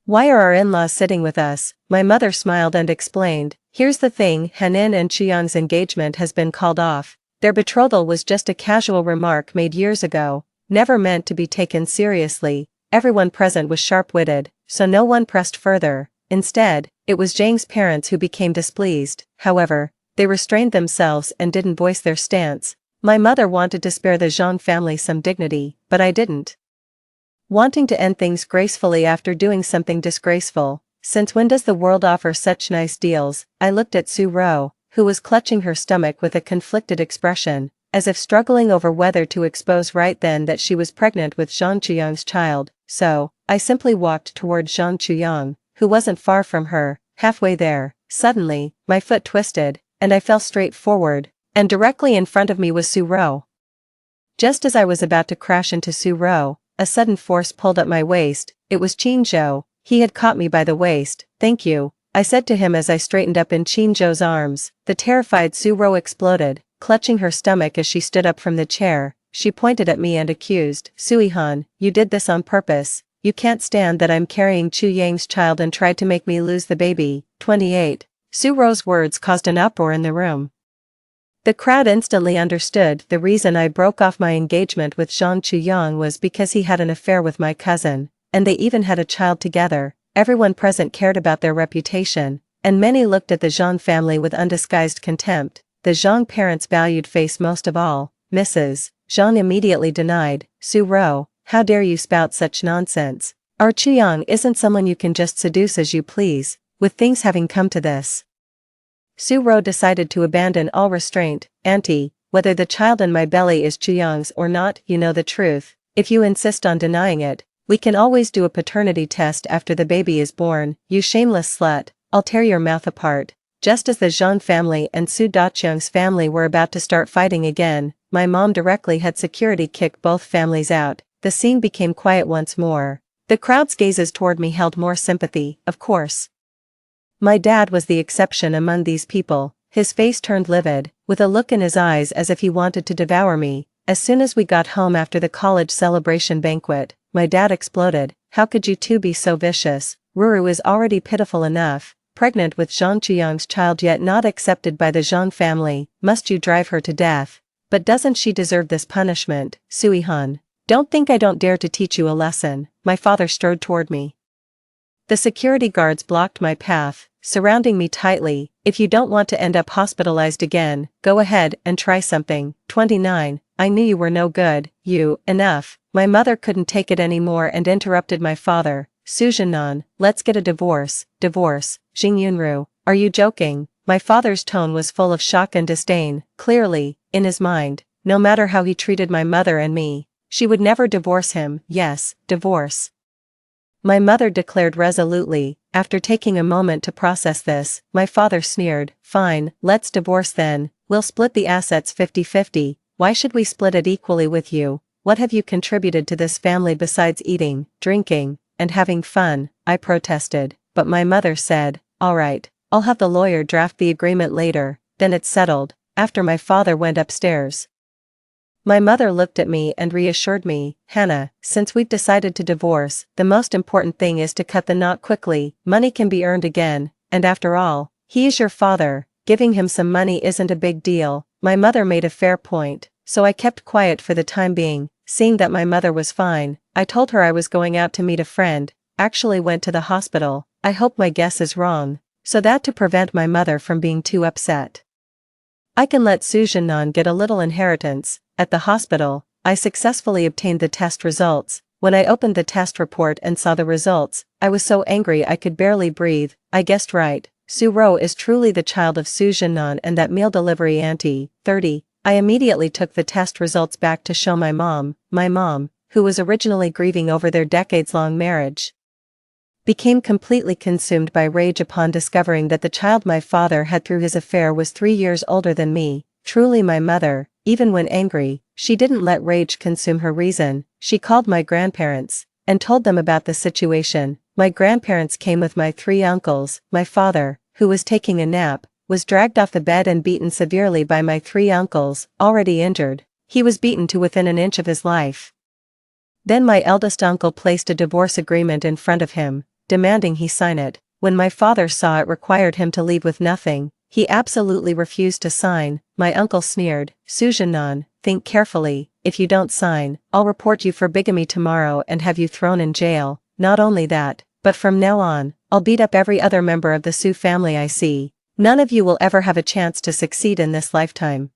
Speaker 1: "Why are our in-laws sitting with us?" My mother smiled and explained, "Here's the thing, Hanin and Chuyang's engagement has been called off. Their betrothal was just a casual remark made years ago, never meant to be taken seriously." Everyone present was sharp-witted, so no one pressed further. Instead, it was Zhang's parents who became displeased. However, they restrained themselves and didn't voice their stance. My mother wanted to spare the Zhang family some dignity, but I didn't. Wanting to end things gracefully after doing something disgraceful. Since when does the world offer such nice deals? I looked at Su Ro, who was clutching her stomach with a conflicted expression, as if struggling over whether to expose right then that she was pregnant with Zhang Chuyang's child. So, I simply walked toward Zhang Chuyang, who wasn't far from her. Halfway there, suddenly, my foot twisted, and I fell straight forward, and directly in front of me was Su Ro. Just as I was about to crash into Su Ro, a sudden force pulled at my waist. It was Qingzhou. He had caught me by the waist. "Thank you," I said to him as I straightened up in Qingzhou's arms. The terrified Su Ro exploded, clutching her stomach as she stood up from the chair. She pointed at me and accused, "Suihan, you did this on purpose. You can't stand that I'm carrying Chu Yang's child and tried to make me lose the baby." 28. Su Ro's words caused an uproar in the room. The crowd instantly understood the reason I broke off my engagement with Zhang Chuyang was because he had an affair with my cousin, and they even had a child together. Everyone present cared about their reputation, and many looked at the Zhang family with undisguised contempt. The Zhang parents valued face most of all. Mrs. Zhang immediately denied. "Su Ro, how dare you spout such nonsense? Our Chuyang isn't someone you can just seduce as you please." With things having come to this, Su Ro decided to abandon all restraint. "Auntie, whether the child in my belly is Chuyang's or not, you know the truth. If you insist on denying it, we can always do a paternity test after the baby is born, you shameless slut, I'll tear your mouth apart. Just as the Zhang family and Su Daqiang's family were about to start fighting again, my mom directly had security kick both families out. The scene became quiet once more. The crowd's gazes toward me held more sympathy, of course. My dad was the exception among these people. His face turned livid, with a look in his eyes as if he wanted to devour me. As soon as we got home after the college celebration banquet, my dad exploded. How could you two be so vicious? Ruru is already pitiful enough, pregnant with Zhang Chuyang's child yet not accepted by the Zhang family. Must you drive her to death? But doesn't she deserve this punishment, Sui-han? Don't think I don't dare to teach you a lesson. My father strode toward me. The security guards blocked my path, surrounding me tightly. If you don't want to end up hospitalized again, go ahead and try something. 29. I knew you were no good, enough. My mother couldn't take it anymore and interrupted my father. Sujanan, let's get a divorce. Divorce, Jing Yunru, are you joking? My father's tone was full of shock and disdain. Clearly, in his mind, no matter how he treated my mother and me, she would never divorce him. Yes, divorce. My mother declared resolutely. After taking a moment to process this, my father sneered. Fine, let's divorce then. We'll split the assets 50-50. Why should we split it equally with you? What have you contributed to this family besides eating, drinking, and having fun? I protested, but my mother said, all right, I'll have the lawyer draft the agreement later. Then it's settled. After my father went upstairs, my mother looked at me and reassured me, Hannah, since we've decided to divorce, the most important thing is to cut the knot quickly. Money can be earned again, and after all, he is your father, giving him some money isn't a big deal. My mother made a fair point, so I kept quiet for the time being. Seeing that my mother was fine, I told her I was going out to meet a friend, actually went to the hospital. I hope my guess is wrong, so that to prevent my mother from being too upset, I can let Sujanan get a little inheritance. At the hospital, I successfully obtained the test results. When I opened the test report and saw the results, I was so angry I could barely breathe. I guessed right. Su Ro is truly the child of Sujanan and that meal delivery auntie. 30. I immediately took the test results back to show my mom, who was originally grieving over their decades-long marriage, became completely consumed by rage upon discovering that the child my father had through his affair was 3 years older than me. Truly my mother, even when angry, she didn't let rage consume her reason. She called my grandparents, and told them about the situation. My grandparents came with my 3 uncles. My father, who was taking a nap, was dragged off the bed and beaten severely by my 3 uncles, already injured. He was beaten to within an inch of his life. Then my eldest uncle placed a divorce agreement in front of him, demanding he sign it. When my father saw it required him to leave with nothing, he absolutely refused to sign. My uncle sneered, Sujanan, think carefully, if you don't sign, I'll report you for bigamy tomorrow and have you thrown in jail. Not only that, but from now on, I'll beat up every other member of the Su family I see. None of you will ever have a chance to succeed in this lifetime.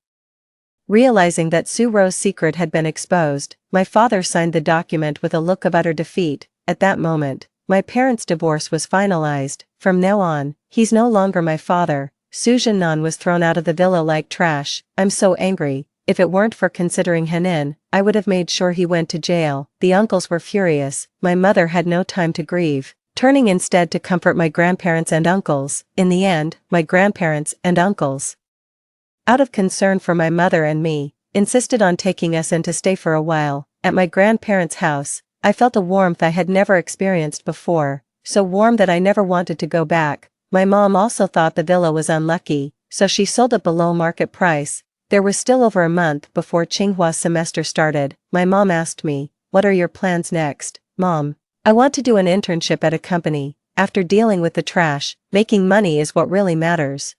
Speaker 1: Realizing that Su Ro's secret had been exposed, my father signed the document with a look of utter defeat. At that moment, my parents' divorce was finalized. From now on, he's no longer my father. Sujanan was thrown out of the villa like trash. I'm so angry. If it weren't for considering Henin, I would have made sure he went to jail. The uncles were furious. My mother had no time to grieve, turning instead to comfort my grandparents and uncles. In the end, my grandparents and uncles, out of concern for my mother and me, insisted on taking us in to stay for a while. At my grandparents' house, I felt a warmth I had never experienced before, so warm that I never wanted to go back. My mom also thought the villa was unlucky, so she sold it below market price. There was still over a month before Tsinghua's semester started. My mom asked me, what are your plans next? Mom, I want to do an internship at a company. After dealing with the trash, making money is what really matters.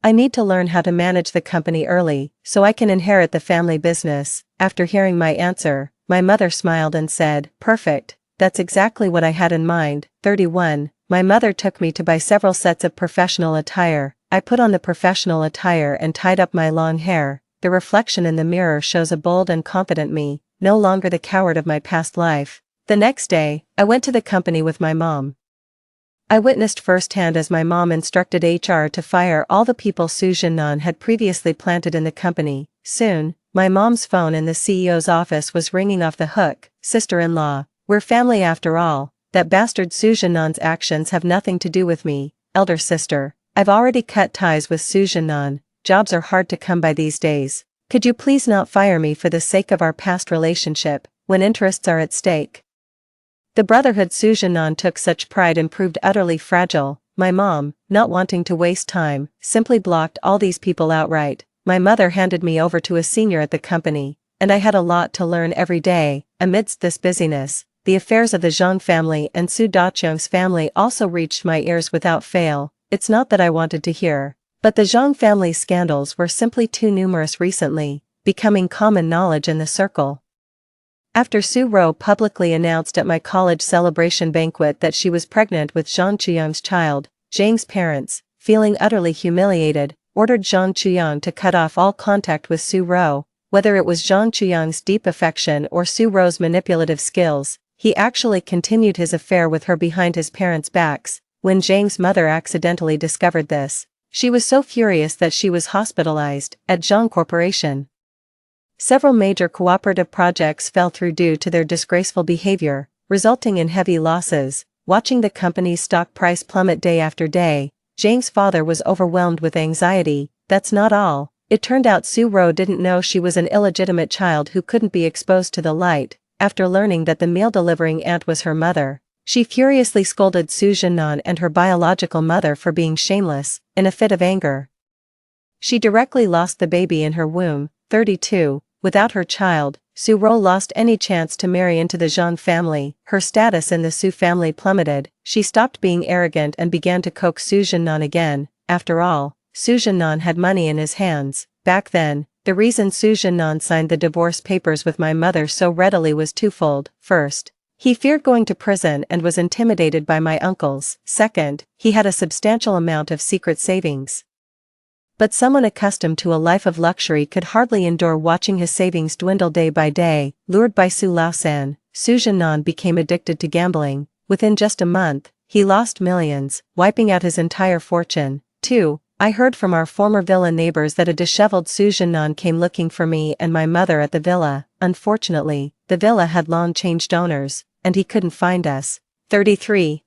Speaker 1: I need to learn how to manage the company early, so I can inherit the family business. After hearing my answer, my mother smiled and said, perfect, that's exactly what I had in mind. 31. My mother took me to buy several sets of professional attire. I put on the professional attire and tied up my long hair. The reflection in the mirror shows a bold and confident me, no longer the coward of my past life. The next day, I went to the company with my mom. I witnessed firsthand as my mom instructed HR to fire all the people Su Jinnan had previously planted in the company. Soon, my mom's phone in the CEO's office was ringing off the hook. Sister-in-law, we're family after all. That bastard Su Jinnan's actions have nothing to do with me. Elder sister, I've already cut ties with Su Jinnan. Jobs are hard to come by these days. Could you please not fire me for the sake of our past relationship, when interests are at stake? The brotherhood Su Jinnan took such pride in proved utterly fragile. My mom, not wanting to waste time, simply blocked all these people outright. My mother handed me over to a senior at the company, and I had a lot to learn every day. Amidst this busyness, the affairs of the Zhang family and Su Daqiang's family also reached my ears without fail. It's not that I wanted to hear, but the Zhang family's scandals were simply too numerous recently, becoming common knowledge in the circle. After Su Rou publicly announced at my college celebration banquet that she was pregnant with Zhang Chuyang's child, Zhang's parents, feeling utterly humiliated, ordered Zhang Chuyang to cut off all contact with Su Rou. Whether it was Zhang Chuyang's deep affection or Su Rou's manipulative skills, he actually continued his affair with her behind his parents' backs. When Zhang's mother accidentally discovered this, she was so furious that she was hospitalized at Zhang Corporation. Several major cooperative projects fell through due to their disgraceful behavior, resulting in heavy losses. Watching the company's stock price plummet day after day, Zhang's father was overwhelmed with anxiety. That's not all. It turned out Su Rou didn't know she was an illegitimate child who couldn't be exposed to the light. After learning that the meal-delivering aunt was her mother, she furiously scolded Su Jinnan and her biological mother for being shameless. In a fit of anger, she directly lost the baby in her womb. 32. Without her child, Su Rou lost any chance to marry into the Zhang family. Her status in the Su family plummeted. She stopped being arrogant and began to coax Su Jinnan again. After all, Su Jinnan had money in his hands. Back then, the reason Su Jinnan signed the divorce papers with my mother so readily was twofold. First, he feared going to prison and was intimidated by my uncles. Second, he had a substantial amount of secret savings. But someone accustomed to a life of luxury could hardly endure watching his savings dwindle day by day. Lured by Su Laosan, Su Jinnan became addicted to gambling. Within just a month, he lost millions, wiping out his entire fortune. 2. I heard from our former villa neighbors that a disheveled Su Jinnan came looking for me and my mother at the villa. Unfortunately, the villa had long changed owners, and he couldn't find us. 33.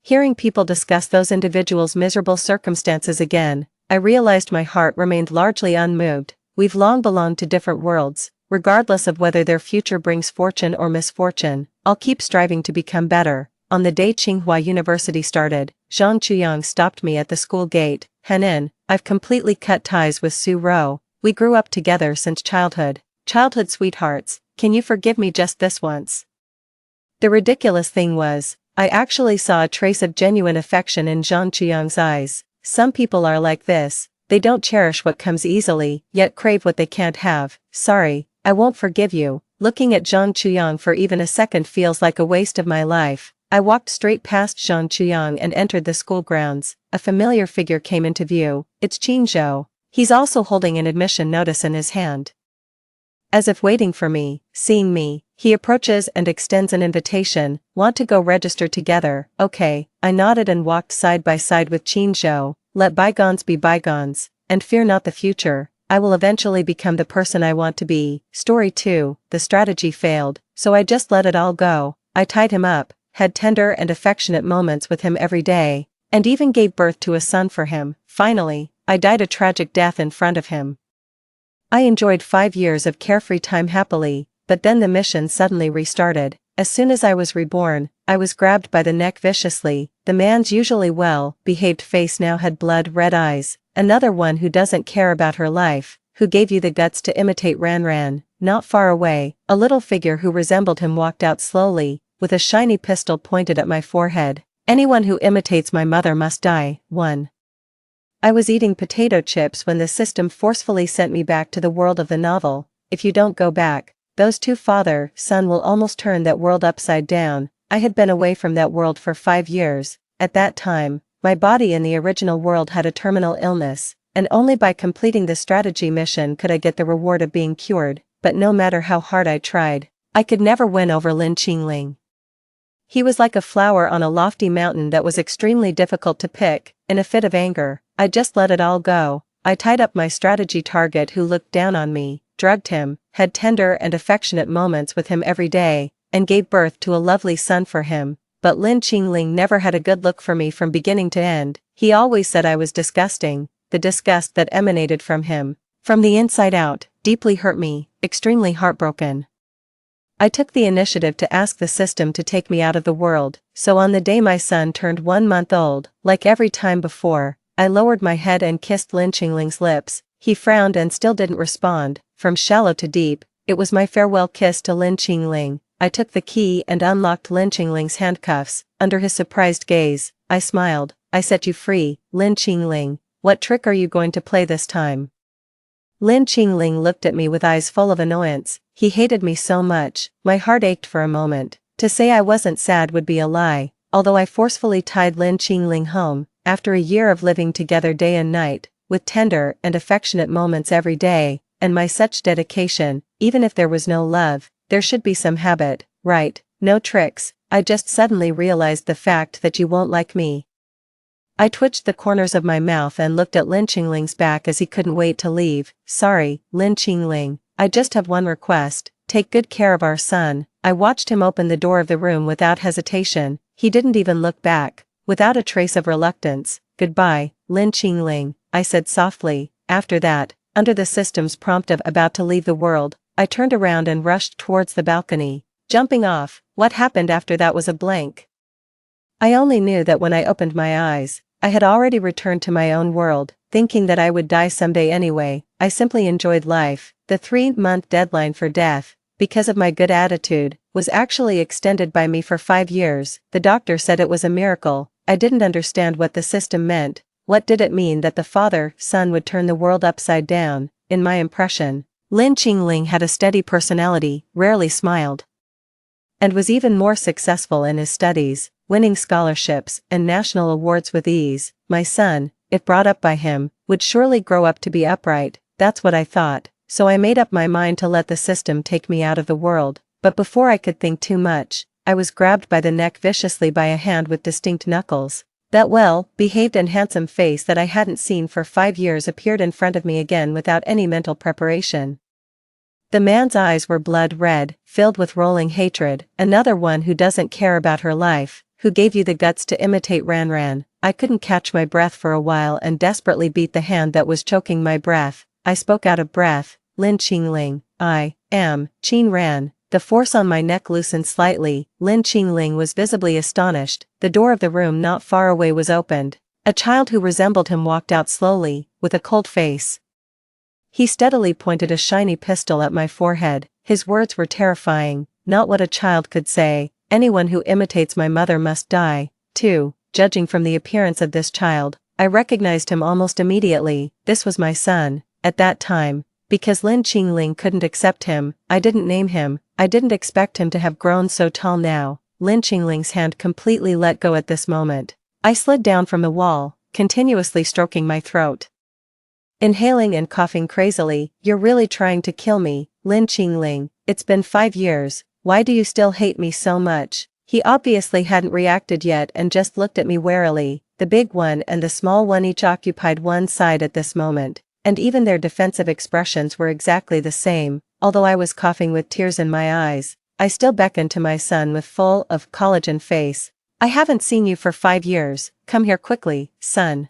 Speaker 1: Hearing people discuss those individuals' miserable circumstances again, I realized my heart remained largely unmoved. We've long belonged to different worlds. Regardless of whether their future brings fortune or misfortune, I'll keep striving to become better. On the day Tsinghua University started, Zhang Chuyang stopped me at the school gate. Henin, I've completely cut ties with Su Rou. We grew up together since childhood. Childhood sweethearts, can you forgive me just this once? The ridiculous thing was, I actually saw a trace of genuine affection in Zhang Chuyang's eyes. Some people are like this, they don't cherish what comes easily, yet crave what they can't have. Sorry, I won't forgive you. Looking at Zhang Chuyang for even a second feels like a waste of my life. I walked straight past Zhang Chuyang and entered the school grounds. A familiar figure came into view. It's Qin Zhou. He's also holding an admission notice in his hand. As if waiting for me, seeing me, he approaches and extends an invitation. Want to go register together? Okay. I nodded and walked side by side with Qin Zhou. Let bygones be bygones, and fear not the future. I will eventually become the person I want to be. Story 2. The strategy failed, so I just let it all go. I tied him up, had tender and affectionate moments with him every day, and even gave birth to a son for him. Finally, I died a tragic death in front of him. I enjoyed 5 years of carefree time happily, but then the mission suddenly restarted. As soon as I was reborn, I was grabbed by the neck viciously. The man's usually well-behaved face now had blood-red eyes. Another one who doesn't care about her life, who gave you the guts to imitate Ran. Not far away, a little figure who resembled him walked out slowly, with a shiny pistol pointed at my forehead. Anyone who imitates my mother must die. 1. I was eating potato chips when the system forcefully sent me back to the world of the novel. If you don't go back, those two father-son will almost turn that world upside down. I had been away from that world for 5 years. At that time, my body in the original world had a terminal illness, and only by completing the strategy mission could I get the reward of being cured. But no matter how hard I tried, I could never win over Lin Qingling. He was like a flower on a lofty mountain that was extremely difficult to pick. In a fit of anger, I just let it all go. I tied up my strategy target who looked down on me, drugged him, had tender and affectionate moments with him every day, and gave birth to a lovely son for him. But Lin Qingling never had a good look for me from beginning to end. He always said I was disgusting. The disgust that emanated from him, from the inside out, deeply hurt me, extremely heartbroken. I took the initiative to ask the system to take me out of the world, so on the day my son turned 1 month old, like every time before, I lowered my head and kissed Lin Qingling's lips. He frowned and still didn't respond. From shallow to deep, it was my farewell kiss to Lin Qingling. I took the key and unlocked Lin Qingling's handcuffs. Under his surprised gaze, I smiled. I set you free, Lin Qingling. What trick are you going to play this time? Lin Qingling looked at me with eyes full of annoyance. He hated me so much, my heart ached for a moment. To say I wasn't sad would be a lie, although I forcefully tied Lin Qingling home, after a year of living together day and night, with tender and affectionate moments every day, and my such dedication. Even if there was no love, there should be some habit, right? No tricks. I just suddenly realized the fact that you won't like me. I twitched the corners of my mouth and looked at Lin Qingling's back as he couldn't wait to leave. Sorry, Lin Qingling, I just have one request. Take good care of our son. I watched him open the door of the room without hesitation. He didn't even look back, without a trace of reluctance. Goodbye, Lin Qingling, I said softly. After that, under the system's prompt of about to leave the world, I turned around and rushed towards the balcony. Jumping off, what happened after that was a blank. I only knew that when I opened my eyes, I had already returned to my own world, thinking that I would die someday anyway. I simply enjoyed life. The 3-month deadline for death, because of my good attitude, was actually extended by me for 5 years. The doctor said it was a miracle. I didn't understand what the system meant. What did it mean that the father-son would turn the world upside down? In my impression, Lin Qingling had a steady personality, rarely smiled, and was even more successful in his studies, winning scholarships and national awards with ease. My son, if brought up by him, would surely grow up to be upright. That's what I thought, so I made up my mind to let the system take me out of the world. But before I could think too much, I was grabbed by the neck viciously by a hand with distinct knuckles. That well-behaved and handsome face that I hadn't seen for 5 years appeared in front of me again without any mental preparation. The man's eyes were blood red, filled with rolling hatred. Another one who doesn't care about her life, who gave you the guts to imitate Ran. I couldn't catch my breath for a while and desperately beat the hand that was choking my breath. I spoke out of breath. Lin Qingling, I am Qin Ran. The force on my neck loosened slightly. Lin Qingling was visibly astonished. The door of the room not far away was opened. A child who resembled him walked out slowly, with a cold face. He steadily pointed a shiny pistol at my forehead. His words were terrifying, not what a child could say. Anyone who imitates my mother must die, too. Judging from the appearance of this child, I recognized him almost immediately. This was my son. At that time, because Lin Qingling couldn't accept him, I didn't name him. I didn't expect him to have grown so tall now. Lin Qingling's hand completely let go at this moment. I slid down from the wall, continuously stroking my throat, inhaling and coughing crazily. You're really trying to kill me, Lin Qingling. It's been 5 years. Why do you still hate me so much? He obviously hadn't reacted yet and just looked at me warily. The big one and the small one each occupied one side at this moment, and even their defensive expressions were exactly the same. Although I was coughing with tears in my eyes, I still beckoned to my son with full of collagen face. I haven't seen you for 5 years. Come here quickly, son,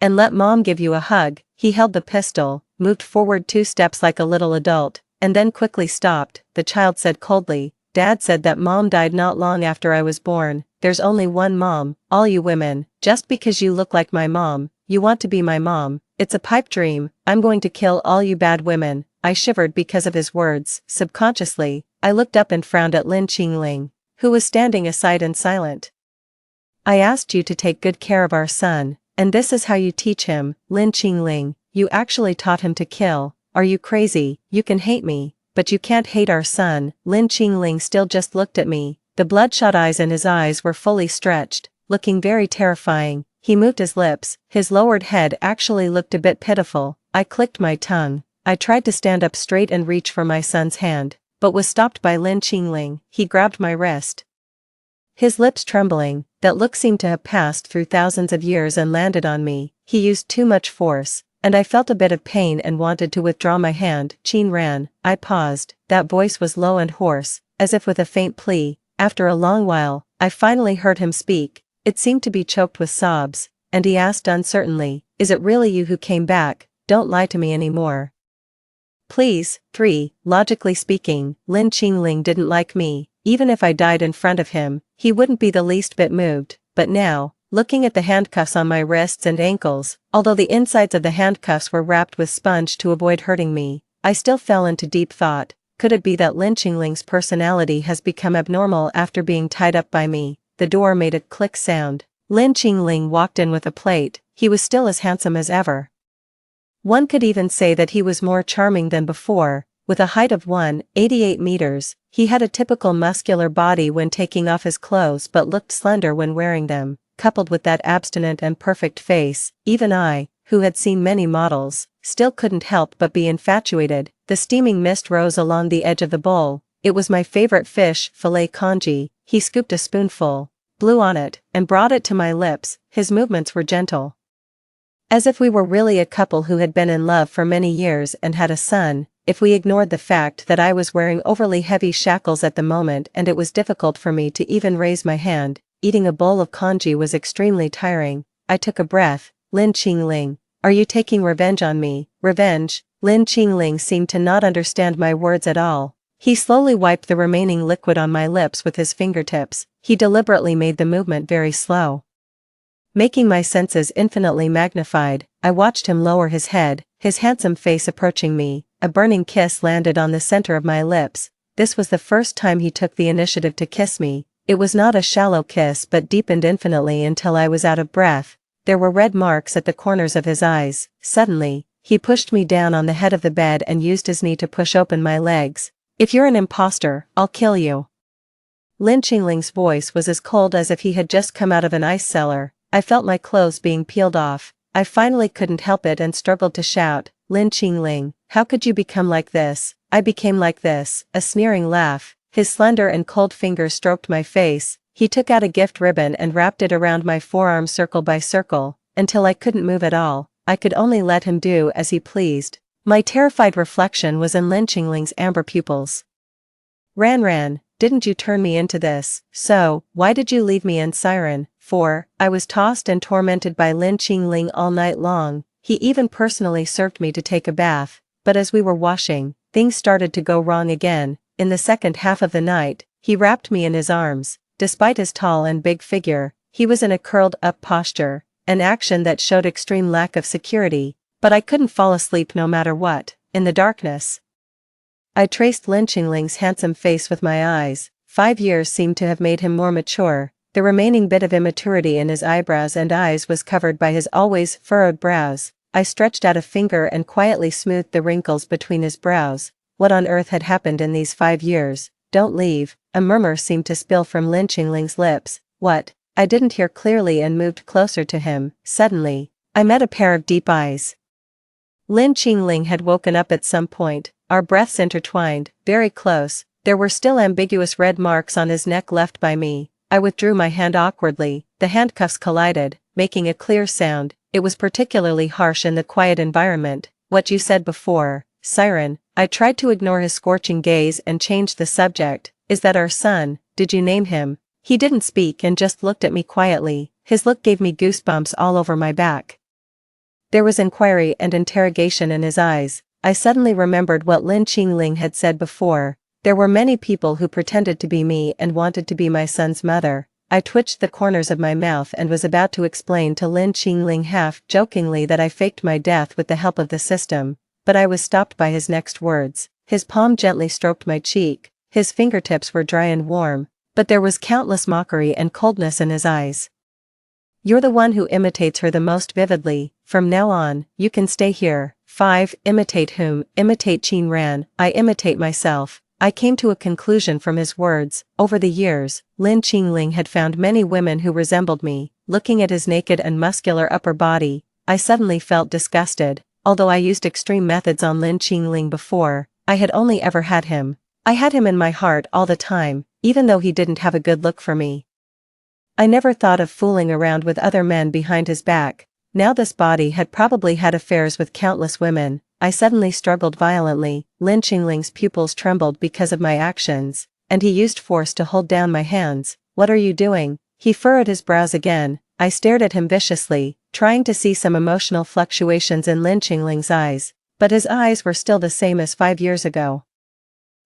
Speaker 1: and let mom give you a hug. He held the pistol, moved forward 2 steps like a little adult, and then quickly stopped. The child said coldly, Dad said that mom died not long after I was born. There's only one mom. All you women, just because you look like my mom, you want to be my mom. It's a pipe dream. I'm going to kill all you bad women. I shivered because of his words. Subconsciously, I looked up and frowned at Lin Qingling, who was standing aside and silent. I asked you to take good care of our son, and this is how you teach him, Lin Qingling. You actually taught him to kill. Are you crazy? You can hate me, but you can't hate our son. Lin Qingling still just looked at me. The bloodshot eyes in his eyes were fully stretched, looking very terrifying. He moved his lips. His lowered head actually looked a bit pitiful. I clicked my tongue. I tried to stand up straight and reach for my son's hand, but was stopped by Lin Qingling. He grabbed my wrist. his lips trembling. That look seemed to have passed through thousands of years and landed on me. He used too much force, and I felt a bit of pain and wanted to withdraw my hand. Qin Ran, I paused. That voice was low and hoarse, as if with a faint plea. After a long while, I finally heard him speak. It seemed to be choked with sobs, and he asked uncertainly, "Is it really you who came back? Don't lie to me anymore. Please." 3. Logically speaking, Lin Qingling didn't like me. Even if I died in front of him, he wouldn't be the least bit moved. But now, looking at the handcuffs on my wrists and ankles, although the insides of the handcuffs were wrapped with sponge to avoid hurting me, I still fell into deep thought. Could it be that Lin Qingling's personality has become abnormal after being tied up by me? The door made a click sound. Lin Qingling walked in with a plate. He was still as handsome as ever. One could even say that he was more charming than before. With a height of 1.88 meters, he had a typical muscular body when taking off his clothes but looked slender when wearing them. Coupled with that abstinent and perfect face, even I, who had seen many models, still couldn't help but be infatuated. The steaming mist rose along the edge of the bowl. It was my favorite fish, filet congee. He scooped a spoonful, blew on it, and brought it to my lips. His movements were gentle, as if we were really a couple who had been in love for many years and had a son. If we ignored the fact that I was wearing overly heavy shackles at the moment and it was difficult for me to even raise my hand, eating a bowl of congee was extremely tiring. I took a breath. Lin Qingling, are you taking revenge on me? Revenge? Lin Qingling seemed to not understand my words at all. He slowly wiped the remaining liquid on my lips with his fingertips. He deliberately made the movement very slow, making my senses infinitely magnified. I watched him lower his head, his handsome face approaching me. A burning kiss landed on the center of my lips. This was the first time he took the initiative to kiss me. It was not a shallow kiss but deepened infinitely until I was out of breath. There were red marks at the corners of his eyes. Suddenly, he pushed me down on the head of the bed and used his knee to push open my legs. "If you're an imposter, I'll kill you." Lin Qingling's voice was as cold as if he had just come out of an ice cellar. I felt my clothes being peeled off. I finally couldn't help it and struggled to shout, "Lin Qingling, how could you become like this?" "I became like this." A sneering laugh. His slender and cold fingers stroked my face. He took out a gift ribbon and wrapped it around my forearm circle by circle, until I couldn't move at all. I could only let him do as he pleased. My terrified reflection was in Lin Qingling's amber pupils. Ran, didn't you turn me into this? So, why did you leave me in Siren? 4. I was tossed and tormented by Lin Qingling all night long. He even personally served me to take a bath. But as we were washing, things started to go wrong again. In the second half of the night, he wrapped me in his arms. Despite his tall and big figure, he was in a curled-up posture, an action that showed extreme lack of security. But I couldn't fall asleep no matter what. In the darkness, I traced Lin Qingling's handsome face with my eyes. 5 years seemed to have made him more mature. The remaining bit of immaturity in his eyebrows and eyes was covered by his always furrowed brows. I stretched out a finger and quietly smoothed the wrinkles between his brows. What on earth had happened in these 5 years? "Don't leave." A murmur seemed to spill from Lin Qingling's lips. "What?" I didn't hear clearly and moved closer to him. Suddenly, I met a pair of deep eyes. Lin Qingling had woken up at some point. Our breaths intertwined, very close. There were still ambiguous red marks on his neck left by me. I withdrew my hand awkwardly. The handcuffs collided, making a clear sound. It was particularly harsh in the quiet environment. "What you said before, Siren." I tried to ignore his scorching gaze and changed the subject. "Is that our son? Did you name him?" He didn't speak and just looked at me quietly. His look gave me goosebumps all over my back. There was inquiry and interrogation in his eyes. I suddenly remembered what Lin Qingling had said before. There were many people who pretended to be me and wanted to be my son's mother. I twitched the corners of my mouth and was about to explain to Lin Qingling half-jokingly that I faked my death with the help of the system, but I was stopped by his next words. His palm gently stroked my cheek. His fingertips were dry and warm, but there was countless mockery and coldness in his eyes. "You're the one who imitates her the most vividly. From now on, you can stay here." 5. Imitate whom? Imitate Qin Ran. I imitate myself. I came to a conclusion from his words. Over the years, Lin Qingling had found many women who resembled me. Looking at his naked and muscular upper body, I suddenly felt disgusted. Although I used extreme methods on Lin Qingling before, I had only ever had him. I had him in my heart all the time, even though he didn't have a good look for me. I never thought of fooling around with other men behind his back. Now this body had probably had affairs with countless women. I suddenly struggled violently. Lin Qingling's pupils trembled because of my actions, and he used force to hold down my hands. "What are you doing?" He furrowed his brows again. I stared at him viciously, trying to see some emotional fluctuations in Lin Qingling's eyes, but his eyes were still the same as 5 years ago,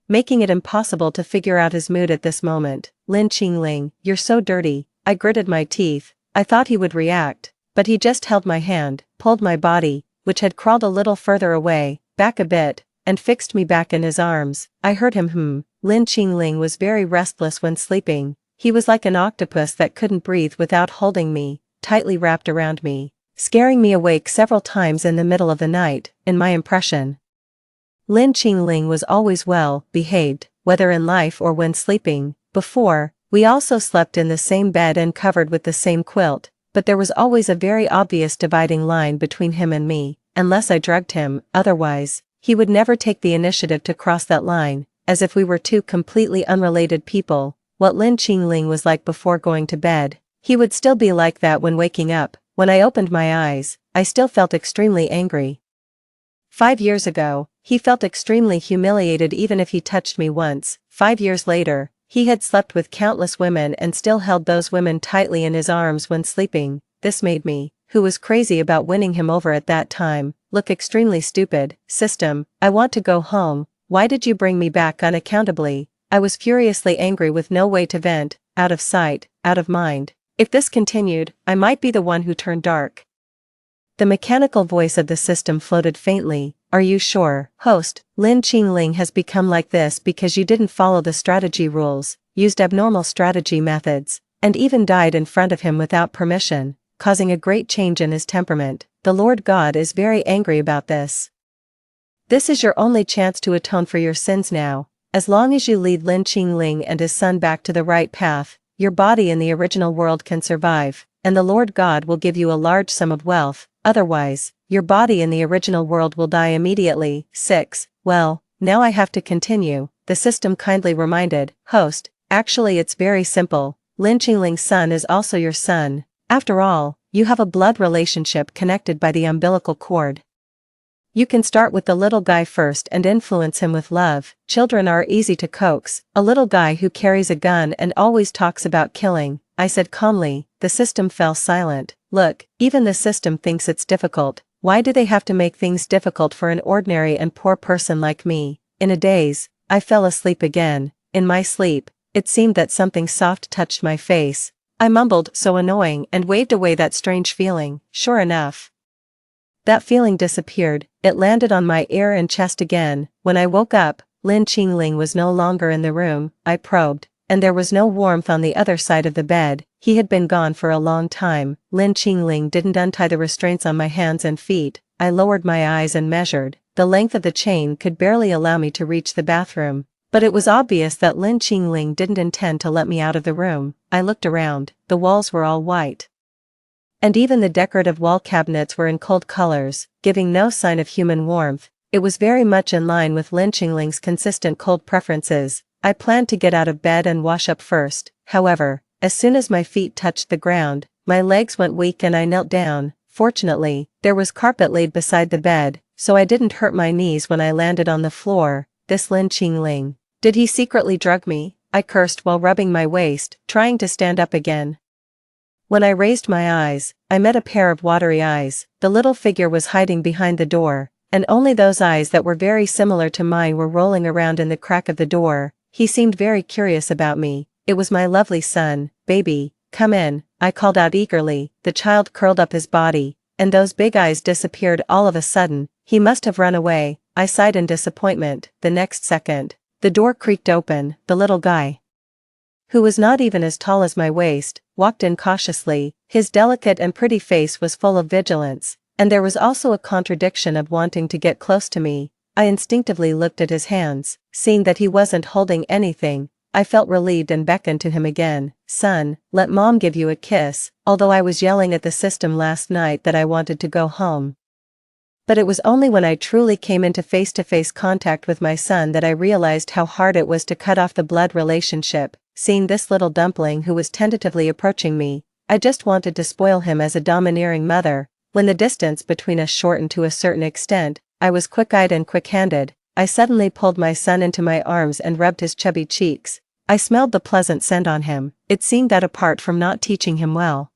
Speaker 1: making it impossible to figure out his mood at this moment. "Lin Qingling, you're so dirty." I gritted my teeth. I thought he would react, but he just held my hand, pulled my body, which had crawled a little further away, back a bit, and fixed me back in his arms. I heard him. Lin Qingling was very restless when sleeping. He was like an octopus that couldn't breathe without holding me, tightly wrapped around me, scaring me awake several times in the middle of the night. In my impression, Lin Qingling was always well behaved, whether in life or when sleeping. Before, we also slept in the same bed and covered with the same quilt, but there was always a very obvious dividing line between him and me, unless I drugged him. Otherwise, he would never take the initiative to cross that line, as if we were two completely unrelated people. What Lin Qingling was like before going to bed, he would still be like that when waking up. When I opened my eyes, I still felt extremely angry. 5 years ago, he felt extremely humiliated even if he touched me once. 5 years later, he had slept with countless women and still held those women tightly in his arms when sleeping. This made me, who was crazy about winning him over at that time, look extremely stupid. "System, I want to go home. Why did you bring me back unaccountably?" I was furiously angry with no way to vent, out of sight, out of mind. If this continued, I might be the one who turned dark. The mechanical voice of the system floated faintly. "Are you sure, host? Lin Qingling has become like this because you didn't follow the strategy rules, used abnormal strategy methods, and even died in front of him without permission, causing a great change in his temperament. The Lord God is very angry about this. This is your only chance to atone for your sins now. As long as you lead Lin Qingling and his son back to the right path, your body in the original world can survive, and the Lord God will give you a large sum of wealth. Otherwise, your body in the original world will die immediately." 6. Well, now I have to continue, the system kindly reminded. "Host, actually it's very simple. Lin Qingling's son is also your son. After all, you have a blood relationship connected by the umbilical cord. You can start with the little guy first and influence him with love. Children are easy to coax. A little guy who carries a gun and always talks about killing," I said calmly. The system fell silent. "Look, even the system thinks it's difficult. Why do they have to make things difficult for an ordinary and poor person like me?" In a daze, I fell asleep again. In my sleep, it seemed that something soft touched my face. I mumbled, "So annoying," and waved away that strange feeling. Sure enough, that feeling disappeared. It landed on my ear and chest again. When I woke up, Lin Qingling was no longer in the room. I probed, and there was no warmth on the other side of the bed. He had been gone for a long time. Lin Qingling didn't untie the restraints on my hands and feet. I lowered my eyes and measured. The length of the chain could barely allow me to reach the bathroom. But it was obvious that Lin Qingling didn't intend to let me out of the room. I looked around. The walls were all white, and even the decorative wall cabinets were in cold colors, giving no sign of human warmth. It was very much in line with Lin Qingling's consistent cold preferences. I planned to get out of bed and wash up first. However, as soon as my feet touched the ground, my legs went weak and I knelt down. Fortunately, there was carpet laid beside the bed, so I didn't hurt my knees when I landed on the floor. This Lin Qingling. Did he secretly drug me? I cursed while rubbing my waist, trying to stand up again. When I raised my eyes, I met a pair of watery eyes. The little figure was hiding behind the door, and only those eyes that were very similar to mine were rolling around in the crack of the door. He seemed very curious about me. It was my lovely son. "Baby, come in," I called out eagerly. The child curled up his body, and those big eyes disappeared all of a sudden. He must have run away. I sighed in disappointment. The next second, the door creaked open. The little guy, who was not even as tall as my waist, walked in cautiously. His delicate and pretty face was full of vigilance, and there was also a contradiction of wanting to get close to me. I instinctively looked at his hands. Seeing that he wasn't holding anything, I felt relieved and beckoned to him again. "Son, let mom give you a kiss," although I was yelling at the system last night that I wanted to go home. But it was only when I truly came into face-to-face contact with my son that I realized how hard it was to cut off the blood relationship. seeing this little dumpling who was tentatively approaching me. I just wanted to spoil him as a domineering mother. When the distance between us shortened to a certain extent, I was quick-eyed and quick-handed. I suddenly pulled my son into my arms and rubbed his chubby cheeks. I smelled the pleasant scent on him. It seemed that apart from not teaching him well,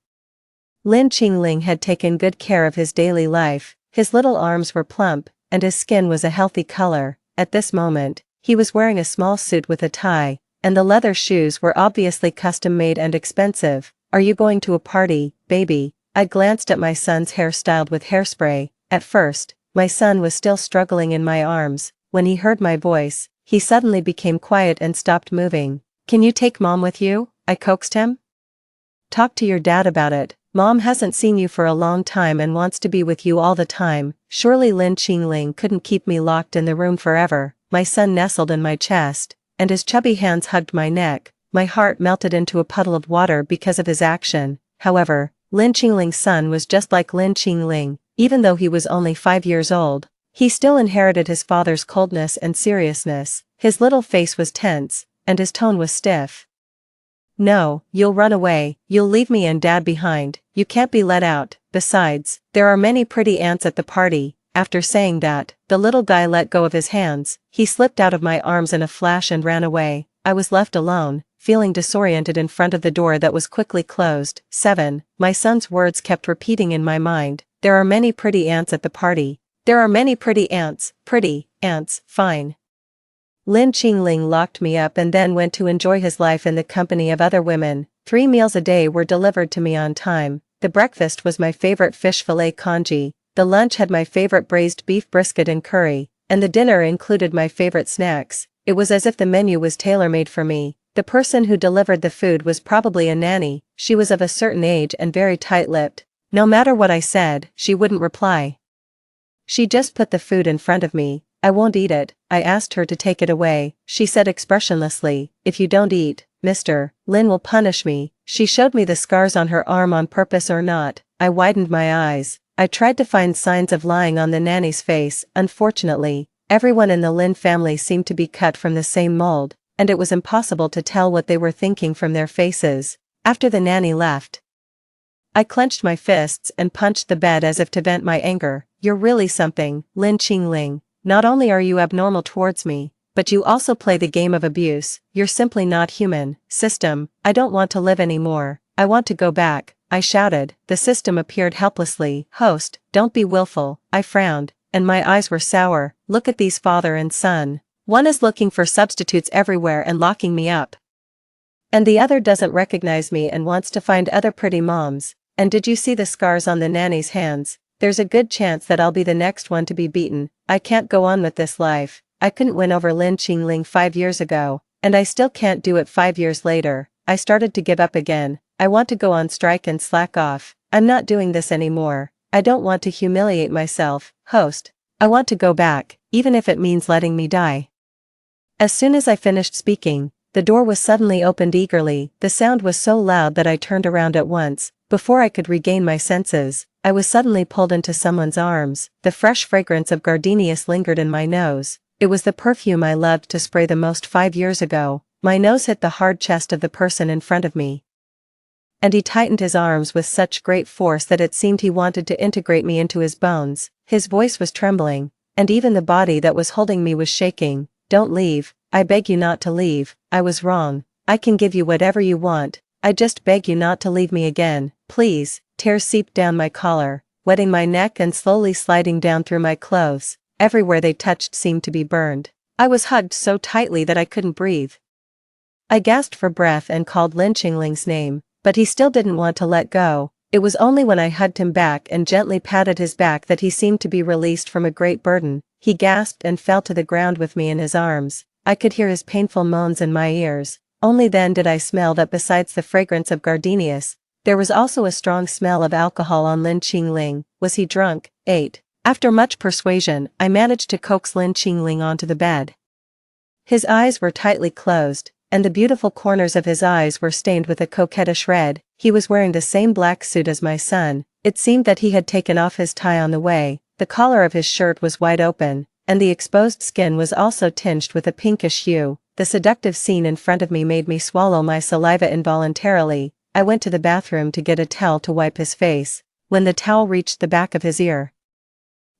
Speaker 1: Lin Qingling had taken good care of his daily life. His little arms were plump, and his skin was a healthy color. At this moment, he was wearing a small suit with a tie, and the leather shoes were obviously custom-made and expensive. "Are you going to a party, baby?" I glanced at my son's hair styled with hairspray. At first, my son was still struggling in my arms. When he heard my voice, he suddenly became quiet and stopped moving. "Can you take Mom with you?" I coaxed him. "Talk to your dad about it. Mom hasn't seen you for a long time and wants to be with you all the time." Surely Lin Qingling couldn't keep me locked in the room forever. My son nestled in my chest, and his chubby hands hugged my neck. My heart melted into a puddle of water because of his action. However, Lin Qingling's son was just like Lin Qingling. Even though he was only 5 years old, he still inherited his father's coldness and seriousness. His little face was tense, and his tone was stiff. "No, you'll run away. You'll leave me and Dad behind. You can't be let out. Besides, there are many pretty aunts at the party." After saying that, the little guy let go of his hands. He slipped out of my arms in a flash and ran away. I was left alone, feeling disoriented in front of the door that was quickly closed. 7. My son's words kept repeating in my mind. "There are many pretty aunts at the party. There are many pretty aunts. Pretty aunts, fine." Lin Qingling locked me up and then went to enjoy his life in the company of other women. 3 meals a day were delivered to me on time. The breakfast was my favorite fish fillet congee, the lunch had my favorite braised beef brisket and curry, and the dinner included my favorite snacks. It was as if the menu was tailor-made for me. The person who delivered the food was probably a nanny. She was of a certain age and very tight-lipped. No matter what I said, she wouldn't reply. She just put the food in front of me. "I won't eat it." I asked her to take it away. She said expressionlessly, "If you don't eat, Mr. Lin will punish me." She showed me the scars on her arm on purpose or not. I widened my eyes. I tried to find signs of lying on the nanny's face. Unfortunately, everyone in the Lin family seemed to be cut from the same mold, and it was impossible to tell what they were thinking from their faces. After the nanny left, I clenched my fists and punched the bed as if to vent my anger. "You're really something, Lin Qingling. Not only are you abnormal towards me, but you also play the game of abuse. You're simply not human. System, I don't want to live anymore. I want to go back," I shouted. The system appeared helplessly. "Host, don't be willful." I frowned, and my eyes were sour. "Look at these father and son. One is looking for substitutes everywhere and locking me up, and the other doesn't recognize me and wants to find other pretty moms. And did you see the scars on the nanny's hands? There's a good chance that I'll be the next one to be beaten. I can't go on with this life. I couldn't win over Lin Qingling 5 years ago, and I still can't do it 5 years later." I started to give up again. "I want to go on strike and slack off. I'm not doing this anymore. I don't want to humiliate myself. Host, I want to go back, even if it means letting me die." As soon as I finished speaking, the door was suddenly opened eagerly. The sound was so loud that I turned around at once. Before I could regain my senses, I was suddenly pulled into someone's arms. The fresh fragrance of gardenias lingered in my nose. It was the perfume I loved to spray the most 5 years ago. My nose hit the hard chest of the person in front of me, and he tightened his arms with such great force that it seemed he wanted to integrate me into his bones. His voice was trembling, and even the body that was holding me was shaking. "Don't leave. I beg you not to leave." I was wrong. "I can give you whatever you want. I just beg you not to leave me again. Please." Tears seeped down my collar, wetting my neck and slowly sliding down through my clothes. Everywhere they touched seemed to be burned. I was hugged so tightly that I couldn't breathe. I gasped for breath and called Lin Qingling's name, but he still didn't want to let go. It was only when I hugged him back and gently patted his back that he seemed to be released from a great burden. He gasped and fell to the ground with me in his arms. I could hear his painful moans in my ears. Only then did I smell that besides the fragrance of gardenias, there was also a strong smell of alcohol on Lin Qingling. Was he drunk? 8. After much persuasion, I managed to coax Lin Qingling onto the bed. His eyes were tightly closed, and the beautiful corners of his eyes were stained with a coquettish red. He was wearing the same black suit as my son. It seemed that he had taken off his tie on the way. The collar of his shirt was wide open, and the exposed skin was also tinged with a pinkish hue. the seductive scene in front of me made me swallow my saliva involuntarily. I went to the bathroom to get a towel to wipe his face. When the towel reached the back of his ear,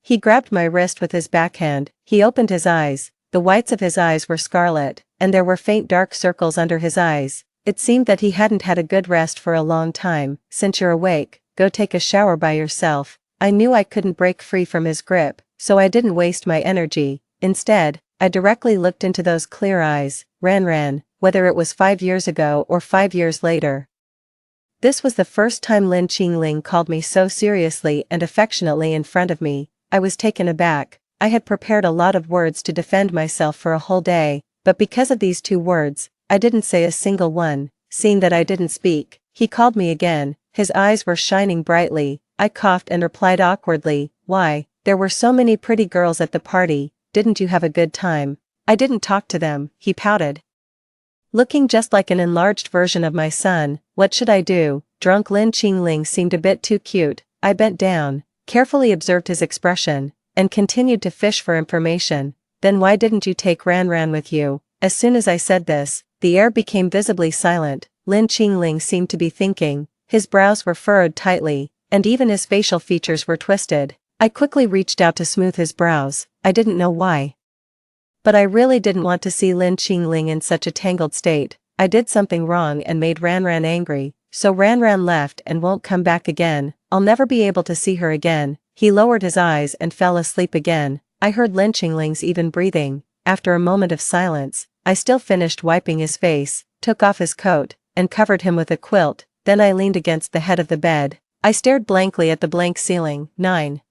Speaker 1: he grabbed my wrist with his backhand. He opened his eyes. The whites of his eyes were scarlet, and there were faint dark circles under his eyes. It seemed that he hadn't had a good rest for a long time. Since you're awake, go take a shower by yourself. I knew I couldn't break free from his grip, so I didn't waste my energy. Instead, I directly looked into those clear eyes. Ran, whether it was 5 years ago or 5 years later. This was the first time Lin Qingling called me so seriously and affectionately in front of me. I was taken aback. I had prepared a lot of words to defend myself for a whole day, but because of these 2 words, I didn't say a single one. Seeing that I didn't speak, he called me again. His eyes were shining brightly. I coughed and replied awkwardly, "Why, there were so many pretty girls at the party, didn't you have a good time?" "I didn't talk to them," he pouted. Looking just like an enlarged version of my son. What should I do? Drunk Lin Qingling seemed a bit too cute. I bent down, carefully observed his expression, and continued to fish for information. "Then why didn't you take Ran with you?" As soon as I said this, the air became visibly silent. Lin Qingling seemed to be thinking. His brows were furrowed tightly, and even his facial features were twisted. I quickly reached out to smooth his brows. I didn't know why, but I really didn't want to see Lin Qingling in such a tangled state. I did something wrong and made Ran angry, so Ran left and won't come back again. I'll never be able to see her again. He lowered his eyes and fell asleep again. I heard Lin Qingling's even breathing. After a moment of silence, I still finished wiping his face, took off his coat, and covered him with a quilt. Then I leaned against the head of the bed. I stared blankly at the blank ceiling. 9.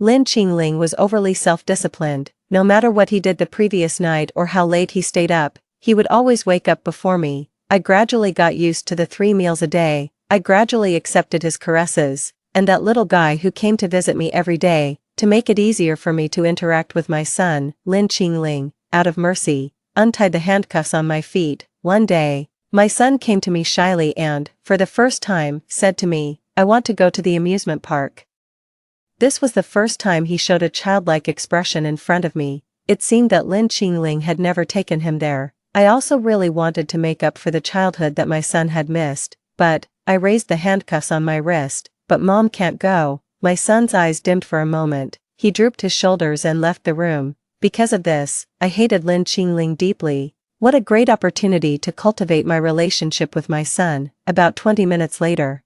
Speaker 1: Lin Qingling was overly self-disciplined. No matter what he did the previous night or how late he stayed up, he would always wake up before me. I gradually got used to the 3 meals a day. I gradually accepted his caresses, and that little guy who came to visit me every day. To make it easier for me to interact with my son, Lin Qingling, out of mercy, untied the handcuffs on my feet. One day, my son came to me shyly and, for the first time, said to me, "I want to go to the amusement park." This was the first time he showed a childlike expression in front of me. It seemed that Lin Qingling had never taken him there. I also really wanted to make up for the childhood that my son had missed, but I raised the handcuffs on my wrist. "But Mom can't go." My son's eyes dimmed for a moment. He drooped his shoulders and left the room. Because of this, I hated Lin Qingling deeply. What a great opportunity to cultivate my relationship with my son. About 20 minutes later,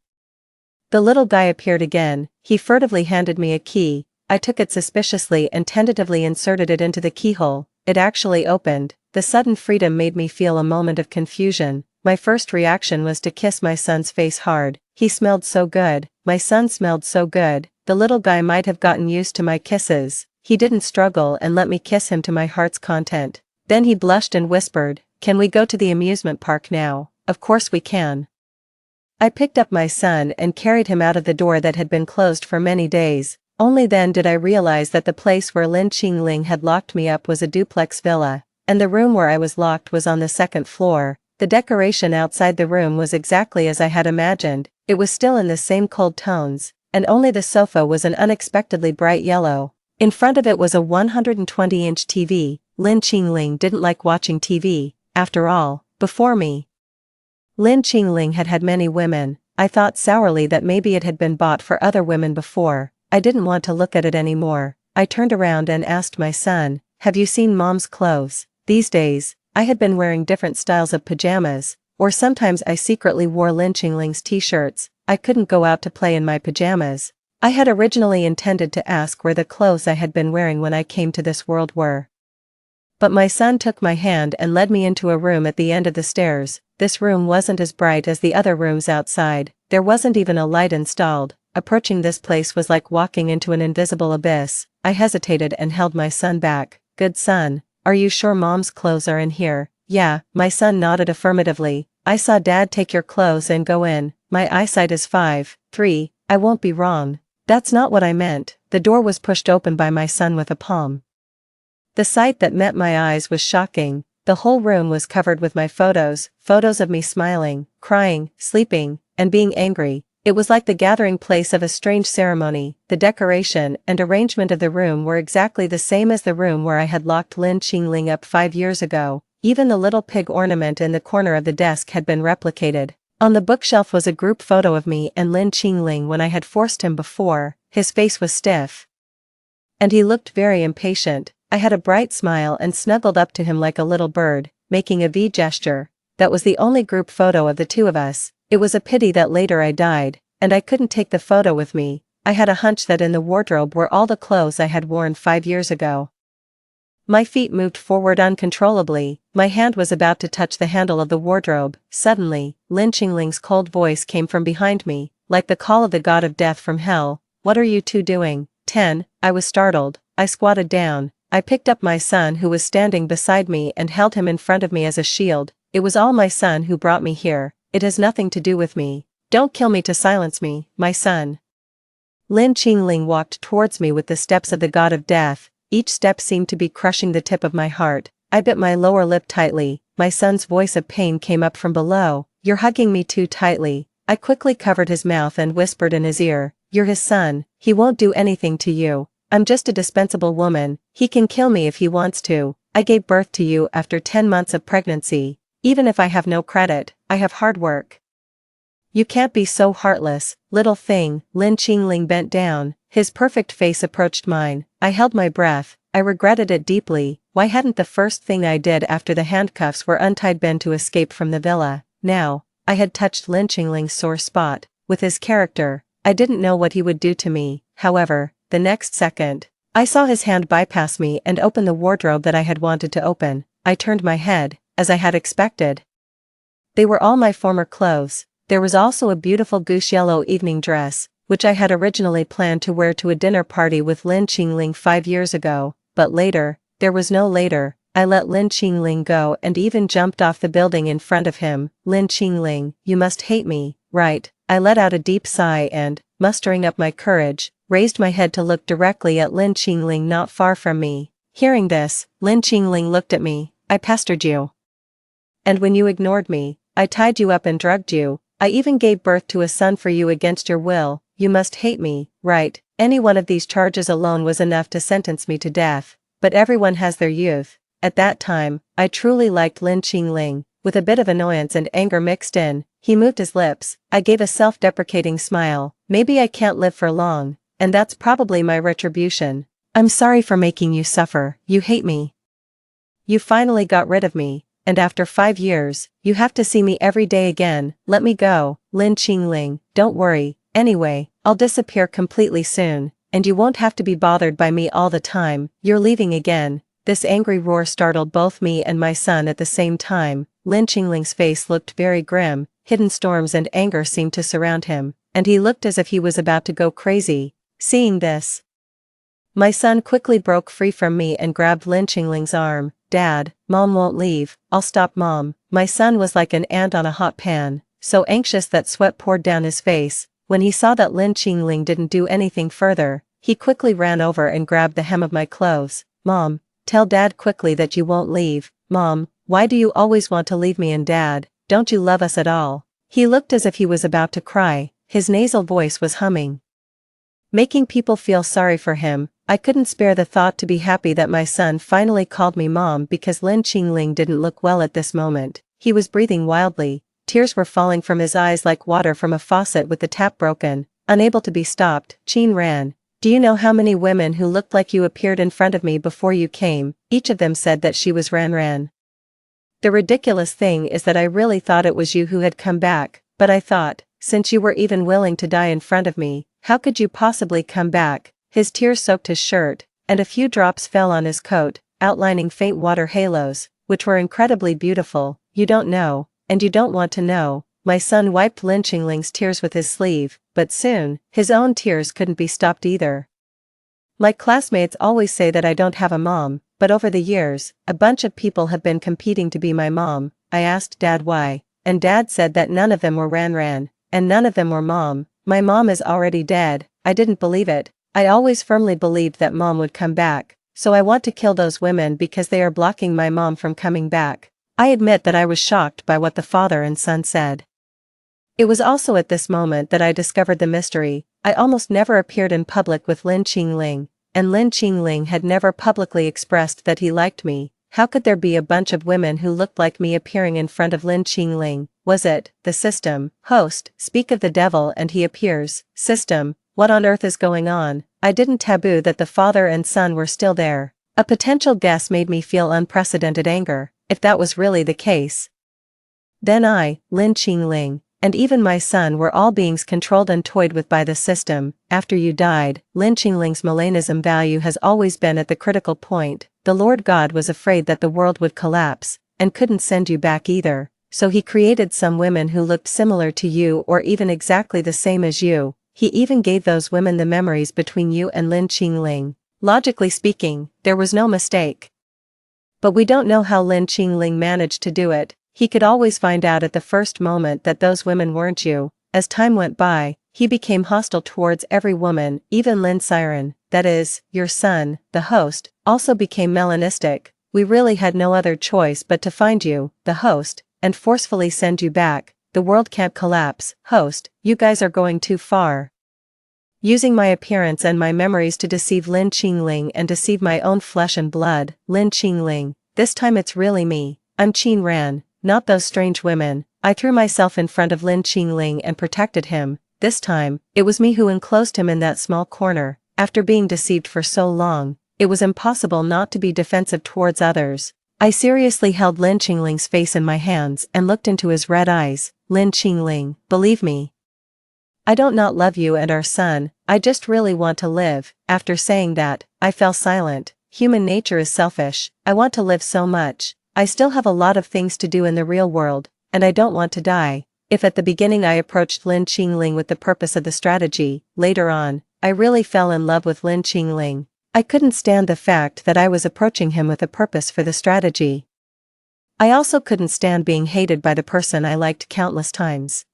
Speaker 1: the little guy appeared again. He furtively handed me a key. I took it suspiciously and tentatively inserted it into the keyhole. It actually opened. The sudden freedom made me feel a moment of confusion. My first reaction was to kiss my son's face hard. He smelled so good. My son smelled so good. The little guy might have gotten used to my kisses. He didn't struggle and let me kiss him to my heart's content. Then he blushed and whispered, "Can we go to the amusement park now?" "Of course we can." I picked up my son and carried him out of the door that had been closed for many days. Only then did I realize that the place where Lin Qingling had locked me up was a duplex villa, and the room where I was locked was on the 2nd floor. The decoration outside the room was exactly as I had imagined. It was still in the same cold tones, and only the sofa was an unexpectedly bright yellow. In front of it was a 120-inch TV. Lin Qingling didn't like watching TV. After all, before me, Lin Qingling had had many women. I thought sourly that maybe it had been bought for other women before. I didn't want to look at it anymore. I turned around and asked my son, "Have you seen Mom's clothes?" These days, I had been wearing different styles of pajamas, or sometimes I secretly wore Lin Qingling's t-shirts. I couldn't go out to play in my pajamas. I had originally intended to ask where the clothes I had been wearing when I came to this world were. But my son took my hand and led me into a room at the end of the stairs. This room wasn't as bright as the other rooms outside. There wasn't even a light installed. Approaching this place was like walking into an invisible abyss. I hesitated and held my son back. "Good son, are you sure Mom's clothes are in here?" "Yeah." My son nodded affirmatively. "I saw Dad take your clothes and go in. My eyesight is 5.3. I won't be wrong." "That's not what I meant." The door was pushed open by my son with a palm. The sight that met my eyes was shocking. The whole room was covered with my photos of me smiling, crying, sleeping, and being angry. It was like the gathering place of a strange ceremony. The decoration and arrangement of the room were exactly the same as the room where I had locked Lin Qingling up 5 years ago. Even the little pig ornament in the corner of the desk had been replicated. On the bookshelf was a group photo of me and Lin Qingling when I had forced him before. His face was stiff, and he looked very impatient. I had a bright smile and snuggled up to him like a little bird, making a V gesture. That was the only group photo of the two of us. It was a pity that later I died, and I couldn't take the photo with me. I had a hunch that in the wardrobe were all the clothes I had worn 5 years ago. My feet moved forward uncontrollably. My hand was about to touch the handle of the wardrobe. Suddenly, Lin Qingling's cold voice came from behind me, like the call of the god of death from hell. "What are you two doing?" 10. I was startled. I squatted down. I picked up my son who was standing beside me and held him in front of me as a shield. "It was all my son who brought me here. It has nothing to do with me. Don't kill me to silence me, my son." Lin Qingling walked towards me with the steps of the god of death. Each step seemed to be crushing the tip of my heart. I bit my lower lip tightly. My son's voice of pain came up from below. "You're hugging me too tightly." I quickly covered his mouth and whispered in his ear, "You're his son. He won't do anything to you. I'm just a dispensable woman. He can kill me if he wants to. I gave birth to you after 10 months of pregnancy. Even if I have no credit, I have hard work. You can't be so heartless, little thing." Lin Qingling bent down. His perfect face approached mine. I held my breath. I regretted it deeply. Why hadn't the first thing I did after the handcuffs were untied been to escape from the villa? Now, I had touched Lin Qingling's sore spot. With his character, I didn't know what he would do to me. However, the next second, I saw his hand bypass me and open the wardrobe that I had wanted to open. I turned my head, as I had expected. They were all my former clothes. There was also a beautiful goose yellow evening dress, which I had originally planned to wear to a dinner party with Lin Qingling 5 years ago, but later, there was no later, I let Lin Qingling go and even jumped off the building in front of him. "Lin Qingling, you must hate me, right?" I let out a deep sigh and, mustering up my courage, raised my head to look directly at Lin Qingling not far from me. Hearing this, Lin Qingling looked at me. "I pestered you. And when you ignored me, I tied you up and drugged you. I even gave birth to a son for you against your will. You must hate me, right?" Any one of these charges alone was enough to sentence me to death. But everyone has their youth. At that time, I truly liked Lin Qingling. With a bit of annoyance and anger mixed in, he moved his lips. I gave a self-deprecating smile. "Maybe I can't live for long, and that's probably my retribution. I'm sorry for making you suffer. You hate me. You finally got rid of me, and after 5 years, you have to see me every day again. Let me go, Lin Qingling. Don't worry. Anyway, I'll disappear completely soon, and you won't have to be bothered by me all the time. You're leaving again." This angry roar startled both me and my son at the same time. Lin Qingling's face looked very grim. Hidden storms and anger seemed to surround him, and he looked as if he was about to go crazy. Seeing this, my son quickly broke free from me and grabbed Lin Qingling's arm. "Dad, Mom won't leave. I'll stop Mom." My son was like an ant on a hot pan, so anxious that sweat poured down his face. When he saw that Lin Qingling didn't do anything further, he quickly ran over and grabbed the hem of my clothes. "Mom, tell Dad quickly that you won't leave." "Mom, why do you always want to leave me and Dad? Don't you love us at all?" He looked as if he was about to cry. His nasal voice was humming, making people feel sorry for him. I couldn't spare the thought to be happy that my son finally called me Mom because Lin Qingling didn't look well at this moment. He was breathing wildly. Tears were falling from his eyes like water from a faucet with the tap broken. Unable to be stopped, Qin ran. "Do you know how many women who looked like you appeared in front of me before you came? Each of them said that she was Ran. The ridiculous thing is that I really thought it was you who had come back, but I thought, since you were even willing to die in front of me, how could you possibly come back?" His tears soaked his shirt, and a few drops fell on his coat, outlining faint water halos, which were incredibly beautiful. "You don't know, and you don't want to know." My son wiped Lin Qingling's tears with his sleeve, but soon, his own tears couldn't be stopped either. "My classmates always say that I don't have a mom, but over the years, a bunch of people have been competing to be my mom." I asked Dad why, and Dad said that none of them were Ran, and none of them were Mom. "My mom is already dead." I didn't believe it. I always firmly believed that Mom would come back, so I want to kill those women because they are blocking my mom from coming back. I admit that I was shocked by what the father and son said. It was also at this moment that I discovered the mystery. I almost never appeared in public with Lin Qingling, and Lin Qingling had never publicly expressed that he liked me. How could there be a bunch of women who looked like me appearing in front of Lin Qingling? Was it the system? Host, speak of the devil and he appears. System, what on earth is going on? I didn't taboo that the father and son were still there. A potential guess made me feel unprecedented anger, if that was really the case. Then I, Lin Qingling, and even my son were all beings controlled and toyed with by the system. After you died, Lin Qingling's Melanism value has always been at the critical point. The Lord God was afraid that the world would collapse, and couldn't send you back either, so he created some women who looked similar to you or even exactly the same as you. He even gave those women the memories between you and Lin Qingling. Logically speaking, there was no mistake. But we don't know how Lin Qingling managed to do it. He could always find out at the first moment that those women weren't you. As time went by, he became hostile towards every woman, even Lin Siren, that is, your son, the host, also became melanistic. We really had no other choice but to find you, the host, and forcefully send you back. The world can't collapse, host, you guys are going too far. Using my appearance and my memories to deceive Lin Qingling and deceive my own flesh and blood, Lin Qingling, this time it's really me. I'm Qin Ran, not those strange women. I threw myself in front of Lin Qingling and protected him. This time, it was me who enclosed him in that small corner. After being deceived for so long, it was impossible not to be defensive towards others. I seriously held Lin Qingling's face in my hands and looked into his red eyes. Lin Qingling, believe me. I don't not love you and our son, I just really want to live. After saying that, I fell silent. Human nature is selfish. I want to live so much. I still have a lot of things to do in the real world, and I don't want to die. If at the beginning I approached Lin Qingling with the purpose of the strategy, later on, I really fell in love with Lin Qingling. I couldn't stand the fact that I was approaching him with a purpose for the strategy. I also couldn't stand being hated by the person I liked countless times.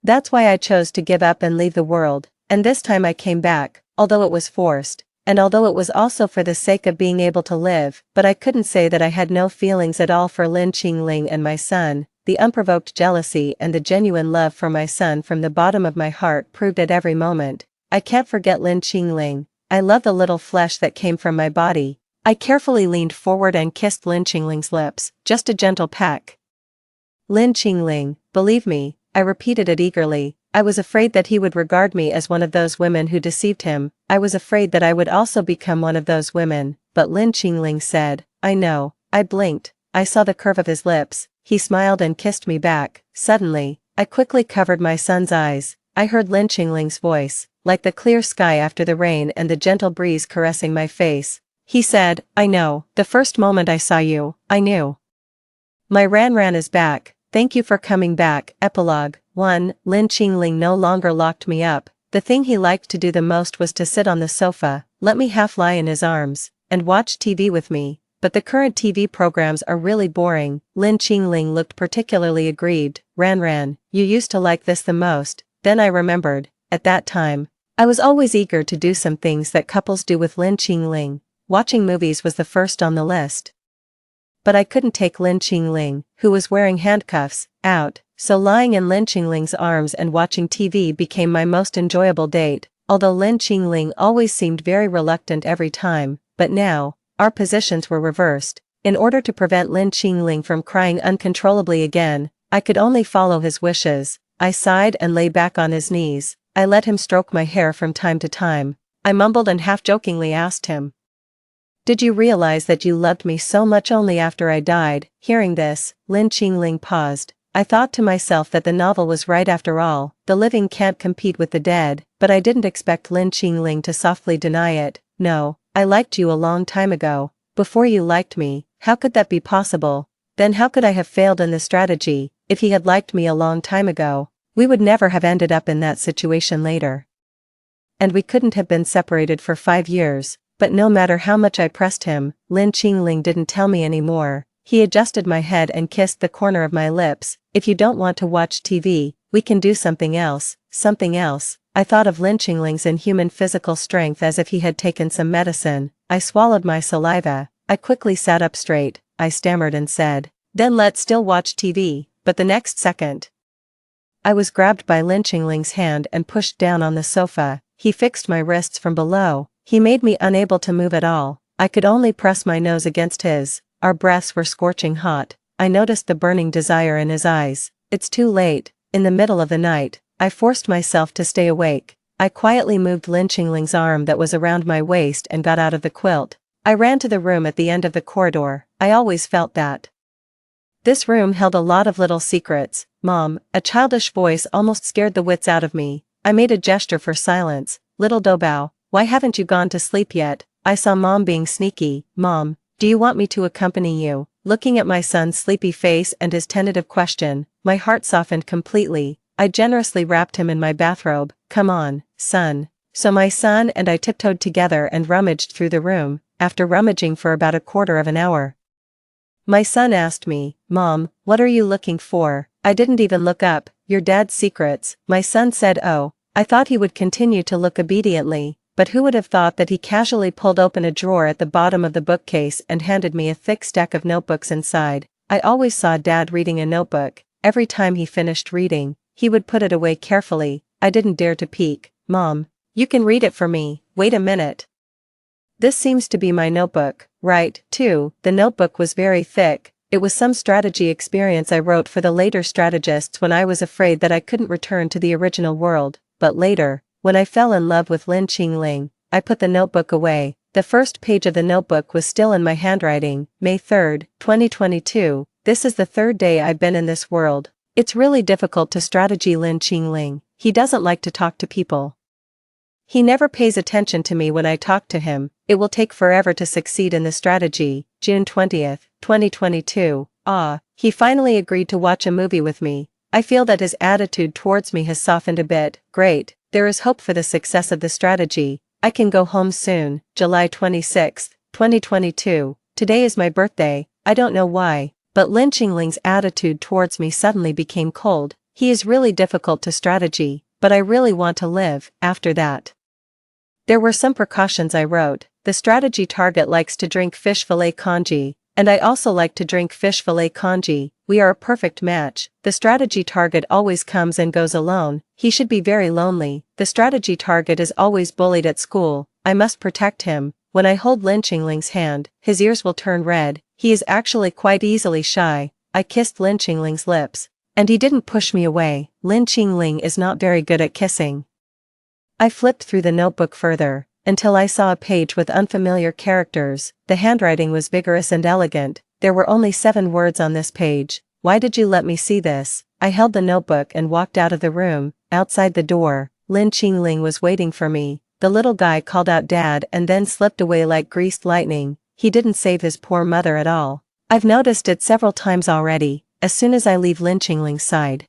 Speaker 1: That's why I chose to give up and leave the world, and this time I came back, although it was forced, and although it was also for the sake of being able to live, but I couldn't say that I had no feelings at all for Lin Qingling and my son. The unprovoked jealousy and the genuine love for my son from the bottom of my heart proved at every moment. I can't forget Lin Qingling. I love the little flesh that came from my body. I carefully leaned forward and kissed Lin Qingling's lips, just a gentle peck. Lin Qingling, believe me, I repeated it eagerly. I was afraid that he would regard me as one of those women who deceived him. I was afraid that I would also become one of those women, but Lin Qingling said, I know. I blinked. I saw the curve of his lips. He smiled and kissed me back. Suddenly, I quickly covered my son's eyes. I heard Lin Qingling's voice, like the clear sky after the rain and the gentle breeze caressing my face. He said, I know. The first moment I saw you, I knew. My Ran is back. Thank you for coming back. Epilogue 1. Lin Qingling no longer locked me up. The thing he liked to do the most was to sit on the sofa, let me half lie in his arms, and watch TV with me. But the current TV programs are really boring. Lin Qingling looked particularly aggrieved. Ran, you used to like this the most. Then I remembered. At that time, I was always eager to do some things that couples do with Lin Qingling. Watching movies was the first on the list. But I couldn't take Lin Qingling, who was wearing handcuffs, out, so lying in Lin Qingling's arms and watching TV became my most enjoyable date, although Lin Qingling always seemed very reluctant every time. But now, our positions were reversed. In order to prevent Lin Qingling from crying uncontrollably again, I could only follow his wishes. I sighed and lay back on his knees. I let him stroke my hair from time to time. I mumbled and half-jokingly asked him, did you realize that you loved me so much only after I died? Hearing this, Lin Qingling paused. I thought to myself that the novel was right after all. The living can't compete with the dead, but I didn't expect Lin Qingling to softly deny it. No, I liked you a long time ago. Before you liked me. How could that be possible? Then how could I have failed in the strategy? If he had liked me a long time ago, we would never have ended up in that situation later. And we couldn't have been separated for 5 years. But no matter how much I pressed him, Lin Qingling didn't tell me anymore. He adjusted my head and kissed the corner of my lips. If you don't want to watch TV, we can do something else. Something else. I thought of Lin Qingling's inhuman physical strength as if he had taken some medicine. I swallowed my saliva. I quickly sat up straight. I stammered and said, then let's still watch TV. But the next second, I was grabbed by Lin Qingling's hand and pushed down on the sofa. He fixed my wrists from below. He made me unable to move at all. I could only press my nose against his. our breaths were scorching hot. I noticed the burning desire in his eyes. It's too late. In the middle of the night, I forced myself to stay awake. I quietly moved Lin Qingling's arm that was around my waist and got out of the quilt. I ran to the room at the end of the corridor. I always felt that this room held a lot of little secrets. Mom, a childish voice almost scared the wits out of me. I made a gesture for silence. Little Doubao, why haven't you gone to sleep yet? I saw Mom being sneaky. Mom, do you want me to accompany you? Looking at my son's sleepy face and his tentative question, my heart softened completely. I generously wrapped him in my bathrobe. Come on, son. So my son and I tiptoed together and rummaged through the room. After rummaging for about a quarter of an hour, my son asked me, Mom, what are you looking for? I didn't even look up. Your dad's secrets. My son said, oh. I thought he would continue to look obediently, but who would have thought that he casually pulled open a drawer at the bottom of the bookcase and handed me a thick stack of notebooks inside. I always saw Dad reading a notebook. Every time he finished reading, he would put it away carefully. I didn't dare to peek. Mom, you can read it for me. Wait a minute. This seems to be my notebook, right? Too. The notebook was very thick. It was some strategy experience I wrote for the later strategists when I was afraid that I couldn't return to the original world. But later, when I fell in love with Lin Qingling, I put the notebook away. The first page of the notebook was still in my handwriting. May 3rd, 2022. This is the third day I've been in this world. It's really difficult to strategy Lin Qingling. He doesn't like to talk to people. He never pays attention to me when I talk to him. It will take forever to succeed in the strategy. June 20th, 2022. He finally agreed to watch a movie with me. I feel that his attitude towards me has softened a bit. Great, there is hope for the success of the strategy. I can go home soon. July 26th, 2022. Today is my birthday. I don't know why, but Lin Qingling's attitude towards me suddenly became cold. He is really difficult to strategy, but I really want to live. After that, there were some precautions I wrote. The strategy target likes to drink fish fillet congee, and I also like to drink fish fillet congee. We are a perfect match. The strategy target always comes and goes alone. He should be very lonely. The strategy target is always bullied at school. I must protect him. When I hold Lin Qingling's hand, his ears will turn red. He is actually quite easily shy. I kissed Lin Qingling's lips, and he didn't push me away. Lin Qingling is not very good at kissing. I flipped through the notebook further, until I saw a page with unfamiliar characters. The handwriting was vigorous and elegant. There were only 7 words on this page. Why did you let me see this? I held the notebook and walked out of the room. Outside the door, Lin Qingling was waiting for me. The little guy called out Dad and then slipped away like greased lightning. He didn't save his poor mother at all. I've noticed it several times already. As soon as I leave Lin Qingling's side,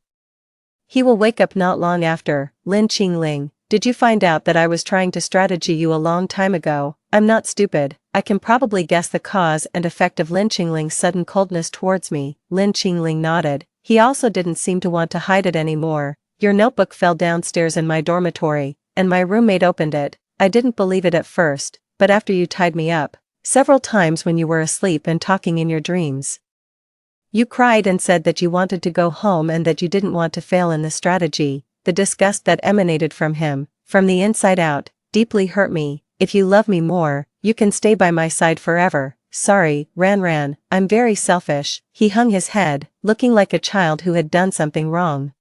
Speaker 1: he will wake up not long after. Lin Qingling, did you find out that I was trying to strategy you a long time ago? I'm not stupid. I can probably guess the cause and effect of Lin Qingling's sudden coldness towards me. Lin Qingling nodded. He also didn't seem to want to hide it anymore. Your notebook fell downstairs in my dormitory, and my roommate opened it. I didn't believe it at first, but after you tied me up several times when you were asleep and talking in your dreams, you cried and said that you wanted to go home and that you didn't want to fail in the strategy. The disgust that emanated from him, from the inside out, deeply hurt me. If you love me more, you can stay by my side forever. Sorry, Ran, I'm very selfish. He hung his head, looking like a child who had done something wrong.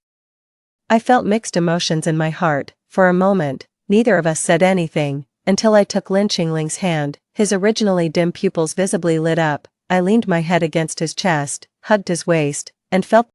Speaker 1: I felt mixed emotions in my heart. For a moment, neither of us said anything, until I took Lin Qingling's hand. His originally dim pupils visibly lit up. I leaned my head against his chest, hugged his waist, and felt